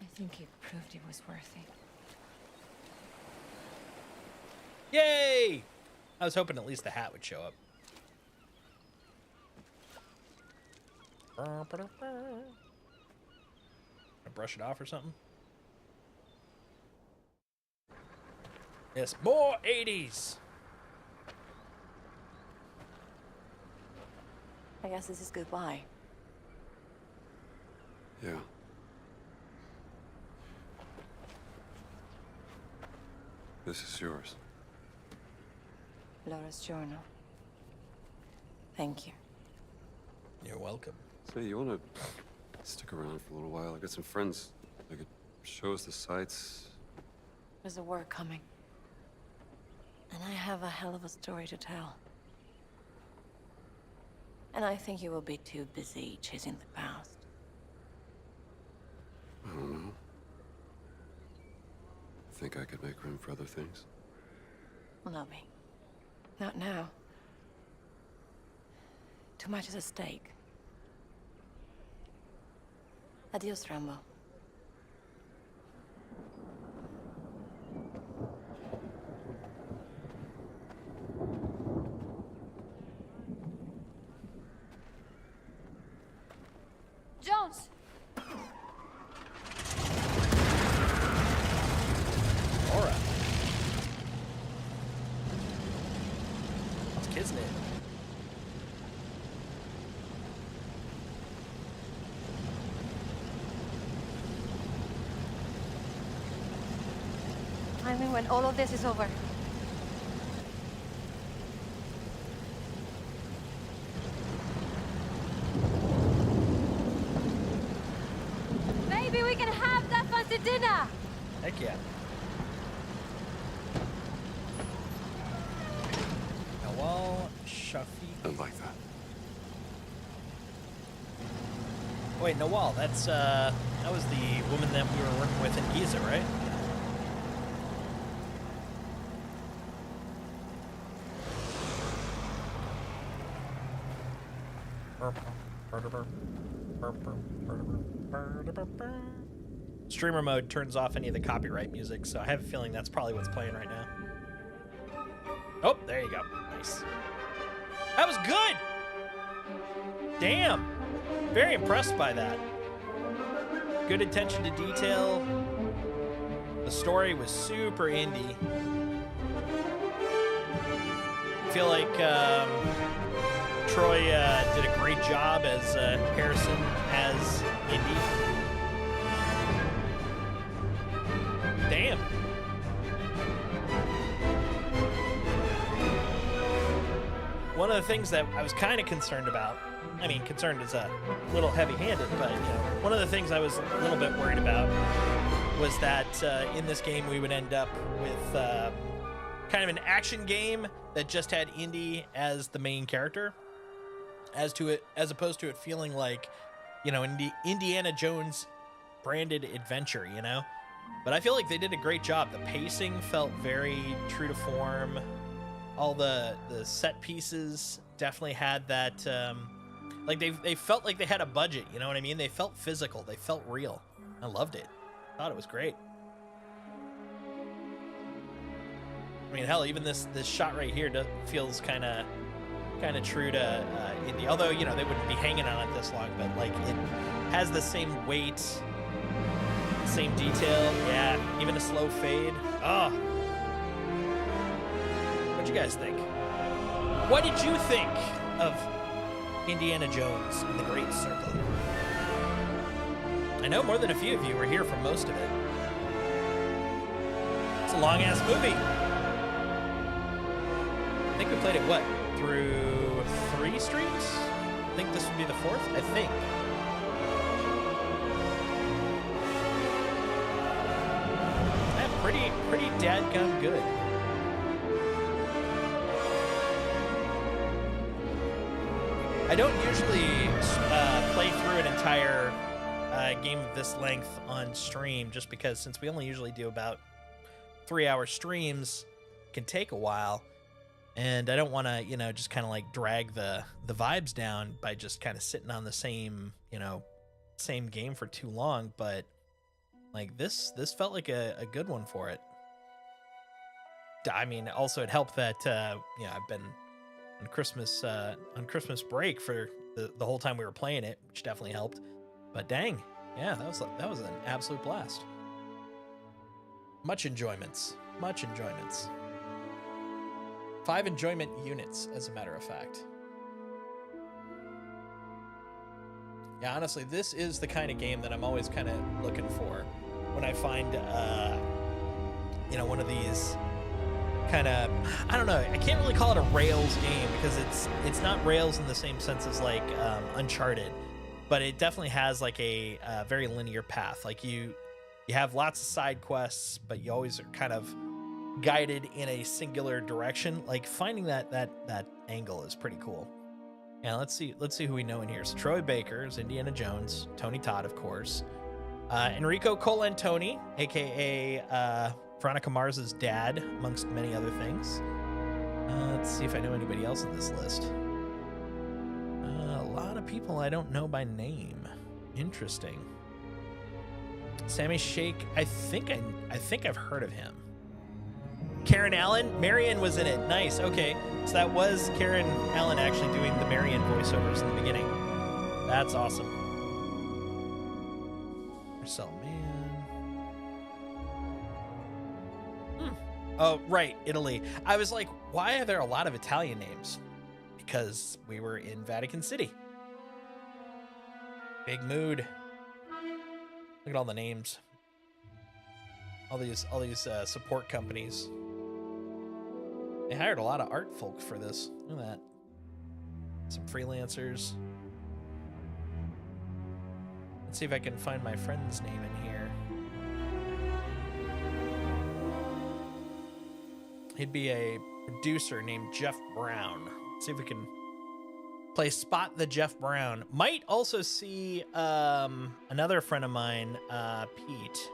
I think he proved he was worthy. Yay! I was hoping at least the hat would show up. Brush it off or something? Yes, more 80s! I guess this is goodbye. Yeah. This is yours. Laura's journal. Thank you. You're welcome. Say, you wanna stick around for a little while? I got some friends. They could show us the sights. There's a war coming. And I have a hell of a story to tell. And I think you will be too busy chasing the past. I don't know. Think I could make room for other things? Well, not me. Not now. Too much is at stake. Adios, Rambo. Jones! Laura. What's kid's name? I mean, when all of this is over. Maybe we can have that fancy dinner! Heck yeah. Nawal Shafiq. I like that. Wait, Nawal, that was the woman that we were working with in Giza, right? Streamer mode turns off any of the copyright music, so I have a feeling that's probably what's playing right now. Oh, there you go. Nice. That was good! Damn! Very impressed by that. Good attention to detail. The story was super indie. I feel like Troy did a great job as Harrison as Indy. Damn. One of the things that I was kind of concerned about, I mean, concerned is a little heavy-handed, but, you know, one of the things I was a little bit worried about was that in this game we would end up with kind of an action game that just had Indy as the main character, as opposed to it feeling like, you know, Indiana Jones branded adventure, you know? But I feel like they did a great job. The pacing felt very true to form. All the set pieces definitely had that, like they felt like they had a budget, you know what I mean? They felt physical, they felt real. I loved it. Thought it was great. I mean, hell, even this shot right here feels kind of true to Indy. Although, you know, they wouldn't be hanging on it this long, but like it has the same weight, same detail. Yeah, even a slow fade. Oh. What'd you guys think? What did you think of Indiana Jones and the Great Circle? I know more than a few of you were here for most of it. It's a long-ass movie. I think we played it, what, through 3 streams? I think this would be the 4th, I think. Yeah, pretty dadgum good. I don't usually play through an entire game of this length on stream, just because since we only usually do about 3-hour streams, it can take a while, and I don't want to, you know, just kind of like drag the vibes down by just kind of sitting on the same, you know, same game for too long. But like this felt like a good one for it. I mean, also it helped that you know, I've been on Christmas break for the whole time we were playing it, which definitely helped. But dang, yeah, that was an absolute blast. Much enjoyments. 5 enjoyment units, as a matter of fact. Yeah, honestly, this is the kind of game that I'm always kind of looking for when I find, one of these kind of, I don't know, I can't really call it a Rails game because it's not Rails in the same sense as like Uncharted, but it definitely has like a very linear path. Like you have lots of side quests, but you always are kind of guided in a singular direction. Like finding that angle is pretty cool. Yeah, let's see who we know in here. So Troy Baker is Indiana Jones, Tony Todd, of course, Enrico Colantoni, aka Veronica Mars's dad, amongst many other things. Let's see if I know anybody else in this list. A lot of people I don't know by name. Interesting. Sammy Sheikh, I think I've heard of him. Karen Allen, Marion was in it. Nice. Okay, so that was Karen Allen actually doing the Marion voiceovers in the beginning. That's awesome. Marcel Mann. Oh, right, Italy. I was like, why are there a lot of Italian names? Because we were in Vatican City. Big mood. Look at all the names. All these support companies. They hired a lot of art folk for this. Look at that. Some freelancers. Let's see if I can find my friend's name in here. He'd be a producer named Jeff Brown. Let's see if we can play Spot the Jeff Brown. Might also see another friend of mine, Pete.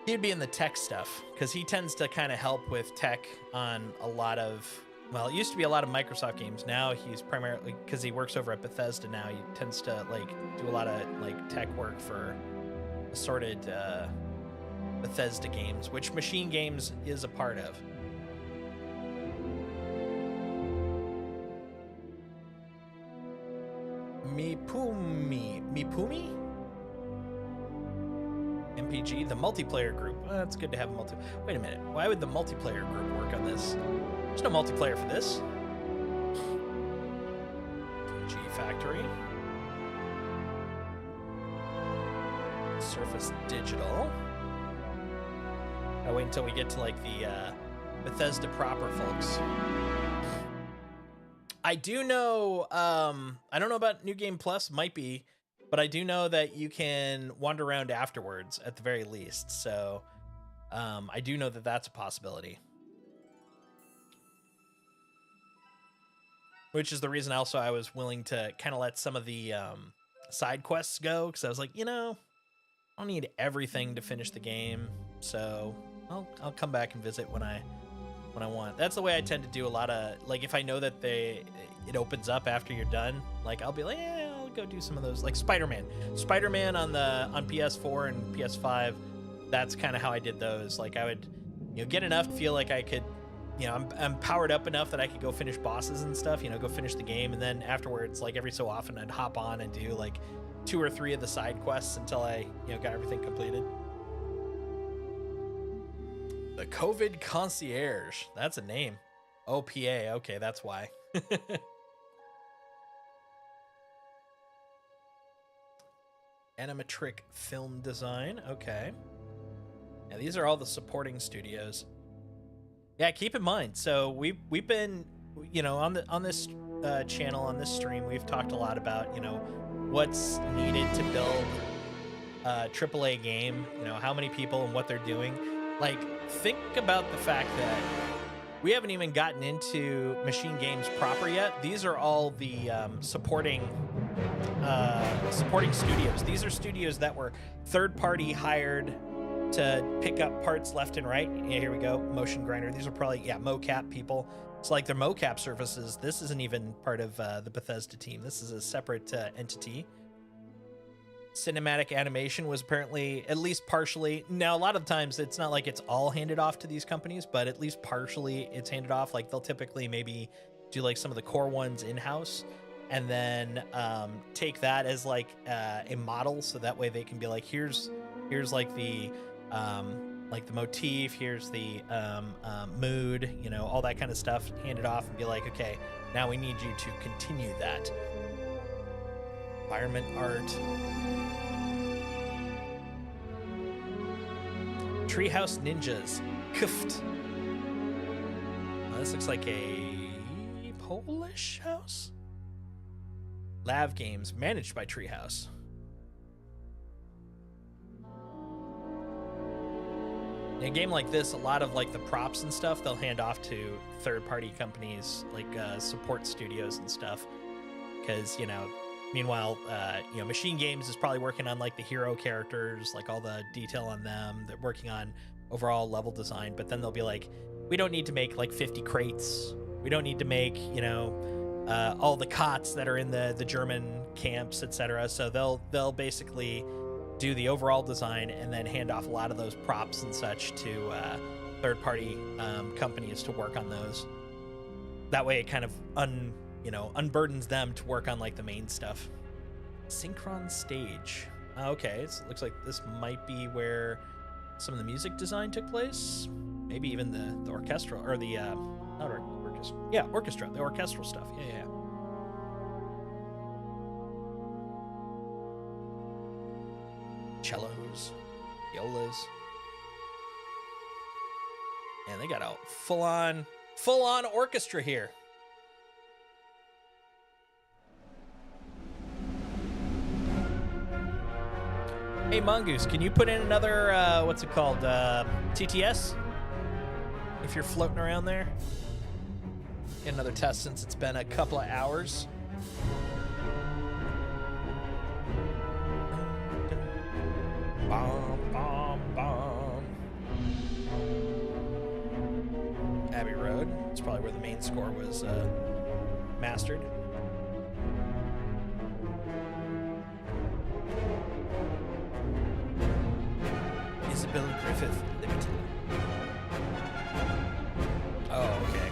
He'd be in the tech stuff because he tends to kind of help with tech on a lot of, well, it used to be a lot of Microsoft games. Now he's primarily, because he works over at Bethesda now, he tends to like do a lot of like tech work for assorted Bethesda games, which Machine Games is a part of. Mipumi? MPG, the multiplayer group. Well, it's good to have a Wait a minute. Why would the multiplayer group work on this? There's no multiplayer for this. G Factory. Surface Digital. I'll wait until we get to like the Bethesda proper folks. I do know, I don't know about New Game Plus, might be, but I do know that you can wander around afterwards at the very least. So I do know that that's a possibility. Which is the reason also I was willing to kind of let some of the side quests go, because I was like, I don't need everything to finish the game. So I'll come back and visit when I want. That's the way I tend to do a lot of, like, if I know that it opens up after you're done, like I'll be like, yeah, I'll go do some of those, like Spider-Man on PS4 and PS5. That's kind of how I did those. Like I would, get enough to feel like I could, I'm powered up enough that I could go finish bosses and stuff, go finish the game. And then afterwards, like every so often I'd hop on and do like 2 or 3 of the side quests until I, got everything completed. The COVID Concierge. That's a name. OPA. Okay, that's why. Animatrix Film Design. Okay. Yeah, these are all the supporting studios. Yeah, keep in mind. So we've been, on this channel, on this stream, we've talked a lot about, what's needed to build a AAA game. How many people and what they're doing. Like, think about the fact that we haven't even gotten into Machine Games proper yet. These are all the supporting studios. These are studios that were third-party hired to pick up parts left and right. Yeah, here we go. Motion Grinder. These are probably, mocap people. It's like their mocap services. This isn't even part of the Bethesda team. This is a separate entity. Cinematic animation was apparently at least partially. Now, a lot of times it's not like it's all handed off to these companies, but at least partially it's handed off. Like they'll typically maybe do like some of the core ones in-house and then take that as like a model. So that way they can be like, here's like the motif, here's the mood, all that kind of stuff, hand it off and be like, okay, now we need you to continue that. Environment art. Treehouse Ninjas. Kuft. This looks like a Polish house? Lav Games, managed by Treehouse. In a game like this, a lot of like the props and stuff, they'll hand off to third-party companies like support studios and stuff. Because, meanwhile, Machine Games is probably working on like the hero characters, like all the detail on them. They're working on overall level design, but then they'll be like, we don't need to make like 50 crates. We don't need to make, all the cots that are in the German camps, etc. So they'll basically do the overall design and then hand off a lot of those props and such to third-party companies to work on those. That way, it kind of unburdens them to work on like the main stuff. Synchron stage. Okay, so it looks like this might be where some of the music design took place. Maybe even the orchestral or the orchestra, the orchestral stuff. Yeah. Cellos, violas. And they got a full-on orchestra here. Hey Mongoose, can you put in another what's it called? TTS? If you're floating around there. Get another test since it's been a couple of hours. Bomb, bomb, bomb. Abbey Road. It's probably where the main score was mastered. Isabel Griffith Limited. Oh, okay.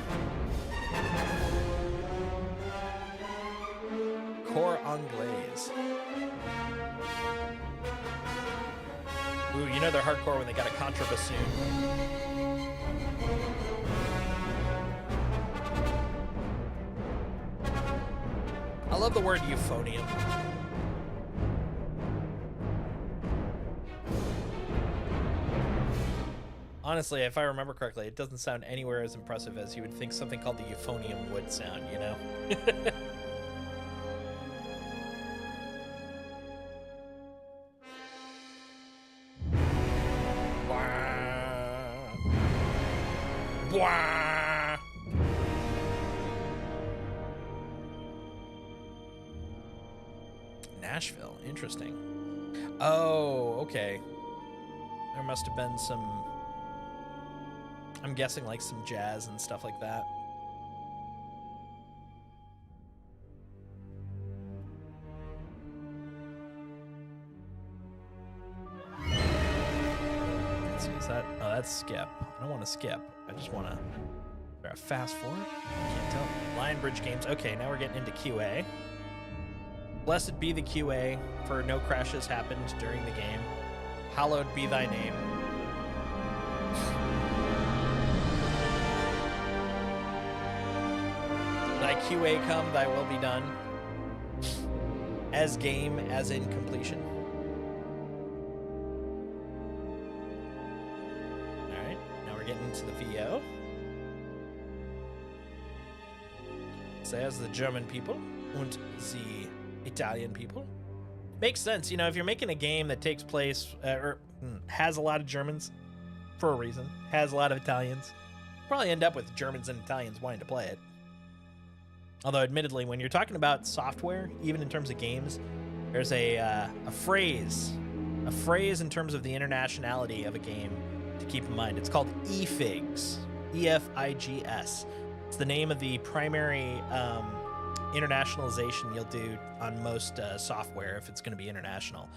Core Anglaise. Ooh, they're hardcore when they got a contrabassoon. I love the word euphonium. Honestly, if I remember correctly, it doesn't sound anywhere as impressive as you would think something called the euphonium would sound, Nashville, interesting. Oh, okay. There must have been some, I'm guessing like some jazz and stuff like that. Let's see, is that, oh, that's skip. I don't want to skip. I just want to fast forward. Can't tell. Lionbridge Games. Okay, now we're getting into QA. Blessed be the QA, for no crashes happened during the game. Hallowed be thy name. Thy QA come, thy will be done. As game, as in completion. Alright, now we're getting into the VO. Says the German people and the Italian people. Makes sense, if you're making a game that takes place or has a lot of Germans for a reason, has a lot of Italians, probably end up with Germans and Italians wanting to play it. Although, admittedly, when you're talking about software, even in terms of games, there's a phrase in terms of the internationality of a game to keep in mind. It's called EFIGS, EFIGS. It's the name of the primary internationalization you'll do on most software if it's going to be international.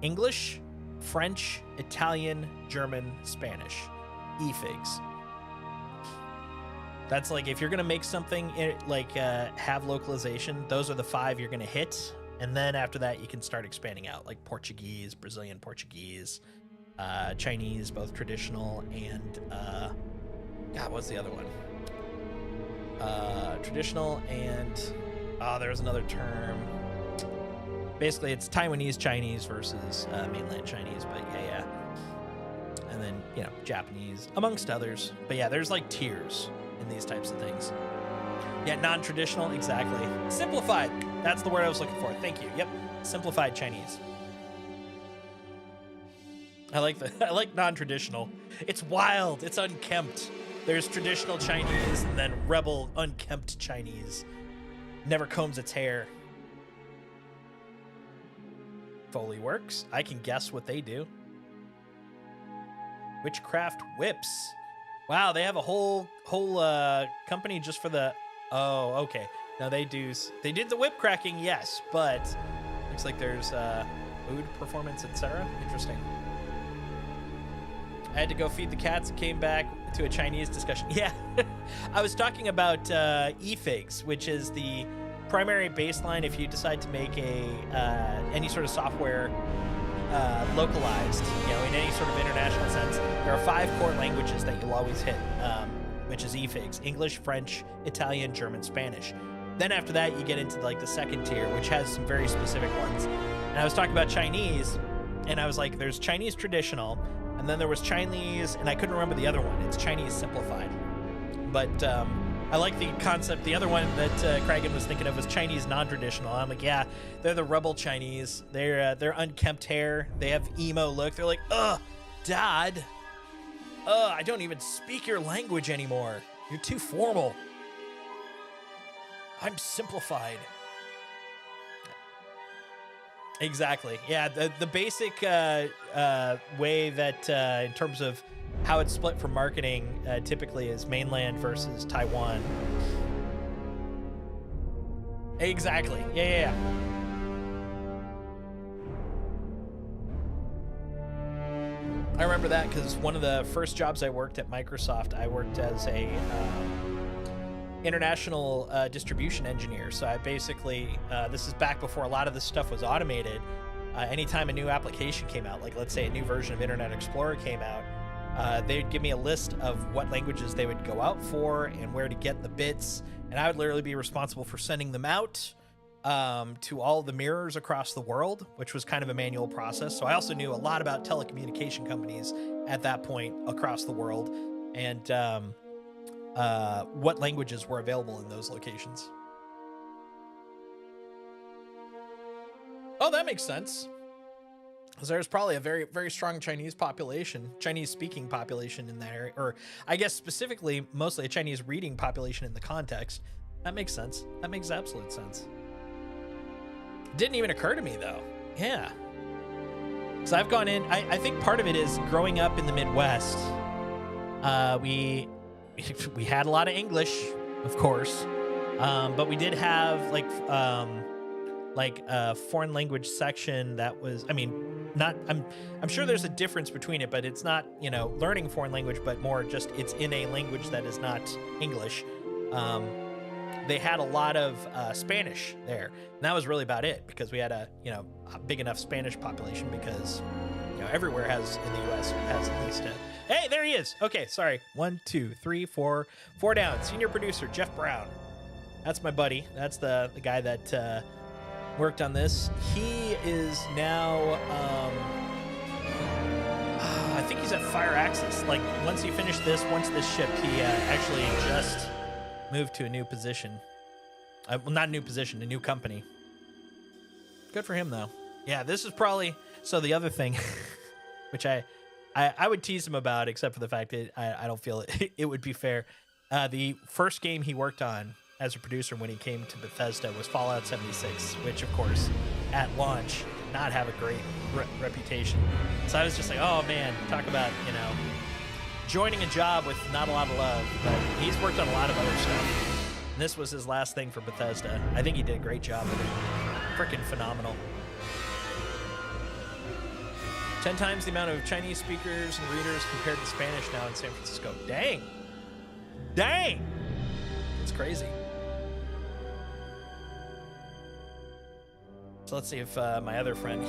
English, French, Italian, German, Spanish. EFIGS. That's like if you're going to make something have localization, those are the 5 you're going to hit. And then after that, you can start expanding out, like Portuguese, Brazilian Portuguese, Chinese, both traditional and, what's the other one? Traditional and, there's another term. basically it's Taiwanese Chinese versus mainland Chinese, but yeah. And then, you know, Japanese, amongst others. But yeah, there's like tiers in these types of things. Yeah, non-traditional, exactly. Simplified. That's the word I was looking for. Thank you. Yep, simplified Chinese. I like non-traditional. It's wild. It's unkempt. There's traditional Chinese and then rebel unkempt Chinese. Never combs its hair. Foley Works. I can guess what they do. Witchcraft Whips. Wow, they have a whole company just for the. Oh, okay. No, they did the whip cracking, yes, but looks like there's food performance, etc. Interesting. I had to go feed the cats and came back to a Chinese discussion. Yeah, I was talking about eFigs, which is the primary baseline if you decide to make any sort of software localized, you know, in any sort of international sense. There are 5 core languages that you'll always hit, which is eFigs: English, French, Italian, German, Spanish. Then after that, you get into like the second tier, which has some very specific ones. And I was talking about Chinese, and I was like, there's Chinese traditional, and then there was Chinese, and I couldn't remember the other one. It's Chinese simplified. But I like the concept. The other one that Kragan was thinking of was Chinese non-traditional. I'm like, yeah, they're the rebel Chinese. They're unkempt hair. They have emo look. They're like, Dad, I don't even speak your language anymore. You're too formal. I'm simplified. Exactly. Yeah, the basic way that in terms of how it's split for marketing typically is mainland versus Taiwan. Exactly. Yeah. I remember that because one of the first jobs I worked at Microsoft, I worked as a international distribution engineer. So I basically, this is back before a lot of this stuff was automated. Anytime a new application came out, like let's say a new version of Internet Explorer came out, they'd give me a list of what languages they would go out for and where to get the bits. And I would literally be responsible for sending them out to all the mirrors across the world, which was kind of a manual process. So I also knew a lot about telecommunication companies at that point across the world and what languages were available in those locations. Oh, that makes sense. Because there's probably a very, very strong Chinese population, Chinese-speaking population in that area, or I guess specifically mostly a Chinese reading population in the context. That makes sense. That makes absolute sense. Didn't even occur to me, though. Yeah. Because I've gone in, I think part of it is growing up in the Midwest, we had a lot of English, of course, but we did have like a foreign language section that was, I mean, not, I'm sure there's a difference between it, but it's not, you know, learning foreign language, but more just it's in a language that is not English. They had a lot of Spanish there, and that was really about it because we had a big enough Spanish population because, you know, everywhere has in the U.S. has at least a. Hey, there he is. Okay, sorry. 1, 2, 3, 4 down. Senior producer Jeff Brown. That's my buddy. That's the guy that worked on this. He is now. I think he's at Fire Axis. Like once he finished this, once this shipped, he actually just moved to a new position. Well, not a new position, a new company. Good for him, though. Yeah, this is probably... So the other thing, which I would tease him about, except for the fact that I don't feel it would be fair. The first game he worked on as a producer when he came to Bethesda was Fallout 76, which, of course, at launch, did not have a great reputation. So I was just like, oh, man, talk about, you know, joining a job with not a lot of love, but he's worked on a lot of other stuff. And this was his last thing for Bethesda. I think he did a great job with it. Freaking phenomenal. 10 times the amount of Chinese speakers and readers compared to Spanish now in San Francisco. Dang. Dang. It's crazy. So let's see if my other friend,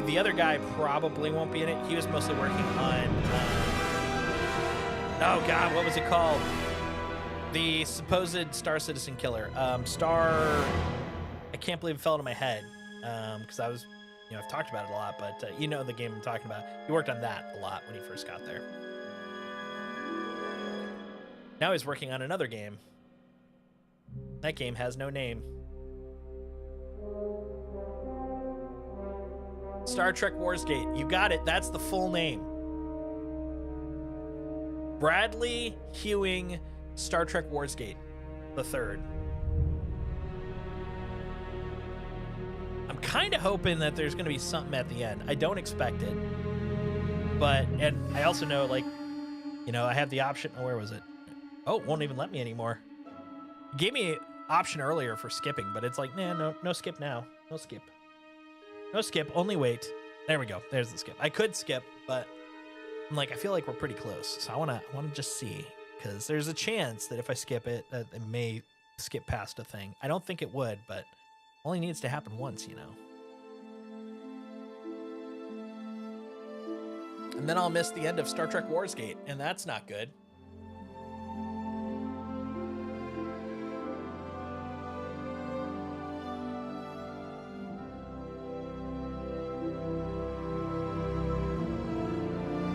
the other guy probably won't be in it. He was mostly working on, oh God, what was it called? The supposed Star Citizen killer. I can't believe it fell into my head. because I was, I've talked about it a lot, but you know the game I'm talking about. He worked on that a lot when he first got there. Now he's working on another game. That game has no name. Star Trek Warsgate. You got it. That's the full name. Bradley Hewing Star Trek Warsgate the third. I'm kind of hoping that there's going to be something at the end. I don't expect it. But, and I also know, like, I have the option. Oh, where was it? Oh, it won't even let me anymore. It gave me an option earlier for skipping, but it's like, nah, no skip now. No skip. No skip, only wait. There we go. There's the skip. I could skip, but I'm like, I feel like we're pretty close. So I want to just see, because there's a chance that if I skip it, that it may skip past a thing. I don't think it would, but only needs to happen once, And then I'll miss the end of Star Trek Warsgate, and that's not good.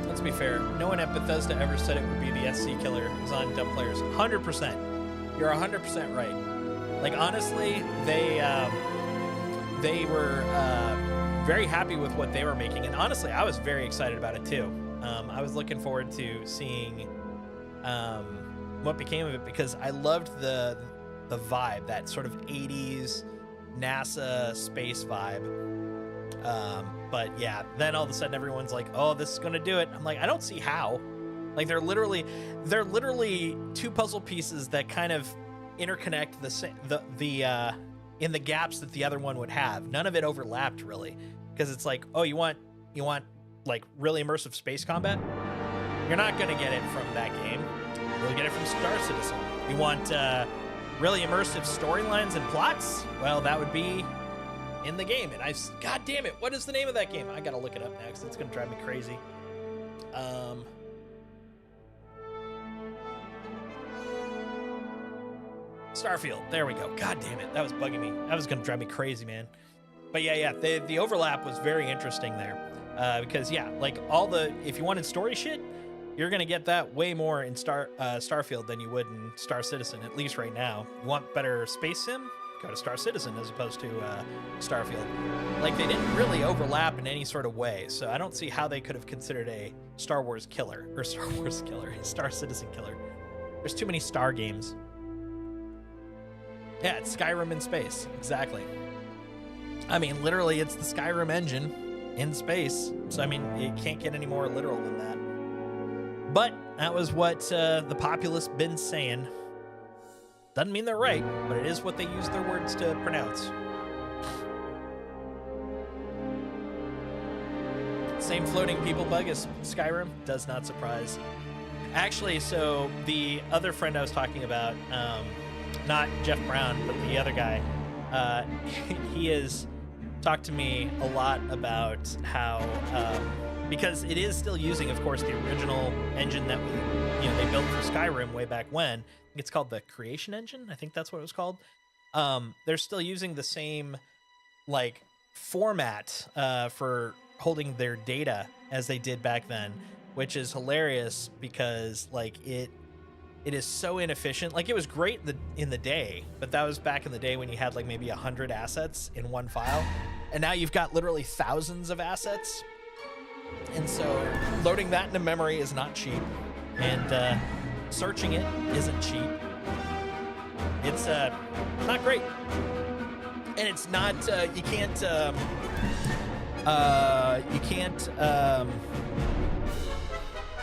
Let's be fair. No one at Bethesda ever said it would be the SC killer is on dumb players. 100%. You're 100% right. Like, honestly, they were very happy with what they were making, and honestly, I was very excited about it too. I was looking forward to seeing what became of it, because I loved the vibe, that sort of 80s NASA space vibe. But yeah, then all of a sudden everyone's like, "Oh, this is gonna do it." I'm like, I don't see how. Like, they're literally two puzzle pieces that kind of interconnect in the gaps that the other one would have. None of it overlapped really, because it's like, oh, you want like really immersive space combat? You're not gonna get it from that game. You'll get it from Star Citizen. You want really immersive storylines and plots? Well, that would be in the game. And God damn it, what is the name of that game? I gotta look it up next. It's gonna drive me crazy. Starfield. There we go. God damn it. That was bugging me. That was going to drive me crazy, man. But yeah. The overlap was very interesting there. Because, yeah, like if you wanted story shit, you're going to get that way more in Starfield than you would in Star Citizen, at least right now. You want better space sim? Go to Star Citizen as opposed to Starfield. Like, they didn't really overlap in any sort of way. So I don't see how they could have considered a Star Citizen killer. There's too many Star games. Yeah, it's Skyrim in space. Exactly. I mean, literally, it's the Skyrim engine in space. So, I mean, it can't get any more literal than that. But that was what the populace been saying. Doesn't mean they're right, but it is what they use their words to pronounce. Same floating people bug as Skyrim. Does not surprise. Actually, so the other friend I was talking about, not Jeff Brown, but the other guy, he has talked to me a lot about how, because it is still using, of course, the original engine that they built for Skyrim way back when. It's called the Creation Engine. I think that's what it was called. They're still using the same like format for holding their data as they did back then, which is hilarious because like it is so inefficient. Like, it was great in the day, but that was back in the day when you had like maybe 100 assets in one file, and now you've got literally thousands of assets, and so loading that into memory is not cheap, and searching it isn't cheap. It's not great, and it's not you can't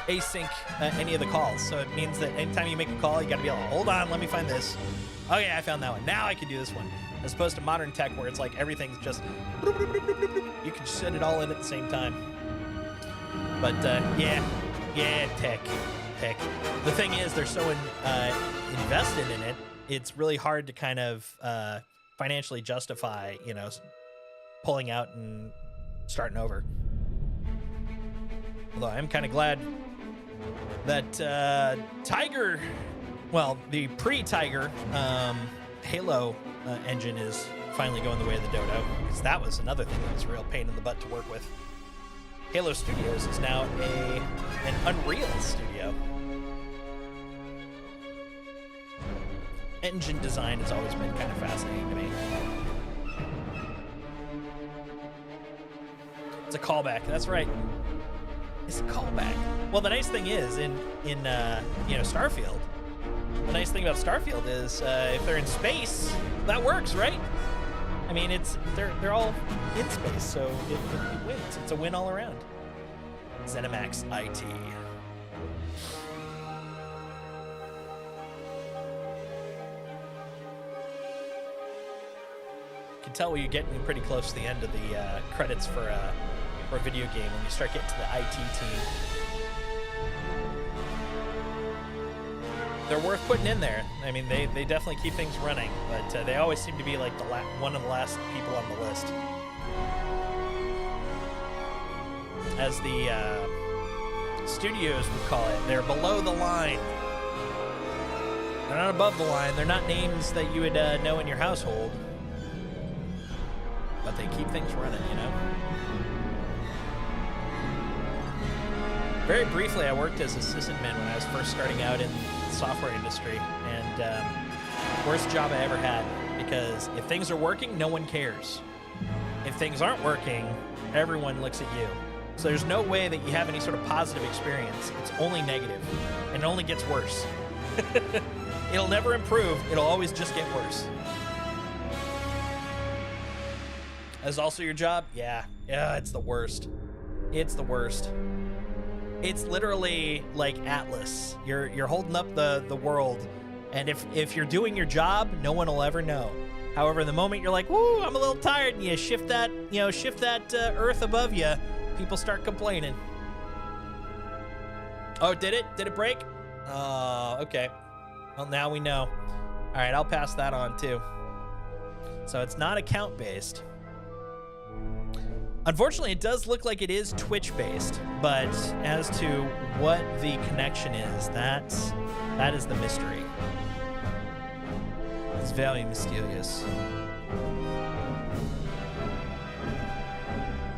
async any of the calls. So it means that anytime you make a call, you got to be able to hold on, let me find this. Okay, I found that one. Now I can do this one. As opposed to modern tech where it's like everything's just you can send it all in at the same time. But tech. The thing is, they're so invested in it, it's really hard to kind of financially justify, pulling out and starting over. Although I'm kind of glad that the pre-Tiger Halo engine is finally going the way of the dodo, because that was another thing that was a real pain in the butt to work with. Halo Studios is now an Unreal studio. Engine design has always been kind of fascinating to me. It's a callback. That's right. It's a callback. Well, the nice thing is in Starfield. The nice thing about Starfield is if they're in space, that works, right? I mean, they're all in space, so it wins. It's a win all around. ZeniMax IT. You can tell you're getting pretty close to the end of the credits for a video game when you start getting to the IT team. They're worth putting in there. I mean, they definitely keep things running, but they always seem to be like one of the last people on the list. As the studios would call it, they're below the line. They're not above the line. They're not names that you would know in your household, but they keep things running, you know? Very briefly, I worked as a sysadmin when I was first starting out in the software industry, and worst job I ever had, because if things are working, no one cares. If things aren't working, everyone looks at you. So there's no way that you have any sort of positive experience. It's only negative, and it only gets worse. It'll never improve. It'll always just get worse. As also your job? Yeah, it's the worst. It's the worst. It's literally like Atlas. You're holding up the world, and if you're doing your job, no one will ever know. However, the moment you're like, "Woo, I'm a little tired," and you shift that Earth above you, people start complaining. Oh, did it? Did it break? Oh, okay. Well, now we know. All right, I'll pass that on too. So it's not account-based. Unfortunately, it does look like it is Twitch-based, but as to what the connection is, that is the mystery. It's very mysterious.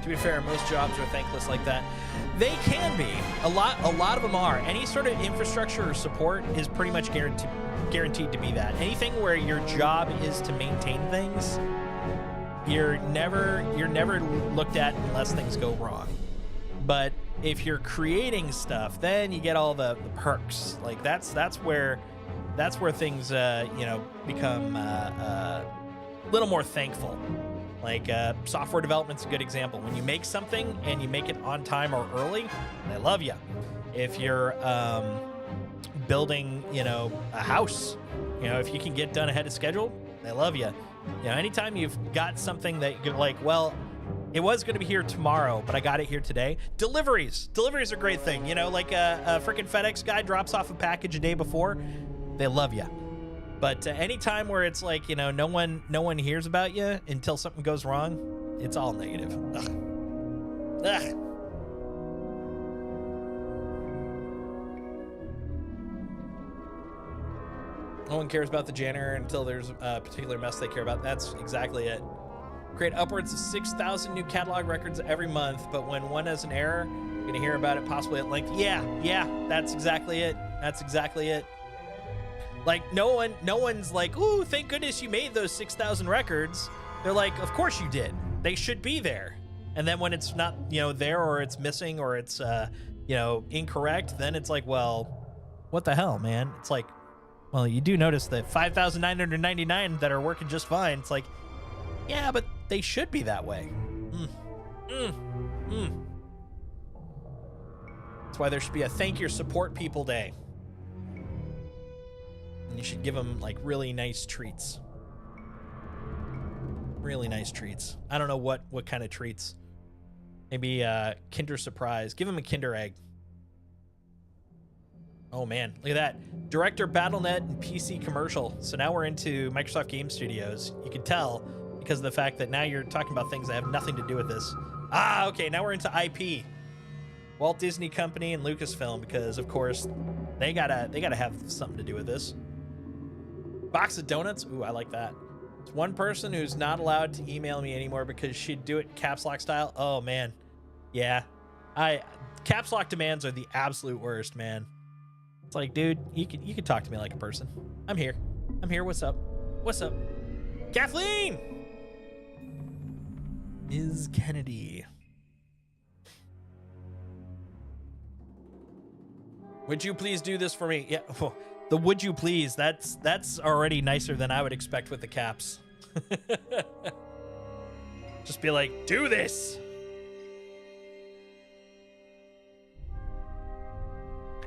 To be fair, most jobs are thankless like that. They can be. A lot of them are. Any sort of infrastructure or support is pretty much guaranteed to be that. Anything where your job is to maintain things, you're never looked at unless things go wrong. But if you're creating stuff, then you get all the perks. Like that's where things become a little more thankful. Like software development's a good example. When you make something and you make it on time or early, they love you. If you're building, a house, if you can get done ahead of schedule, they love you. Anytime you've got something that you're like, well, it was going to be here tomorrow, but I got it here today. Deliveries are a great thing. Like a freaking FedEx guy drops off a package a day before, they love you. But anytime where it's like, no one hears about you until something goes wrong, it's all negative. Ugh. Ugh. No one cares about the janitor until there's a particular mess they care about. That's exactly it. Create upwards of 6,000 new catalog records every month, but when one has an error, you're going to hear about it possibly at length. Yeah, that's exactly it. That's exactly it. Like, no one's like, ooh, thank goodness you made those 6,000 records. They're like, of course you did. They should be there. And then when it's not, there, or it's missing, or it's, incorrect, then it's like, well, what the hell, man? It's like, well, you do notice that 5,999 that are working just fine. It's like, yeah, but they should be that way. That's why there should be a thank your support people day. And you should give them like really nice treats. Really nice treats. I don't know what kind of treats. Maybe Kinder Surprise. Give them a Kinder Egg. Oh man, look at that. Director BattleNet and PC commercial. So now we're into Microsoft Game Studios. You can tell because of the fact that now you're talking about things that have nothing to do with this. Ah, okay, now we're into IP. Walt Disney Company and Lucasfilm, because of course they gotta have something to do with this. Box of donuts. Ooh, I like that. It's one person who's not allowed to email me anymore because she'd do it caps lock style. Oh man. Yeah. Caps lock demands are the absolute worst, man. It's like, dude, you can talk to me like a person. I'm here. What's up? What's up? Kathleen! Ms. Kennedy. Would you please do this for me? Yeah. The would you please, that's already nicer than I would expect with the caps. Just be like, do this.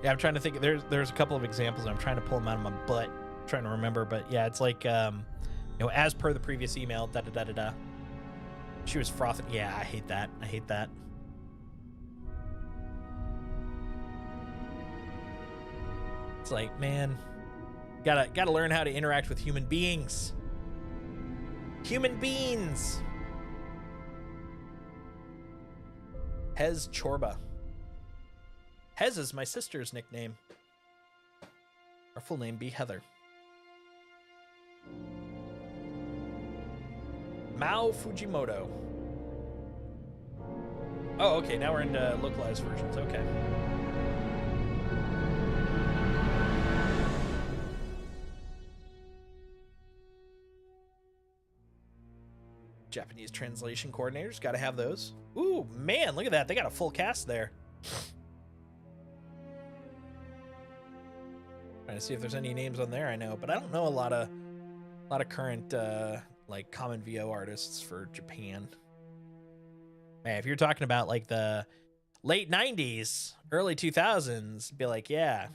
Yeah, I'm trying to think. There's a couple of examples. I'm trying to pull them out of my butt. I'm trying to remember, but yeah, it's like, as per the previous email, da-da-da-da-da. She was frothing. Yeah, I hate that. It's like, man, gotta learn how to interact with human beings. Human beings. Hez Chorba. Hez is my sister's nickname. Her full name be Heather. Mao Fujimoto. Oh, okay. Now we're into localized versions. Okay. Japanese translation coordinators. Got to have those. Ooh, man, look at that. They got a full cast there. Trying to see if there's any names on there I know, but I don't know a lot of current like common VO artists for Japan. Man, if you're talking about like the late 90s, early 2000s, be like, yeah.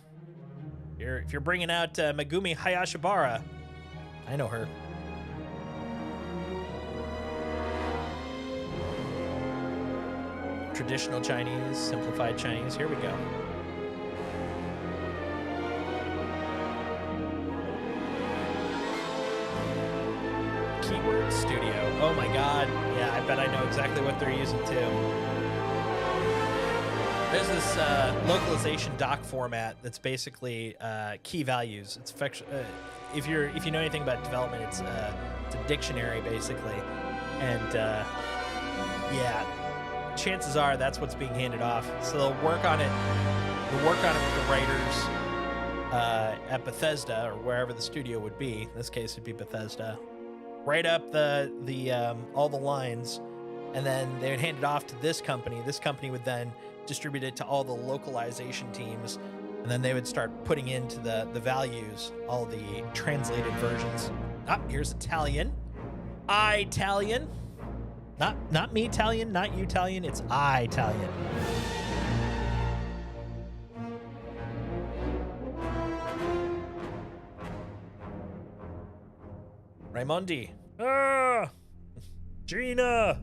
If you're bringing out Megumi Hayashibara, I know her. Traditional Chinese, simplified Chinese. Here we go. Keyword Studio. Oh my god. Yeah, I bet I know exactly what they're using too. There's this localization doc format that's basically key values. It's if you know anything about development, it's a dictionary basically, and yeah. Chances are that's what's being handed off. So they'll work on it. They'll work on it with the writers at Bethesda or wherever the studio would be. In this case, it'd be Bethesda. Write up the all the lines, and then they would hand it off to this company. This company would then distribute it to all the localization teams, and then they would start putting into the values all the translated versions. Ah, here's Italian. Italian. Not me Italian, not you Italian, it's I Italian. Raimondi. Ah! Gina!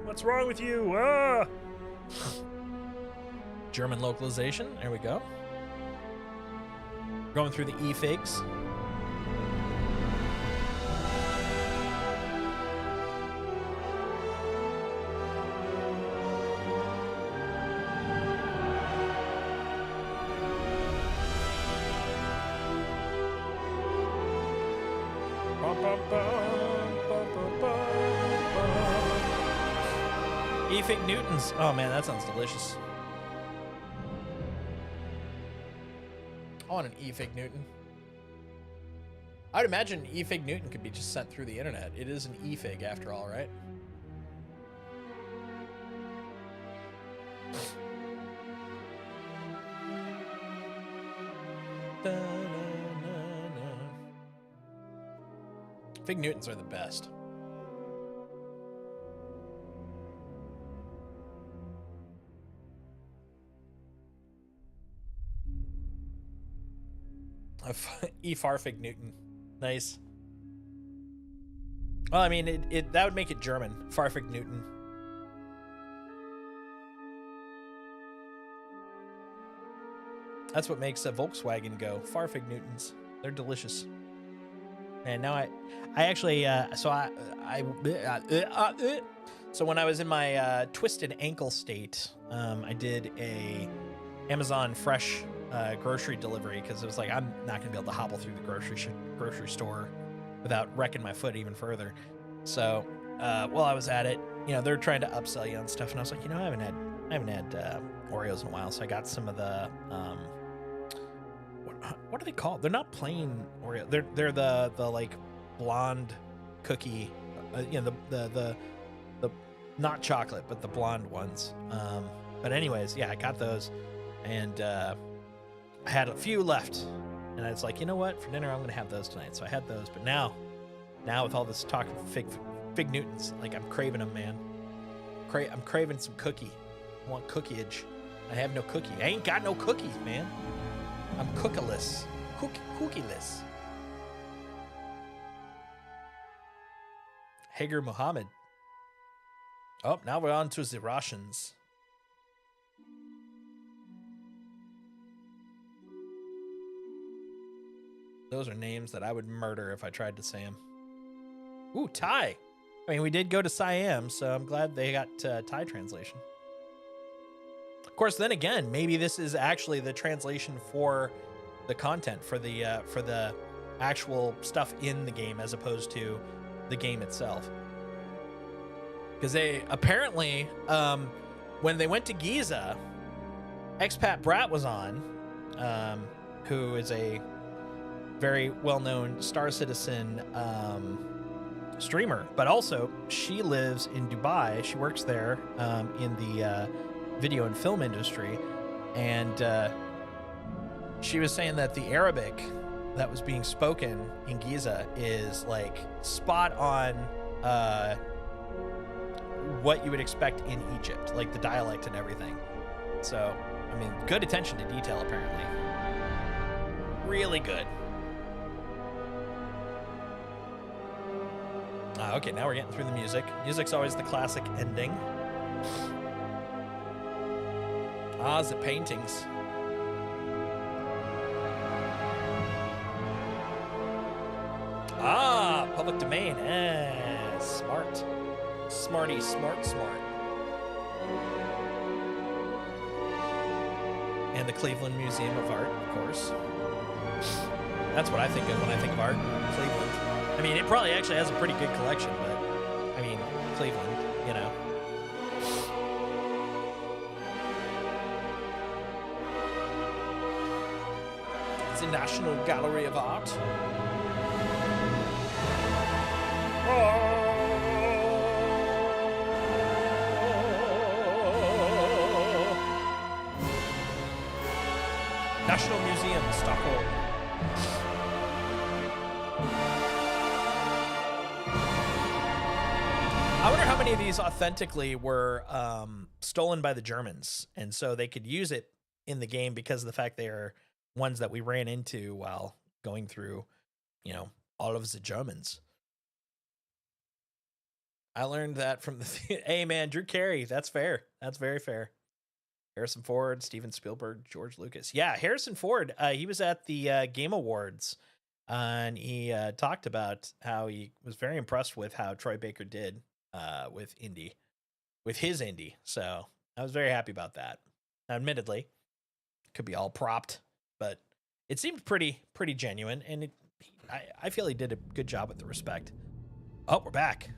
What's wrong with you? Ah! German localization, there we go. Going through the e-figs. E-fig Newtons. Oh man, that sounds delicious. I want an E-fig Newton. I'd imagine an E-fig Newton could be just sent through the internet. It is an E-fig after all, right? Fig Newtons are the best. E-farfig Newton. Nice. Well, I mean, that would make it German. Farfig Newton. That's what makes a Volkswagen go. Farfig Newtons. They're delicious. And now I actually, so when I was in my twisted ankle state, I did a Amazon Fresh grocery delivery because it was like, I'm not gonna be able to hobble through the grocery store without wrecking my foot even further. So while I was at it, you know, they're trying to upsell you on stuff, and I was like, you know, I haven't had Oreos in a while, so I got some of the what are they called? They're not plain Oreo. They're the like blonde cookie, you know, the not chocolate, but the blonde ones. But anyways, yeah, I got those, and I had a few left, and it's like, you know what, for dinner I'm gonna have those tonight. So I had those, but now with all this talk of Fig Newtons, like, I'm craving them, man. I'm craving some cookie. I want cookieage. I have no cookie. I ain't got no cookies, man. I'm cookieless. Cookieless. Hager Muhammad. Oh, now we're on to the Russians. Those are names that I would murder if I tried to say them. Ooh, Thai. I mean, we did go to Siam, so I'm glad they got Thai translation. Of course, then again, maybe this is actually the translation for the content, for the actual stuff in the game, as opposed to the game itself. Because they apparently, when they went to Giza, Expat Brat was on, who is a very well-known Star Citizen streamer, but also she lives in Dubai. She works there in the video and film industry, and she was saying that the Arabic that was being spoken in Giza is like spot on what you would expect in Egypt, like the dialect and everything. So, I mean, good attention to detail, apparently. Really good. Okay, now we're getting through the music. Music's always the classic ending. The paintings. Public domain. Smart. Smarty, smart. And the Cleveland Museum of Art, of course. That's what I think of when I think of art. Cleveland. I mean, it probably actually has a pretty good collection, but I mean, Cleveland, you know. It's a National Gallery of Art. National Museum, Stockholm. I wonder how many of these authentically were stolen by the Germans, and so they could use it in the game because of the fact they are ones that we ran into while going through, you know, all of the Germans. I learned that from the hey man, Drew Carey. That's fair. That's very fair. Harrison Ford, Steven Spielberg, George Lucas. Yeah, Harrison Ford. He was at the Game Awards, and he talked about how he was very impressed with how Troy Baker did with Indy, with his Indy. So I was very happy about that. Now, admittedly, it could be all propped, but it seemed pretty genuine, and I feel he did a good job with the respect. Oh, we're back.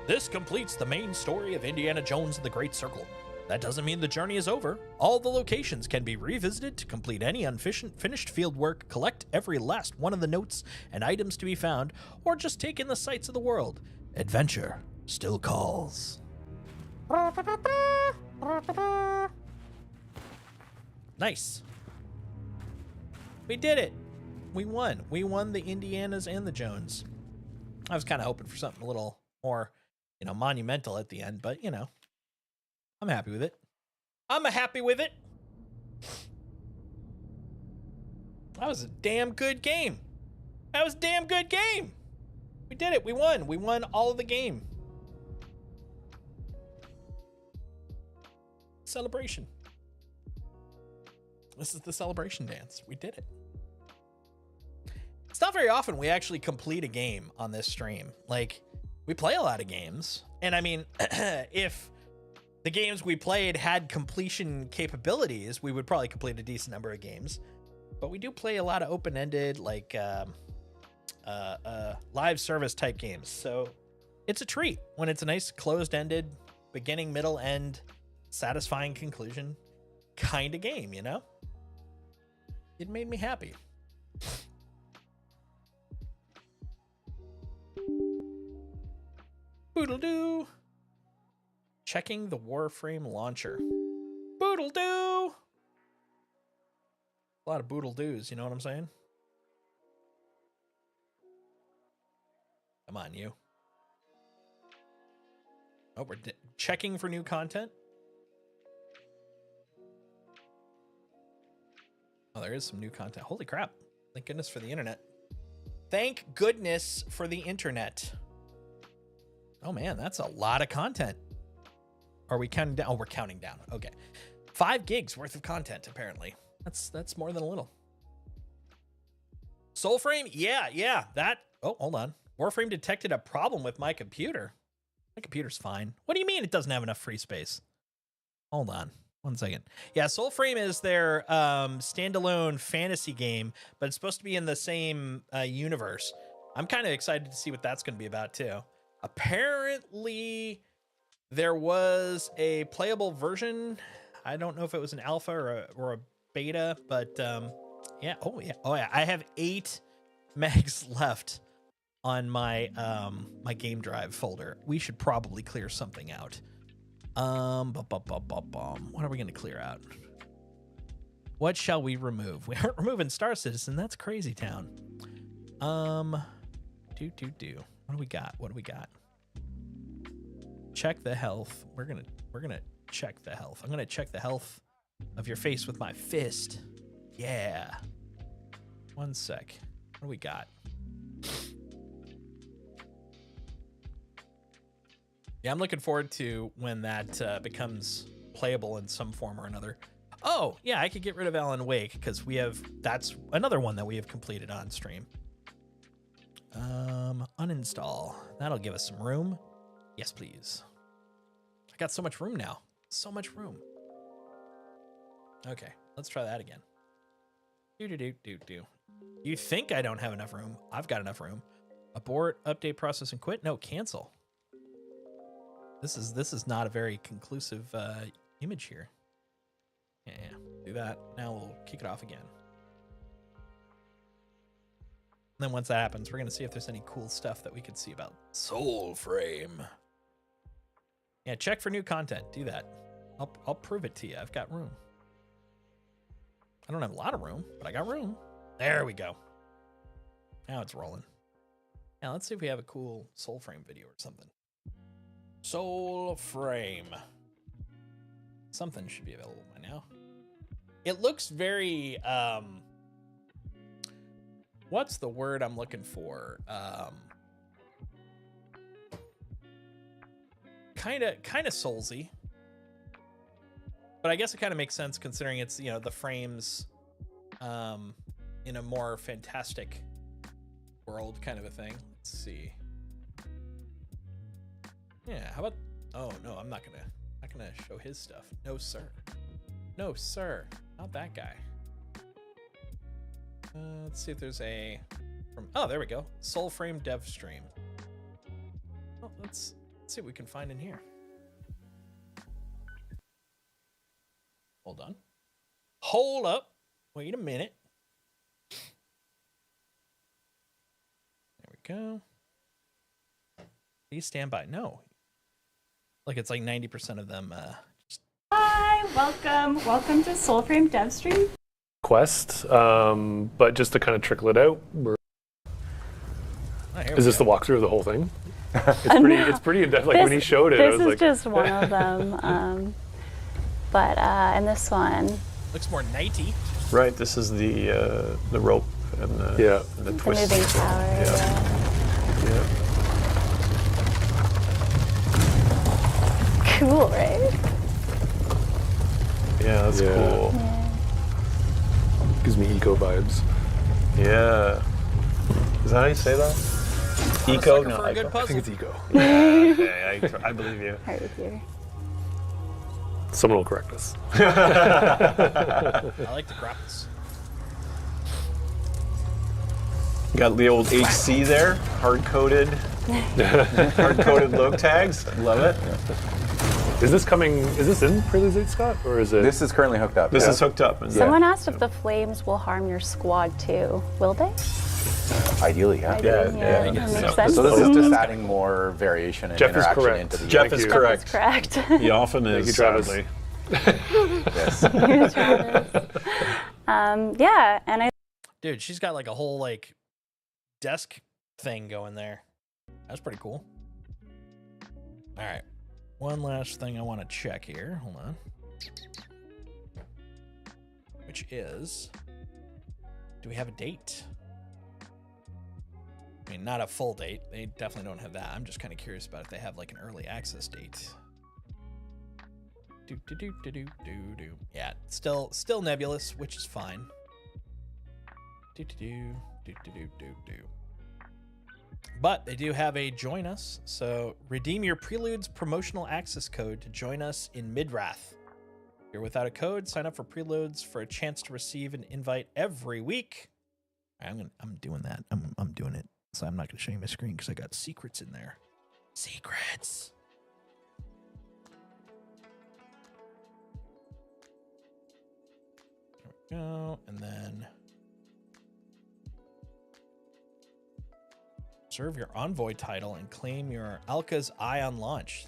This completes the main story of Indiana Jones and the Great Circle. That doesn't mean the journey is over. All the locations can be revisited to complete any unfinished field work, collect every last one of the notes and items to be found, or just take in the sights of the world. Adventure still calls. Nice. We did it. We won. We won the Indianas and the Jones. I was kind of hoping for something a little more, you know, monumental at the end, but, you know, I'm happy with it. I'm happy with it. That was a damn good game. That was a damn good game. We did it. We won. We won all of the game. Celebration. This is the celebration dance. We did it. It's not very often we actually complete a game on this stream. Like, we play a lot of games. And I mean, if the games we played had completion capabilities, we would probably complete a decent number of games. but we do play a lot of open-ended, like live service type games. So it's a treat when it's a nice closed-ended beginning, middle, end, satisfying conclusion kind of game, you know? It made me happy. Boodle-doo. Checking the Warframe launcher. Boodle-doo. A lot of boodle-doos, you know what I'm saying? Come on, you. Oh, we're checking for new content. Oh, there is some new content. Holy crap. Thank goodness for the internet. Thank goodness for the internet. Oh, man, that's a lot of content. Are we counting down? Oh, we're counting down. Okay. 5 gigs worth of content, apparently. That's more than a little. Soulframe? Yeah. That. Oh, hold on. Warframe detected a problem with my computer. My computer's fine. What do you mean it doesn't have enough free space? Hold on. 1 second. Yeah, Soulframe is their standalone fantasy game, but it's supposed to be in the same universe. I'm kind of excited to see what that's going to be about, too. Apparently, there was a playable version. I don't know if it was an alpha or a beta, but yeah. Oh, yeah. I have 8 megs left on my my game drive folder. We should probably clear something out. What are we going to clear out? What shall we remove? We aren't removing Star Citizen. That's Crazy Town. Do. What do we got? Check the health. We're gonna check the health. I'm gonna check the health of your face with my fist. Yeah. 1 sec. What do we got? Yeah, I'm looking forward to when that becomes playable in some form or another. Oh, yeah, I could get rid of Alan Wake because that's another one that we have completed on stream. Uninstall. That'll give us some room. Yes, please. I got so much room now. So much room. Okay, let's try that again. Do. You think I don't have enough room? I've got enough room. Abort, update, process, and quit? No, cancel. This is not a very conclusive image here. Yeah, do that. Now we'll kick it off again. And then once that happens, we're going to see if there's any cool stuff that we can see about Soulframe. Yeah, check for new content. Do that. I'll prove it to you. I've got room. I don't have a lot of room, but I got room. There we go. Now it's rolling. Now let's see if we have a cool Soulframe video or something. Soulframe. Something should be available by now. It looks very what's the word I'm looking for? Kind of Soulsy. But I guess it kind of makes sense considering it's, you know, the frames in a more fantastic world kind of a thing. Let's see. Yeah, how about... Oh, no, I'm not gonna show his stuff. No, sir. No, sir. Not that guy. Let's see if there's a... Oh, there we go. Soulframe dev stream. Oh, let's see what we can find in here. Hold on. Hold up. Wait a minute. There we go. Please stand by. No. Like it's like 90% of them. Hi, welcome to Soulframe dev stream. Quest, but just to kind of trickle it out. Is this the walkthrough of the whole thing? It's pretty in depth. Like when he showed it, I was like, this is just one of them. But in this one, looks more nighty. Right. This is the rope and the and the twist. The moving tower. Yeah. Cool, right? Yeah, that's cool. Yeah. Gives me eco vibes. Yeah. Is that how you say that? Eco? No, I think it's eco. Yeah, okay, I believe you. Right with you. Someone will correct us. I like the grapples. Got the old HC there, hard-coded logo tags. Love it. Is this coming? Is this in Prelude, Scott, or is it? This is currently hooked up. This is hooked up. Someone asked if the flames will harm your squad too. Will they? Ideally, yeah. Yeah, that makes sense. So this is just adding more variation and interaction into the Jeff is correct. Correct. He often is. Thank you, Travis. Yeah, and I. Dude, she's got like a whole like desk thing going there. That's pretty cool. All right. One last thing I want to check here. Hold on. Which is, do we have a date? I mean, not a full date. They definitely don't have that. I'm just kind of curious about if they have like an early access date. Yeah, still nebulous, which is fine. But they do have a join us, so redeem your Prelude's promotional access code to join us in Midrath. If you're without a code, sign up for Preludes for a chance to receive an invite every week. I'm doing that. I'm doing it. So I'm not going to show you my screen because I got secrets in there. Secrets. There we go, and then serve your Envoy title and claim your Alka's Eye on launch.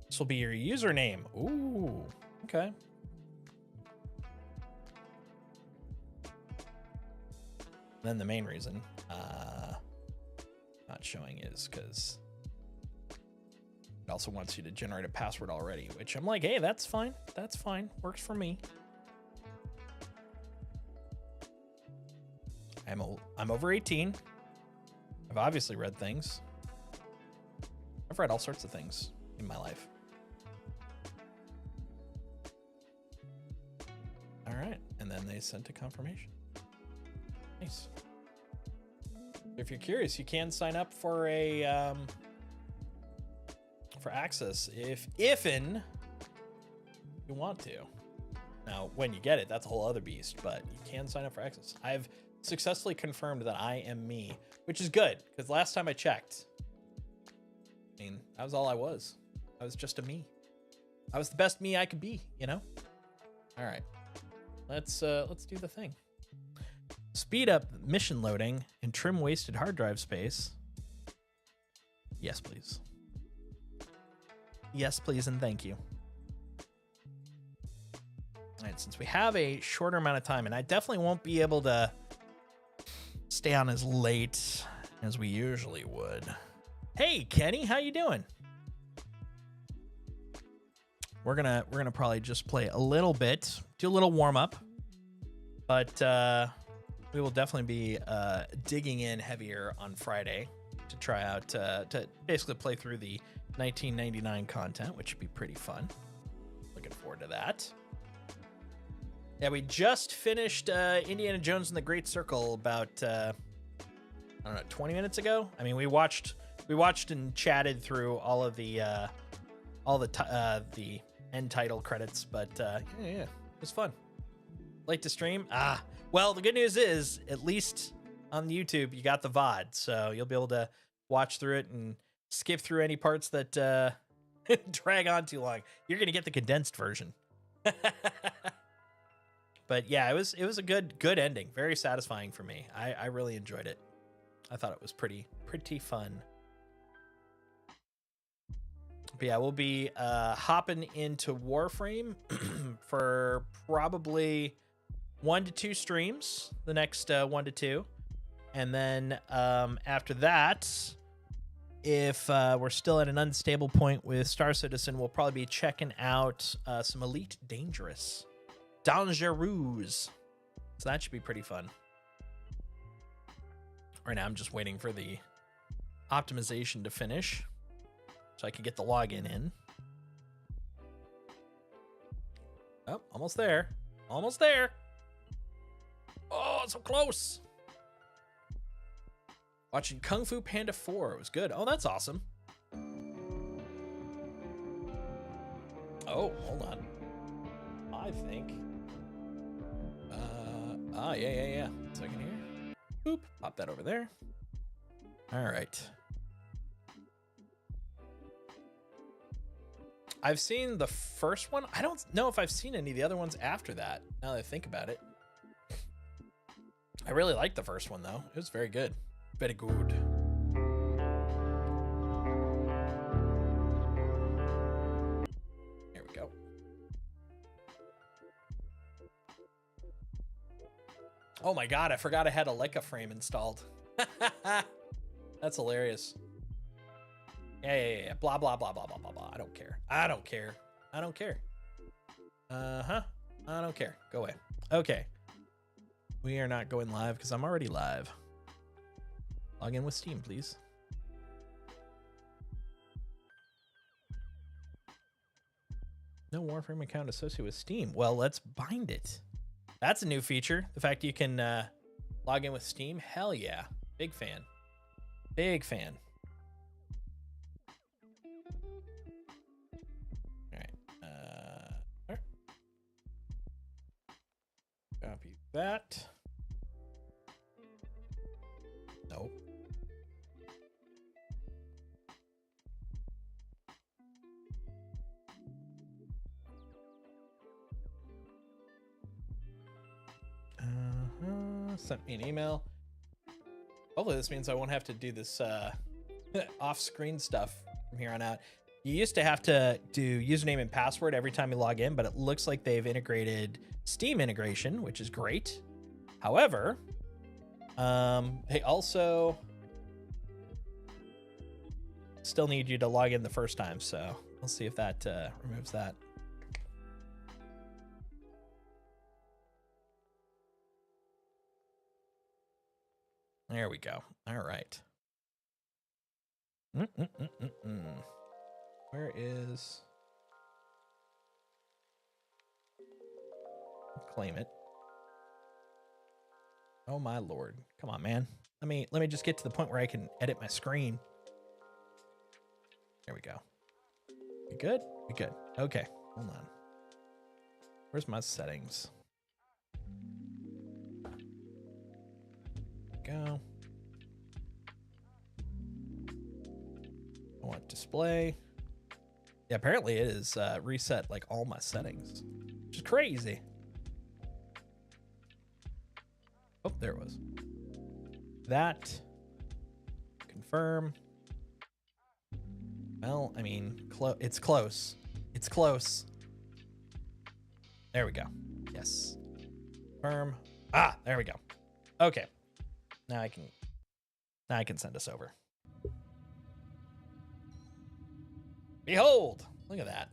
This will be your username. Ooh, okay. Then the main reason not showing is because it also wants you to generate a password already, which I'm like, hey, that's fine. That's fine. Works for me. I'm over 18. I've obviously read things. I've read all sorts of things in my life. All right, and then they sent a confirmation. Nice. If you're curious, you can sign up for a for access if you want to. Now, when you get it, that's a whole other beast, but you can sign up for access. I've successfully confirmed that I am me, which is good, because last time I checked, I mean, that was all I was. I was just a me. I was the best me I could be, you know? All right. Let's do the thing. Speed up mission loading and trim wasted hard drive space. Yes, please. Yes, please, and thank you. All right, since we have a shorter amount of time, and I definitely won't be able to stay on as late as we usually would. Hey, Kenny, how you doing? We're gonna probably just play a little bit, do a little warm up, but we will definitely be digging in heavier on Friday to try out to basically play through the 1999 content, which should be pretty fun. Looking forward to that. Yeah, we just finished Indiana Jones and the Great Circle about I don't know, 20 minutes ago. I mean, we watched and chatted through all of the end title credits, but yeah, it was fun. Late to stream? Well, the good news is, at least on YouTube, you got the VOD, so you'll be able to watch through it and skip through any parts that drag on too long. You're gonna get the condensed version. But yeah, it was a good ending. Very satisfying for me. I really enjoyed it. I thought it was pretty fun. But yeah, we'll be hopping into Warframe for probably 1 to 2 streams, the next 1 to 2. And then after that, if we're still at an unstable point with Star Citizen, we'll probably be checking out some Elite Dangerous. Dangerous. So that should be pretty fun. Right now, I'm just waiting for the optimization to finish so I can get the login in. Oh, almost there. Almost there. Oh, so close. Watching Kung Fu Panda 4. It was good. Oh, that's awesome. Oh, hold on. I think. Yeah. 1 second here. Boop. Pop that over there. All right. I've seen the first one. I don't know if I've seen any of the other ones after that, now that I think about it. I really liked the first one, though. It was very good. Very good. Here we go. Oh my god, I forgot I had a Leica frame installed. That's hilarious. Yeah. Blah, blah, blah, blah, blah, blah, blah. I don't care. I don't care. I don't care. I don't care. Go away. Okay. We are not going live because I'm already live. Log in with Steam, please. No Warframe account associated with Steam. Well, let's bind it. That's a new feature. The fact you can log in with Steam. Hell yeah. Big fan. Big fan. All right. Copy that. Nope. Sent me an email. Hopefully this means I won't have to do this off-screen stuff from here on out. You used to have to do username and password every time you log in, but it looks like they've integrated Steam integration, which is great. However, they also still need you to log in the first time, so we'll see if that removes that. There we go. All right. Where is... Claim it. Oh my lord. Come on, man. Let me just get to the point where I can edit my screen. There we go. We good? We good. Okay. Hold on. Where's my settings? Go. I want display. Yeah, apparently it is reset like all my settings, which is crazy. Oh, there it was. That. Confirm. Well, I mean, it's close. It's close. There we go. Yes. Confirm. Ah, there we go. Okay. Now I can send us over. Behold! Look at that.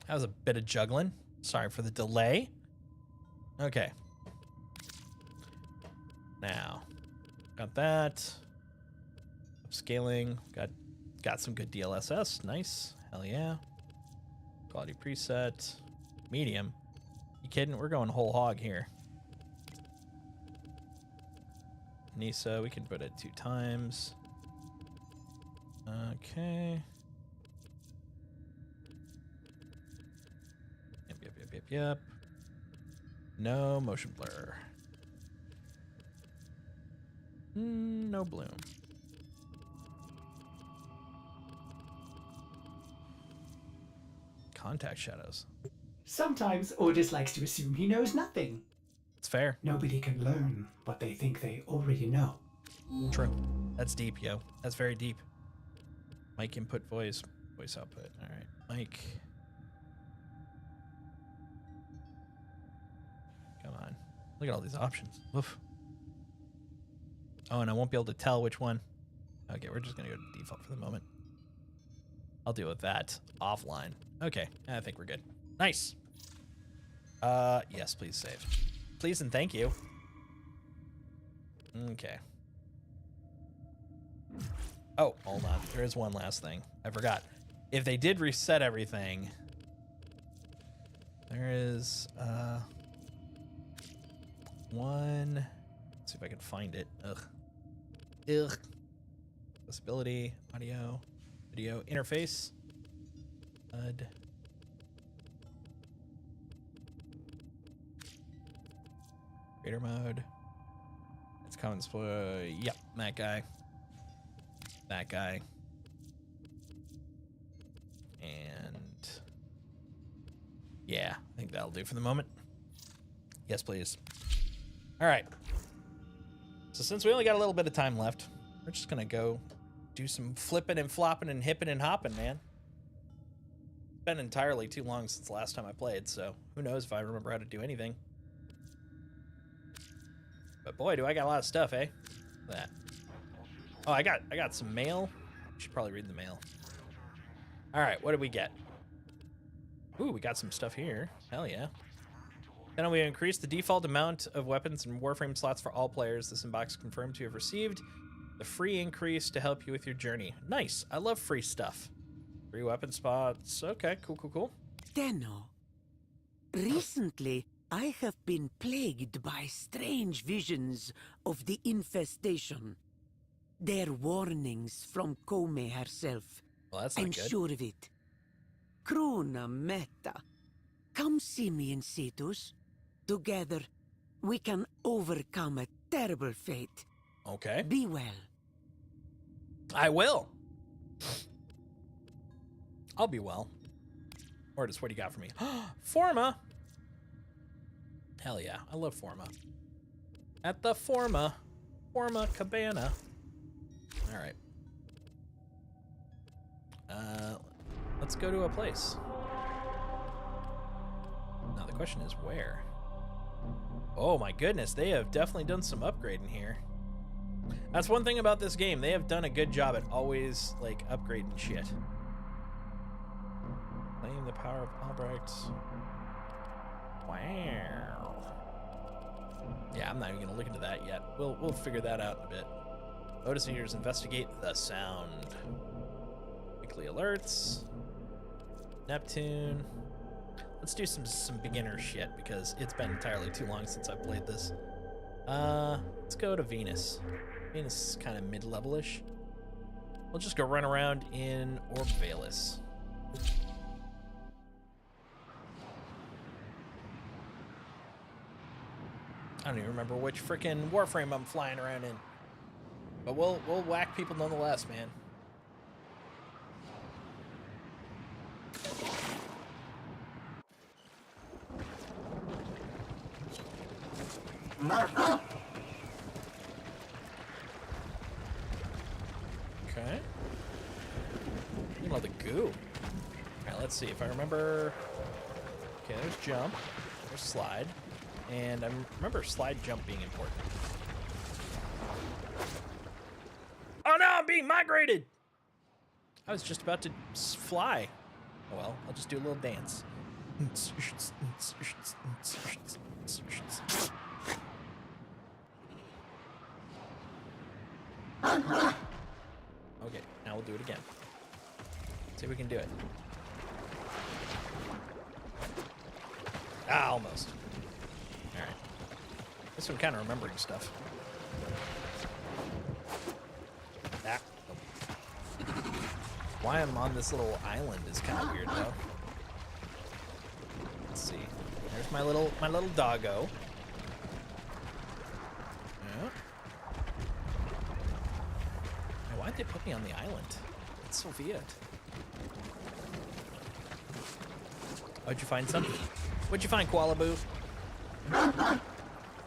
That was a bit of juggling. Sorry for the delay. Okay. Now, got that. Upscaling. Got some good DLSS. Nice. Hell yeah. Quality preset. Medium. You kidding? We're going whole hog here. NISA, we can put it 2 times. Okay. Yep. No motion blur. No bloom. Contact shadows. Sometimes Otis likes to assume he knows nothing. It's fair. Nobody can learn what they think they already know. True. That's deep, yo. That's very deep. Mic input, voice output. All right, mic. Come on. Look at all these options. Oof. Oh, and I won't be able to tell which one. Okay, we're just gonna go to default for the moment. I'll deal with that offline. Okay, I think we're good. Nice. Yes, please save. Please and thank you. Okay. Oh, hold on. There is one last thing. I forgot. If they did reset everything, there is one. Let's see if I can find it. Ugh. Accessibility, audio, video, interface. Creator mode. It's coming. Yep, that guy. That guy. And yeah, I think that'll do for the moment. Yes, please. All right. So since we only got a little bit of time left, we're just gonna go do some flipping and flopping and hipping and hopping, man. It's been entirely too long since the last time I played, so who knows if I remember how to do anything. But boy, do I got a lot of stuff, eh? Look at that. Oh, I got some mail. Should probably read the mail. All right, what did we get? Ooh, we got some stuff here. Hell yeah. Then we increased the default amount of weapons and Warframe slots for all players. This inbox confirmed to have received the free increase to help you with your journey. Nice. I love free stuff. Free weapon spots. Okay, cool. Tenno, recently I have been plagued by strange visions of the infestation. They're warnings from Kome herself. Well, that's not I'm good. sure of it. Krona Meta, come see me in Cetus. Together, we can overcome a terrible fate. Okay. Be well. I will. I'll be well. Mortis, what do you got for me? Forma. Hell yeah, I love Forma. At the Forma Cabana. All right. Let's go to a place. Now the question is where? Oh my goodness, they have definitely done some upgrading here. That's one thing about this game. They have done a good job at always, like, upgrading shit. Claim the power of Albrecht. Wow. Yeah, I'm not even gonna look into that yet. We'll figure that out in a bit. Notice eaters investigate the sound. Weekly alerts. Neptune. Let's do some beginner shit because it's been entirely too long since I played this. Let's go to Venus. Venus is kind of mid-level-ish. We'll just go run around in Orb Valus. I don't even remember which frickin' Warframe I'm flying around in. But we'll whack people nonetheless, man. Okay. You know the goo. Alright, let's see if I remember. Okay, there's jump. There's slide. And I remember slide jump being important. Oh no, I'm being migrated! I was just about to fly. Oh well, I'll just do a little dance. Okay, now we'll do it again. See if we can do it. Ah, almost. Alright. This one kind of remembering stuff. Ah. Why I'm on this little island is kind of weird, though. Let's see. There's my little doggo. Yeah. Why'd they put me on the island? It's so weird. What'd you find, something? What'd you find, Koala Boo?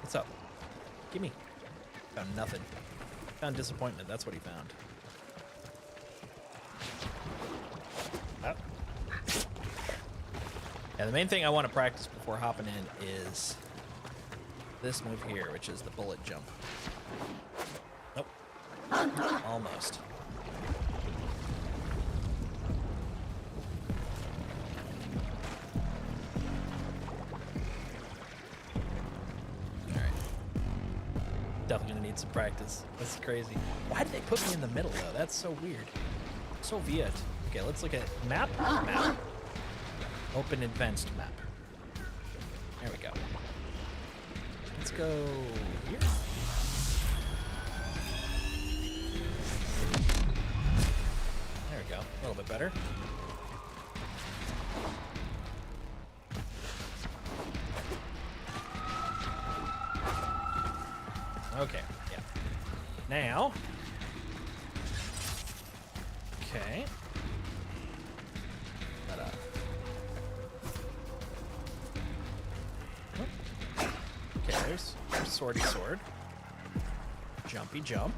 What's up? Gimme. Found nothing. Found disappointment. That's what he found. Oh. Yeah, the main thing I want to practice before hopping in is this move here, which is the bullet jump. Nope. Almost. Definitely gonna need some practice. That's crazy. Why did they put me in the middle though? That's so weird. So weird. Okay, let's look at map. Map. Open advanced map. There we go. Let's go here. There we go. A little bit better. Okay, yeah. Now. Okay. Okay, there's swordy sword. Jumpy jump.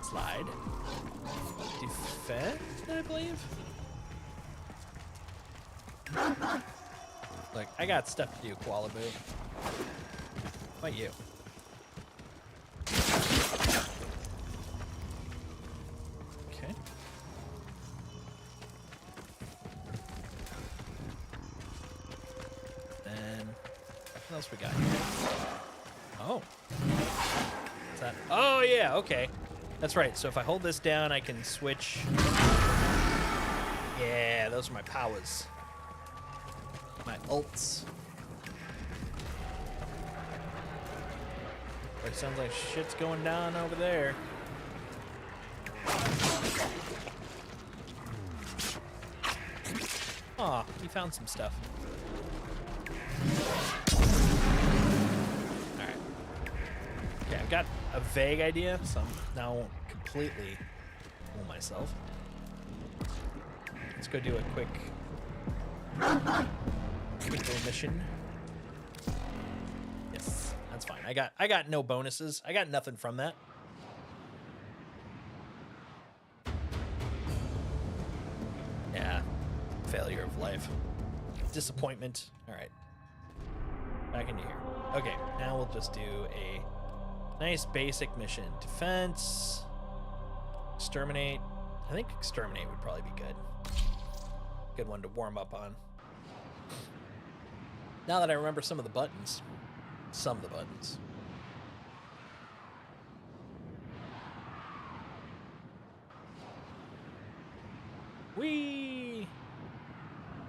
Slide. Defend, I believe. Look, I got stuff to do, Koala Boo. How about you? Okay. Then, what else we got here? Oh. What's that? Oh, yeah, okay. That's right, so if I hold this down, I can switch. Yeah, those are my powers. My ults. It sounds like shit's going down over there. Aw, we found some stuff. Alright. Okay, I've got a vague idea, so I'm now completely fool myself. Let's go do a quick little mission. Yes, that's fine. I got no bonuses. I got nothing from that. Yeah. Failure of life. Disappointment. Alright. Back into here. Okay, now we'll just do a nice basic mission. Defense. Exterminate. I think exterminate would probably be good. Good one to warm up on. Now that I remember some of the buttons. Some of the buttons. Whee!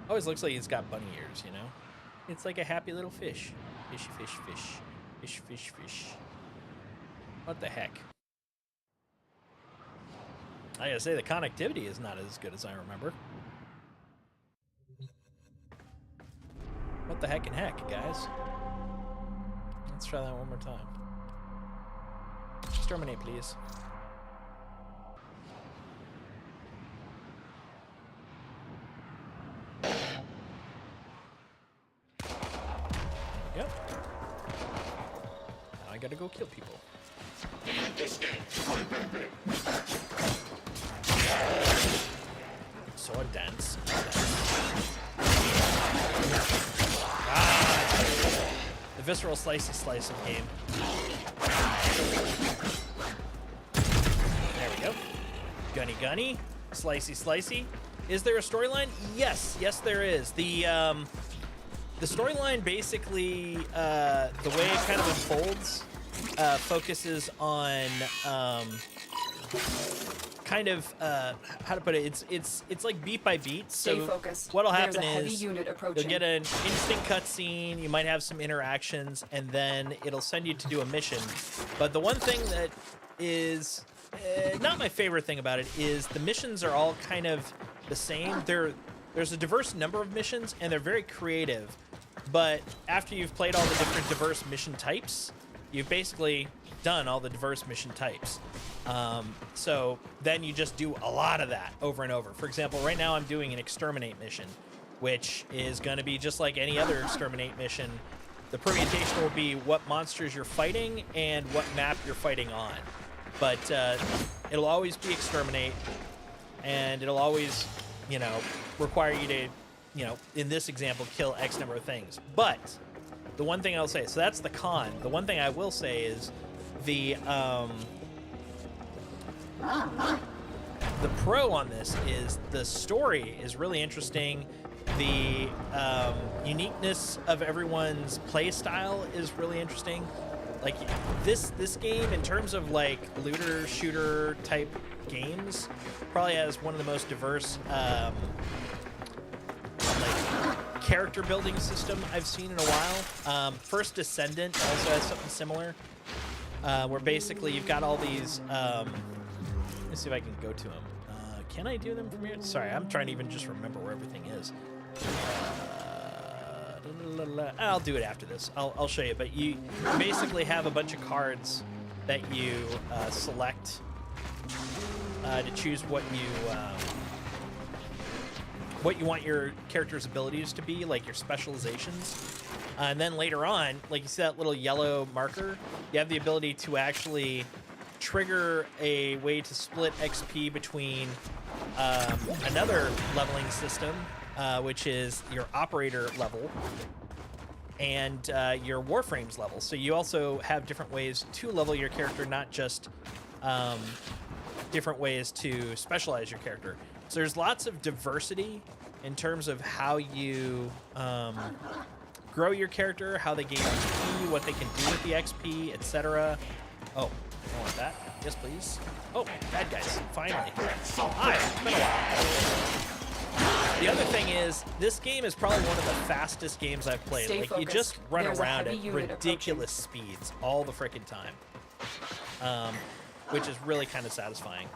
Always looks like he's got bunny ears, you know? It's like a happy little fish. Fishy, fish, fish. Fish, fish, fish. What the heck? I gotta say, the connectivity is not as good as I remember. What the heck and heck, guys? Let's try that one more time. Exterminate, please. Yep. Now I gotta go kill people. Sword dance. The visceral slicey slice of game. There we go. Gunny gunny. Slicey slicey. Is there a storyline? Yes. Yes, there is. The storyline basically, the way it kind of unfolds, focuses on kind of how to put it. It's like beat by beat. Stay so focused. What'll There's happen a heavy is unit approaching. you'll get an instant cutscene. You might have some interactions, and then it'll send you to do a mission. But the one thing that is not my favorite thing about it is the missions are all kind of the same. There's a diverse number of missions, and they're very creative. But after you've played all the different diverse mission types, you've basically done all the diverse mission types. So then you just do a lot of that over and over. For example, right now I'm doing an exterminate mission, which is going to be just like any other exterminate mission. The permutation will be what monsters you're fighting and what map you're fighting on. But it'll always be exterminate, and it'll always, you know, require you to, you know, in this example, kill X number of things. But the one thing I'll say, so that's the con. The one thing I will say is the pro on this is the story is really interesting. The uniqueness of everyone's play style is really interesting. Like this game, in terms of like looter shooter type games, probably has one of the most diverse like character building system I've seen in a while. First Descendant also has something similar, where basically you've got all these. Let me see if I can go to them. Can I do them from here? Sorry, I'm trying to even just remember where everything is. I'll do it after this. I'll show you. But you basically have a bunch of cards that you select to choose what you want your character's abilities to be, like your specializations. And then later on, like you see that little yellow marker, you have the ability to actually trigger a way to split XP between another leveling system, which is your operator level and your Warframes level. So you also have different ways to level your character, not just different ways to specialize your character. So there's lots of diversity in terms of how you grow your character, how they gain XP, what they can do with the XP, etc. Oh, I want that. Yes, please. Oh, bad guys. Finally. Hi, it's been a while. The other thing is, this game is probably one of the fastest games I've played. Stay like, focused. you just run There's a around heavy at unit ridiculous speeds all the frickin' time. Which is really kind of satisfying.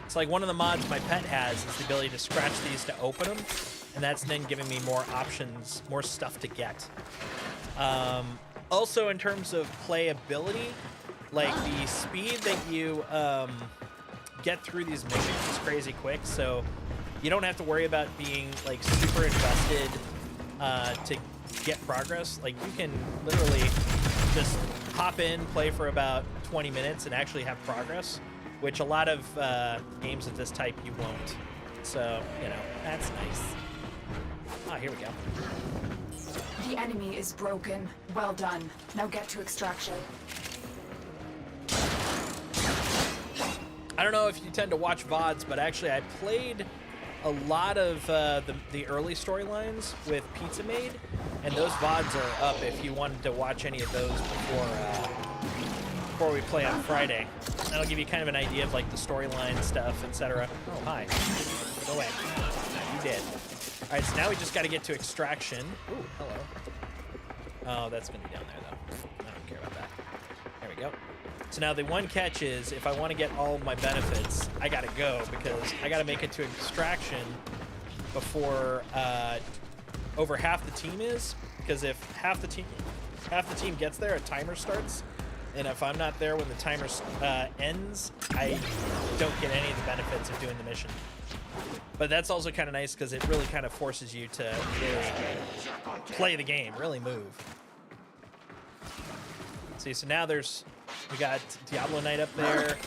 It's like one of the mods my pet has is the ability to scratch these to open them, and that's then giving me more options, more stuff to get. Also, in terms of playability, like the speed that you get through these missions is crazy quick, so you don't have to worry about being like super invested to get progress. Like you can literally just hop in, play for about 20 minutes, and actually have progress, which a lot of games of this type you won't. So, you know, that's nice. Ah, here we go. The enemy is broken. Well done. Now get to extraction. I don't know if you tend to watch VODs, but actually I played a lot of the early storylines with Pizza Made, and those VODs are up if you wanted to watch any of those before we play on Friday. That'll give you kind of an idea of like the storyline stuff, etc. Oh, hi. Go away. You did. All right, so now we just got to get to extraction. Ooh, hello. Oh, that's going to be down there, though. I don't care about that. There we go. So now the one catch is, if I want to get all of my benefits, I got to go, because I got to make it to extraction before over half the team is, because if half the team gets there, a timer starts. And if I'm not there when the timer ends, I don't get any of the benefits of doing the mission. But that's also kind of nice because it really kind of forces you to really play the game, really move. See, so now we got Diablo Knight up there.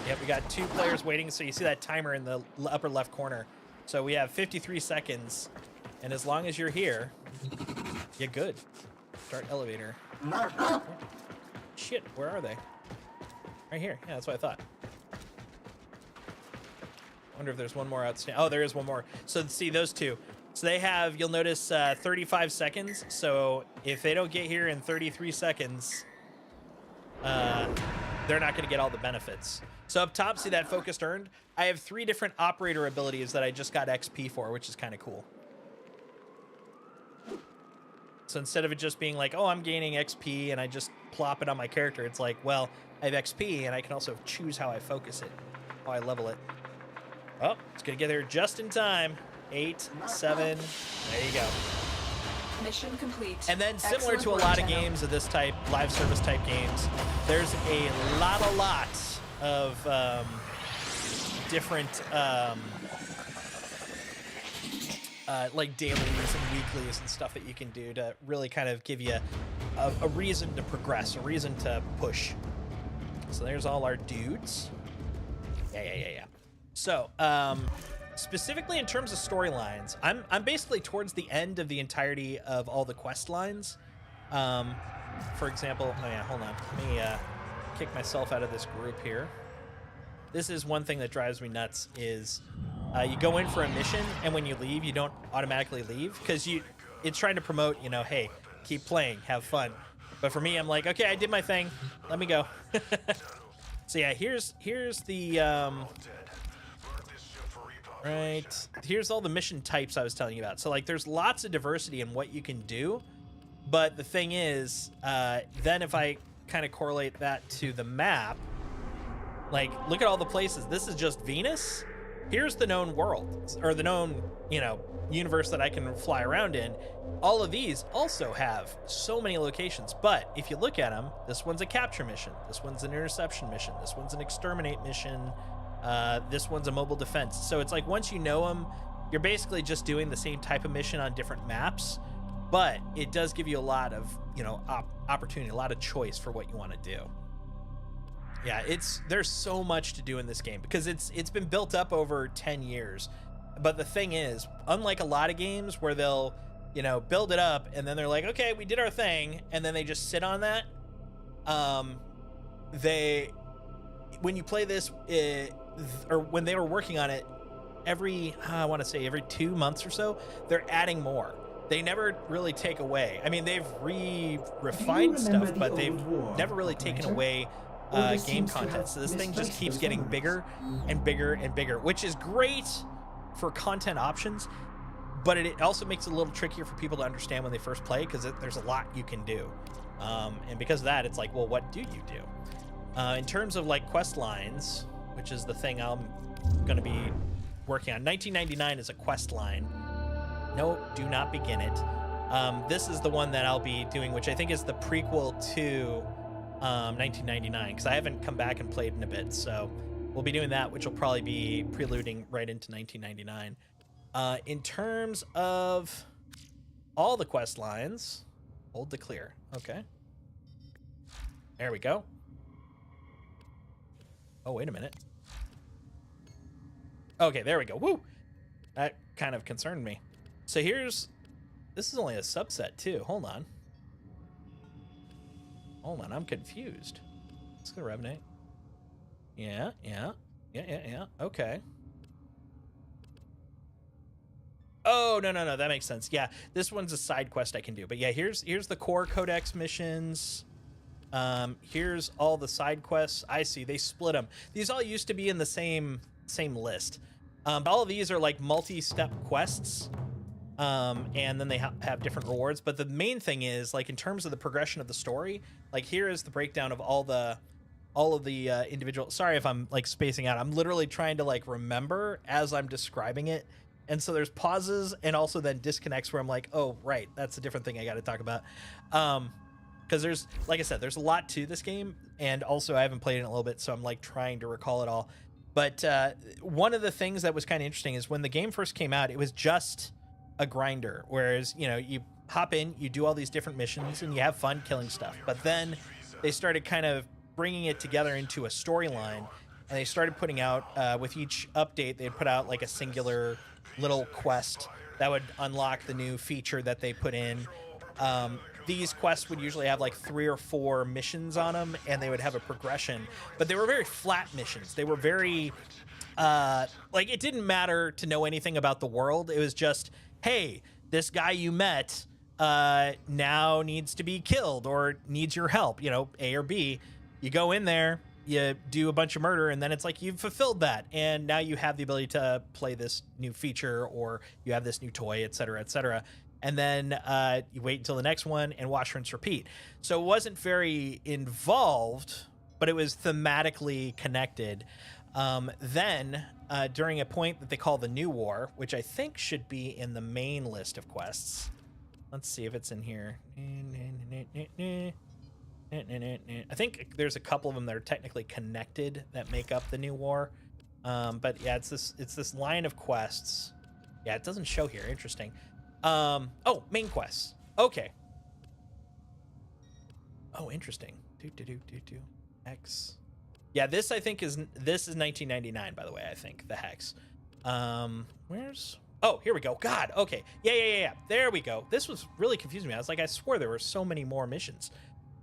Yep, we got 2 players waiting. So you see that timer in the upper left corner. So we have 53 seconds. And as long as you're here, you're good. Start elevator. Shit, where are they? Right here. Yeah, that's what I thought. Wonder if there's one more outstanding. Oh, there is one more. So see those 2. So they have, you'll notice 35 seconds. So if they don't get here in 33 seconds, they're not going to get all the benefits. So up top, see that focused earned? I have 3 different operator abilities that I just got XP for, which is kind of cool. So instead of it just being like, oh, I'm gaining XP and I just plop it on my character, it's like, well, I have XP and I can also choose how I focus it, how I level it. Oh, it's going to get there just in time. 8, 7, there you go. Mission complete. And then similar to a lot of games of this type, live service type games, there's a lot of different like dailies and weeklies and stuff that you can do to really kind of give you a reason to progress, a reason to push. So there's all our dudes. Yeah. So, specifically in terms of storylines, I'm basically towards the end of the entirety of all the quest lines. For example, oh yeah, hold on. Let me kick myself out of this group here. This is one thing that drives me nuts is you go in for a mission, and when you leave, you don't automatically leave because it's trying to promote, you know, hey, keep playing, have fun. But for me, I'm like, okay, I did my thing. Let me go. So yeah, here's the right. Here's all the mission types I was telling you about. So like, there's lots of diversity in what you can do. But the thing is, then if I kind of correlate that to the map, Like, look at all the places. This is just Venus. Here's the known world, or the known, universe that I can fly around in. All of these also have so many locations, but if you look at them, this one's a capture mission, this one's an interception mission, this one's an exterminate mission, this one's a mobile defense. So it's like, once you know them, you're basically just doing the same type of mission on different maps, but it does give you a lot of, opportunity, a lot of choice for what you want to do. Yeah, there's so much to do in this game because it's been built up over 10 years. But the thing is, unlike a lot of games where they'll, build it up and then they're like, okay, we did our thing, and then they just sit on that. When you play this, or when they were working on it, every 2 months or so, they're adding more. They never really take away. I mean, they've refined stuff, but they've never really taken away game content. So this thing just keeps getting bigger and bigger and bigger, which is great for content options, but it also makes it a little trickier for people to understand when they first play, because there's a lot you can do. And because of that, it's like, well, what do you do? In terms of like quest lines, which is the thing I'm going to be working on, 1999 is a quest line. No, do not begin it. This is the one that I'll be doing, which I think is the prequel to 1999, because I haven't come back and played in a bit. So we'll be doing that, which will probably be preluding right into 1999. In terms of all the quest lines, hold to clear. Okay. There we go. Oh, wait a minute. Okay, there we go. Woo! That kind of concerned me. So this is only a subset too. Hold on, I'm confused. Let's go Revenant. Yeah. Okay. Oh, no, that makes sense. Yeah, this one's a side quest I can do. But yeah, here's the core codex missions. Here's all the side quests. I see, they split them. These all used to be in the same list. All of these are like multi-step quests. And then they have different rewards. But the main thing is, like, in terms of the progression of the story, like, here is the breakdown of all of the individual. Sorry if I'm like spacing out. I'm literally trying to like remember as I'm describing it. And so there's pauses and also then disconnects where I'm like, oh, right, that's a different thing I got to talk about. Because there's, like I said, there's a lot to this game. And also I haven't played it in a little bit, so I'm like trying to recall it all. But one of the things that was kind of interesting is when the game first came out, it was just a grinder. Whereas, you hop in, you do all these different missions, and you have fun killing stuff. But then they started kind of bringing it together into a storyline, and they started putting out, with each update, they'd put out like a singular little quest that would unlock the new feature that they put in. These quests would usually have like 3 or 4 missions on them, and they would have a progression, but they were very flat missions. They were very, like, it didn't matter to know anything about the world. It was just, hey, this guy you met now needs to be killed or needs your help, A or B. You go in there, you do a bunch of murder, and then it's like you've fulfilled that, and now you have the ability to play this new feature, or you have this new toy, etc., etc. And then you wait until the next one and wash, rinse, repeat. So it wasn't very involved, but it was thematically connected. Then during a point that they call the New War, which I think should be in the main list of quests. Let's see if it's in here. I think there's a couple of them that are technically connected that make up the New War. But yeah, it's this line of quests. Yeah, it doesn't show here. Interesting. Oh, main quests. Okay. Oh, interesting. Hex. Yeah, this I think is 1999, by the way, I think, the Hex. Where's... Oh, here we go. God, okay. Yeah. There we go. This was really confusing me. I was like, I swore there were so many more missions.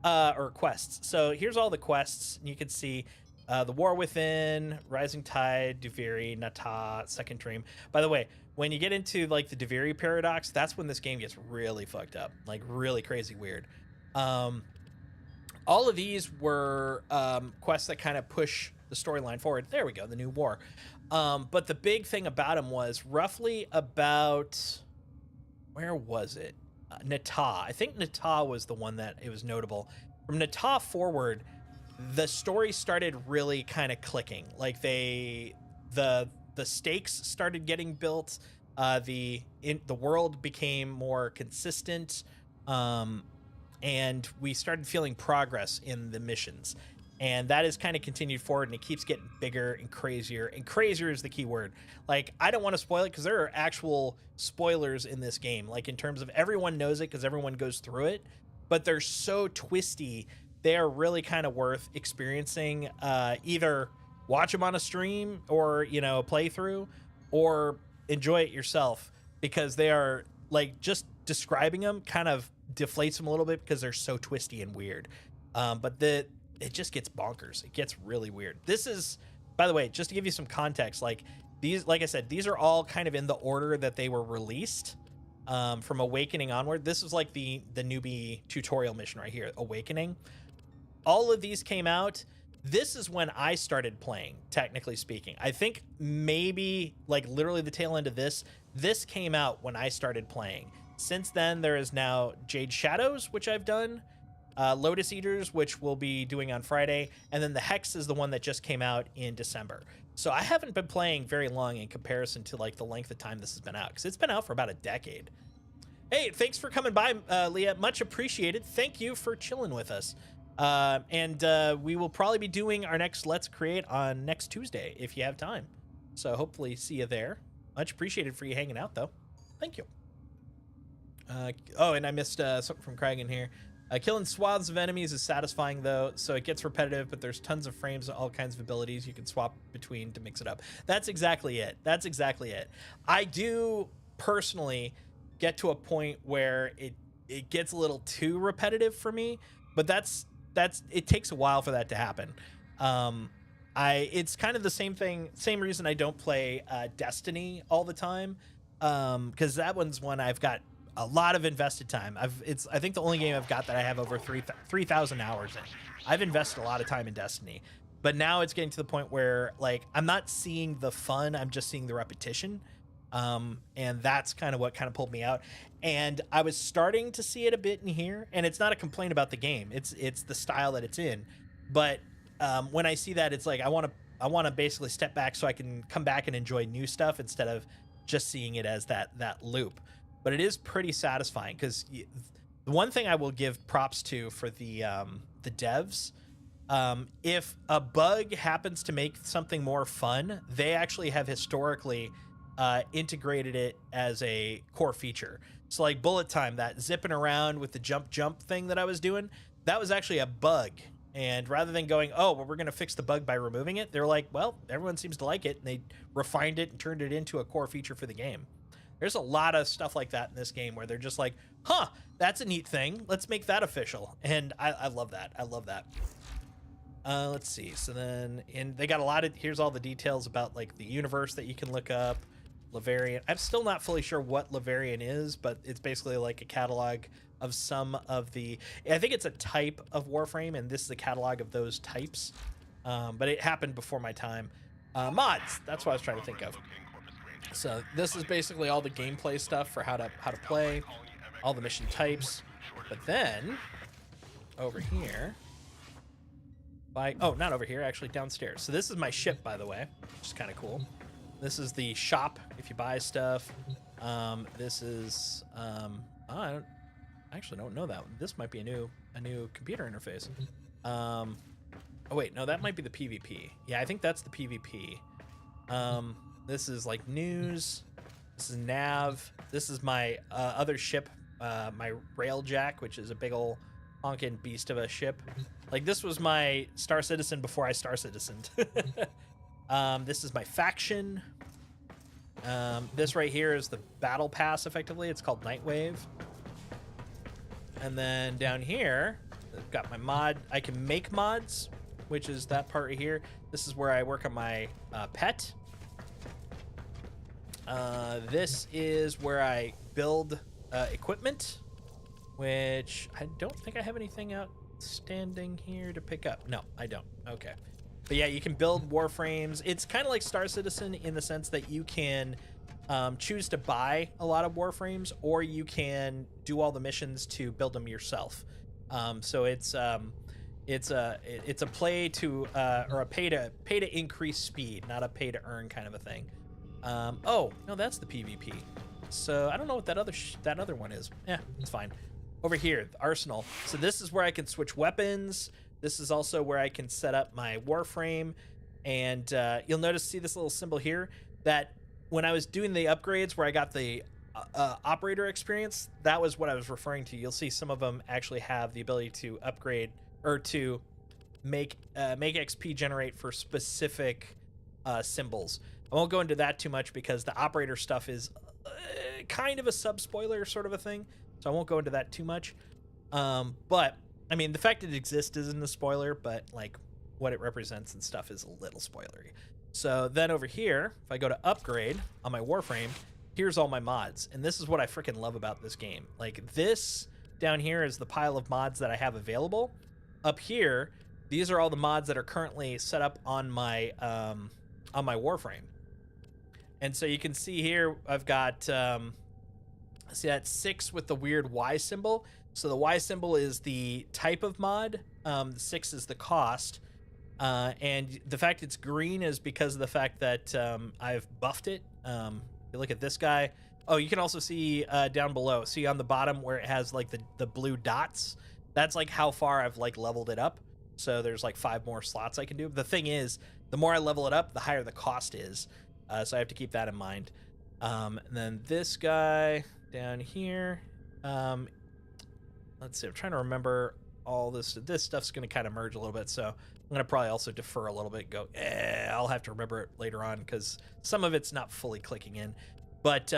Or quests. So here's all the quests. And you can see The War Within, Rising Tide, Duviri, Nata, Second Dream. By the way, when you get into like the Duviri paradox, that's when this game gets really fucked up. Like really crazy weird. All of these were quests that kind of push the storyline forward. There we go, the New War. But the big thing about them was roughly about... Where was it? Nata. I think Nata was the one that it was notable. From Nata forward, the story started really kind of clicking. Like the stakes started getting built. The world became more consistent, and we started feeling progress in the missions. And that has kind of continued forward, and it keeps getting bigger and crazier. And crazier is the key word. Like, I don't want to spoil it because there are actual spoilers in this game. Like, in terms of everyone knows it because everyone goes through it, but they're so twisty. They are really kind of worth experiencing. Either watch them on a stream or, you know, playthrough, or enjoy it yourself, because they are, like, just describing them kind of deflates them a little bit because they're so twisty and weird. But it just gets bonkers. It gets really weird. This is, by the way, just to give you some context, like these, like I said, these are all kind of in the order that they were released, from Awakening onward. This is like the newbie tutorial mission right here, Awakening. All of these came out. This is when I started playing, technically speaking. I think maybe like literally the tail end of this came out when I started playing. Since then, there is now Jade Shadows, which I've done, Lotus Eaters, which we'll be doing on Friday, and then the Hex is the one that just came out in December. So I haven't been playing very long in comparison to like the length of time this has been out, because it's been out for about a decade. Hey, thanks for coming by, Leah. Much appreciated. Thank you for chilling with us. And we will probably be doing our next Let's Create on next Tuesday if you have time. So hopefully see you there. Much appreciated for you hanging out, though. Thank you. Oh, and I missed something from Craig in here. Killing swaths of enemies is satisfying, though, so it gets repetitive, but there's tons of frames and all kinds of abilities you can swap between to mix it up. That's exactly it. That's exactly it. I do personally get to a point where it gets a little too repetitive for me, but that's it takes a while for that to happen. It's kind of the same thing, same reason I don't play Destiny all the time, because that one's one I've got a lot of invested time. I think the only game I've got that I have over 3,000 hours in. I've invested a lot of time in Destiny, but now it's getting to the point where like I'm not seeing the fun, I'm just seeing the repetition. And that's kind of what kind of pulled me out. And I was starting to see it a bit in here, and it's not a complaint about the game. It's the style that it's in. But when I see that, it's like I want to basically step back so I can come back and enjoy new stuff instead of just seeing it as that loop. But it is pretty satisfying, because the one thing I will give props to for the devs, if a bug happens to make something more fun, they actually have historically integrated it as a core feature. So like bullet time, that zipping around with the jump thing that I was doing, that was actually a bug. And rather than going, oh, well, we're going to fix the bug by removing it, they're like, well, everyone seems to like it, and they refined it and turned it into a core feature for the game. There's a lot of stuff like that in this game where they're just like, huh, that's a neat thing. Let's make that official. And I love that. I love that. Let's see. So then they got a lot of, here's all the details about like the universe that you can look up. Laverian. I'm still not fully sure what Laverian is, but it's basically like a catalog of some of the, I think it's a type of Warframe, and this is a catalog of those types. But it happened before my time. Mods, that's what I was trying to think of. So this is basically all the gameplay stuff for how to play, all the mission types. But then over here, not over here, actually downstairs. So this is my ship, by the way, which is kind of cool. This is the shop if you buy stuff. This is I actually don't know that one. This might be a new computer interface. Oh wait, no, that might be the PvP. Yeah, I think that's the PvP. This is like news. This is nav. This is my other ship, my Railjack, which is a big ol' honkin' beast of a ship. Like this was my Star Citizen before I Star Citizened. This is my faction. This right here is the battle pass, effectively. It's called Nightwave. And then down here, I've got my mod. I can make mods, which is that part right here. This is where I work on my pet. This is where I build equipment, which I don't think I have anything outstanding here to pick up. No, I don't. Okay. But yeah, you can build Warframes. It's kind of like Star Citizen in the sense that you can choose to buy a lot of Warframes, or you can do all the missions to build them yourself. So it's It's a play to or a pay to increase speed, not a pay to earn kind of a thing. Oh no, that's the PvP. So I don't know what that other one is. Yeah, it's fine. Over here, the arsenal. So this is where I can switch weapons. This is also where I can set up my Warframe. And you'll notice, see this little symbol here, that when I was doing the upgrades where I got the operator experience, that was what I was referring to. You'll see some of them actually have the ability to upgrade or to make XP generate for specific symbols. I won't go into that too much because the operator stuff is kind of a sub-spoiler sort of a thing, so I won't go into that too much. But, I mean, the fact it exists isn't a spoiler, but, like, what it represents and stuff is a little spoilery. So then over here, if I go to upgrade on my Warframe, here's all my mods. And this is what I freaking love about this game. Like, this down here is the pile of mods that I have available. Up here, these are all the mods that are currently set up on my Warframe. And so you can see here, I've got, see that 6 with the weird Y symbol. So the Y symbol is the type of mod. The 6 is the cost. And the fact it's green is because of the fact that I've buffed it. You look at this guy. Oh, you can also see down below. See on the bottom where it has like the blue dots? That's like how far I've like leveled it up. So there's like 5 more slots I can do. The thing is, the more I level it up, the higher the cost is. So I have to keep that in mind. And then this guy down here. Let's see. I'm trying to remember all this. This stuff's going to kind of merge a little bit. So I'm going to probably also defer a little bit. Go, I'll have to remember it later on because some of it's not fully clicking in. But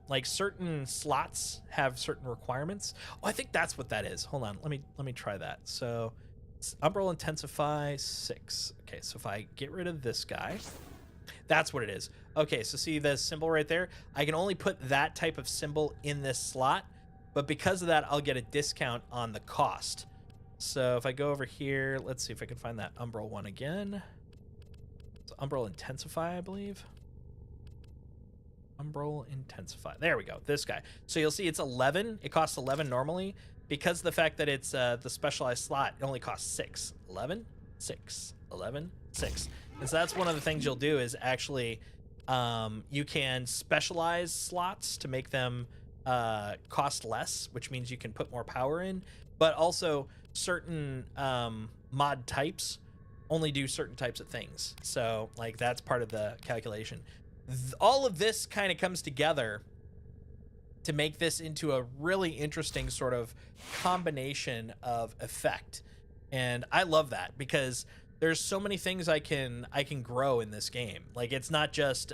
like certain slots have certain requirements. Oh, I think that's what that is. Hold on. Let me try that. So Umbral Intensify 6. Okay, so if I get rid of this guy, that's what it is. Okay, so see the symbol right there? I can only put that type of symbol in this slot, but because of that, I'll get a discount on the cost. So if I go over here, let's see if I can find that Umbral one again. It's Umbral Intensify, I believe. Umbral Intensify. There we go. This guy. So you'll see it's 11. It costs 11 normally. Because of the fact that it's the specialized slot, it only costs 6. 11, 6, 11, 6. And so that's one of the things you'll do is actually you can specialize slots to make them cost less, which means you can put more power in. But also certain mod types only do certain types of things. So like that's part of the calculation. All of this kind of comes together to make this into a really interesting sort of combination of effect. And I love that because there's so many things I can grow in this game. Like it's not just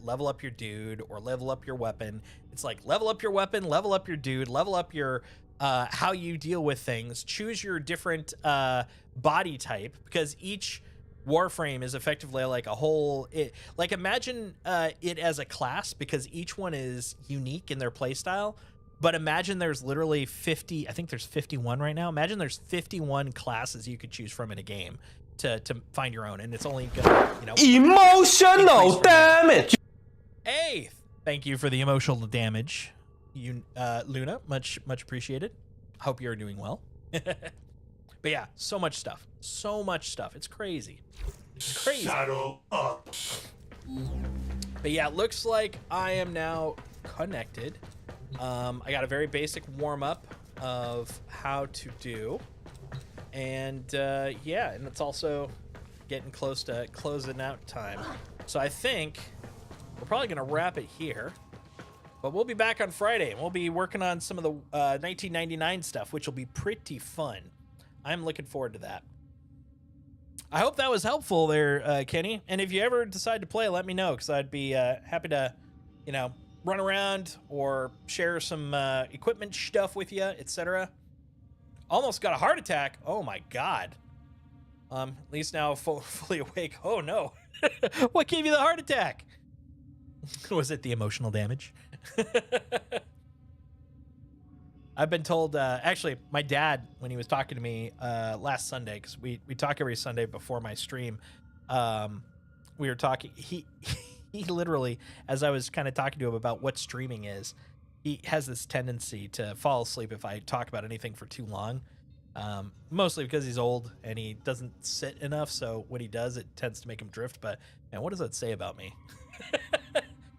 level up your dude or level up your weapon. It's like level up your weapon, level up your dude, level up your how you deal with things, choose your different body type, because each Warframe is effectively like a whole, like imagine it as a class, because each one is unique in their playstyle. But imagine there's literally 50, I think there's 51 right now. Imagine there's 51 classes you could choose from in a game to find your own, and it's only gonna, you know, emotional damage. Hey, thank you for the emotional damage, you Luna, much appreciated. Hope you're doing well. But yeah, so much stuff. It's crazy. It's crazy. Saddle up. But yeah, it looks like I am now connected. I got a very basic warm-up of how to do. And yeah, and it's also getting close to closing out time. So I think we're probably going to wrap it here. But we'll be back on Friday, and we'll be working on some of the 1999 stuff, which will be pretty fun. I'm looking forward to that. I hope that was helpful there, Kenny. And if you ever decide to play, let me know, because I'd be happy to, you know, run around or share some equipment stuff with you, etc. Almost got a heart attack. Oh my God. At least now fully awake. Oh no. What gave you the heart attack? Was it the emotional damage? I've been told, actually, my dad, when he was talking to me last Sunday, because we talk every Sunday before my stream, we were talking, he literally, as I was kind of talking to him about what streaming is, he has this tendency to fall asleep if I talk about anything for too long. Mostly because he's old and he doesn't sit enough. So when he does, it tends to make him drift. But man, what does that say about me?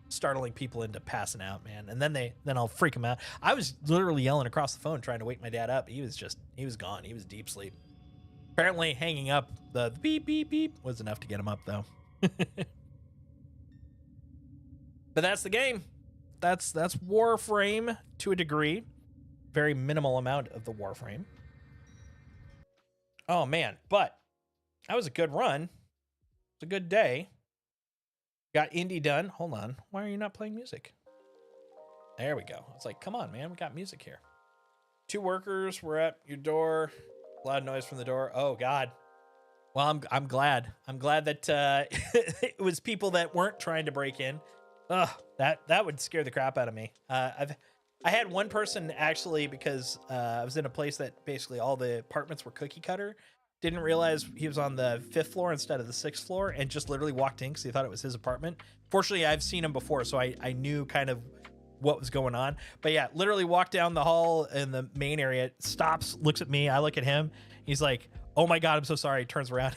Startling people into passing out, man. And then I'll freak him out. I was literally yelling across the phone trying to wake my dad up. He was gone. He was deep sleep. Apparently hanging up the beep, beep, beep was enough to get him up though. But that's the game. That's Warframe to a degree. Very minimal amount of the Warframe. Oh man, but that was a good run. It's a good day. Got Indy done. Hold on. Why are you not playing music? There we go. It's like, come on, man. We got music here. 2 workers were at your door. Loud noise from the door. Oh God. Well, I'm glad. I'm glad that it was people that weren't trying to break in. Ugh, that would scare the crap out of me. I had one person actually, because I was in a place that basically all the apartments were cookie cutter. Didn't realize he was on the 5th floor instead of the 6th floor, and just literally walked in because he thought it was his apartment. Fortunately, I've seen him before, so I knew kind of what was going on. But yeah, literally walked down the hall in the main area, stops, looks at me, I look at him. He's like, "Oh my God, I'm so sorry." He turns around,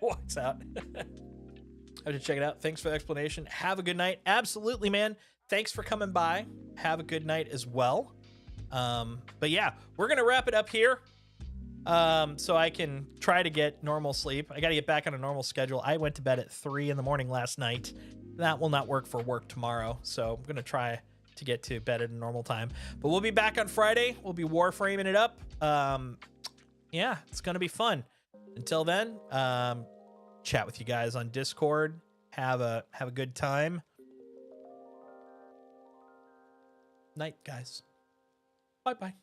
walks out. I have to check it out. Thanks for the explanation. Have a good night. Absolutely, man. Thanks for coming by. Have a good night as well. But yeah, we're going to wrap it up here. So I can try to get normal sleep. I got to get back on a normal schedule. I went to bed at 3 in the morning last night. That will not work for work tomorrow. So I'm going to try to get to bed at a normal time, but we'll be back on Friday. We'll be Warframing it up. Yeah, it's going to be fun. Until then, chat with you guys on Discord. Have a good time. Night, guys. Bye-bye.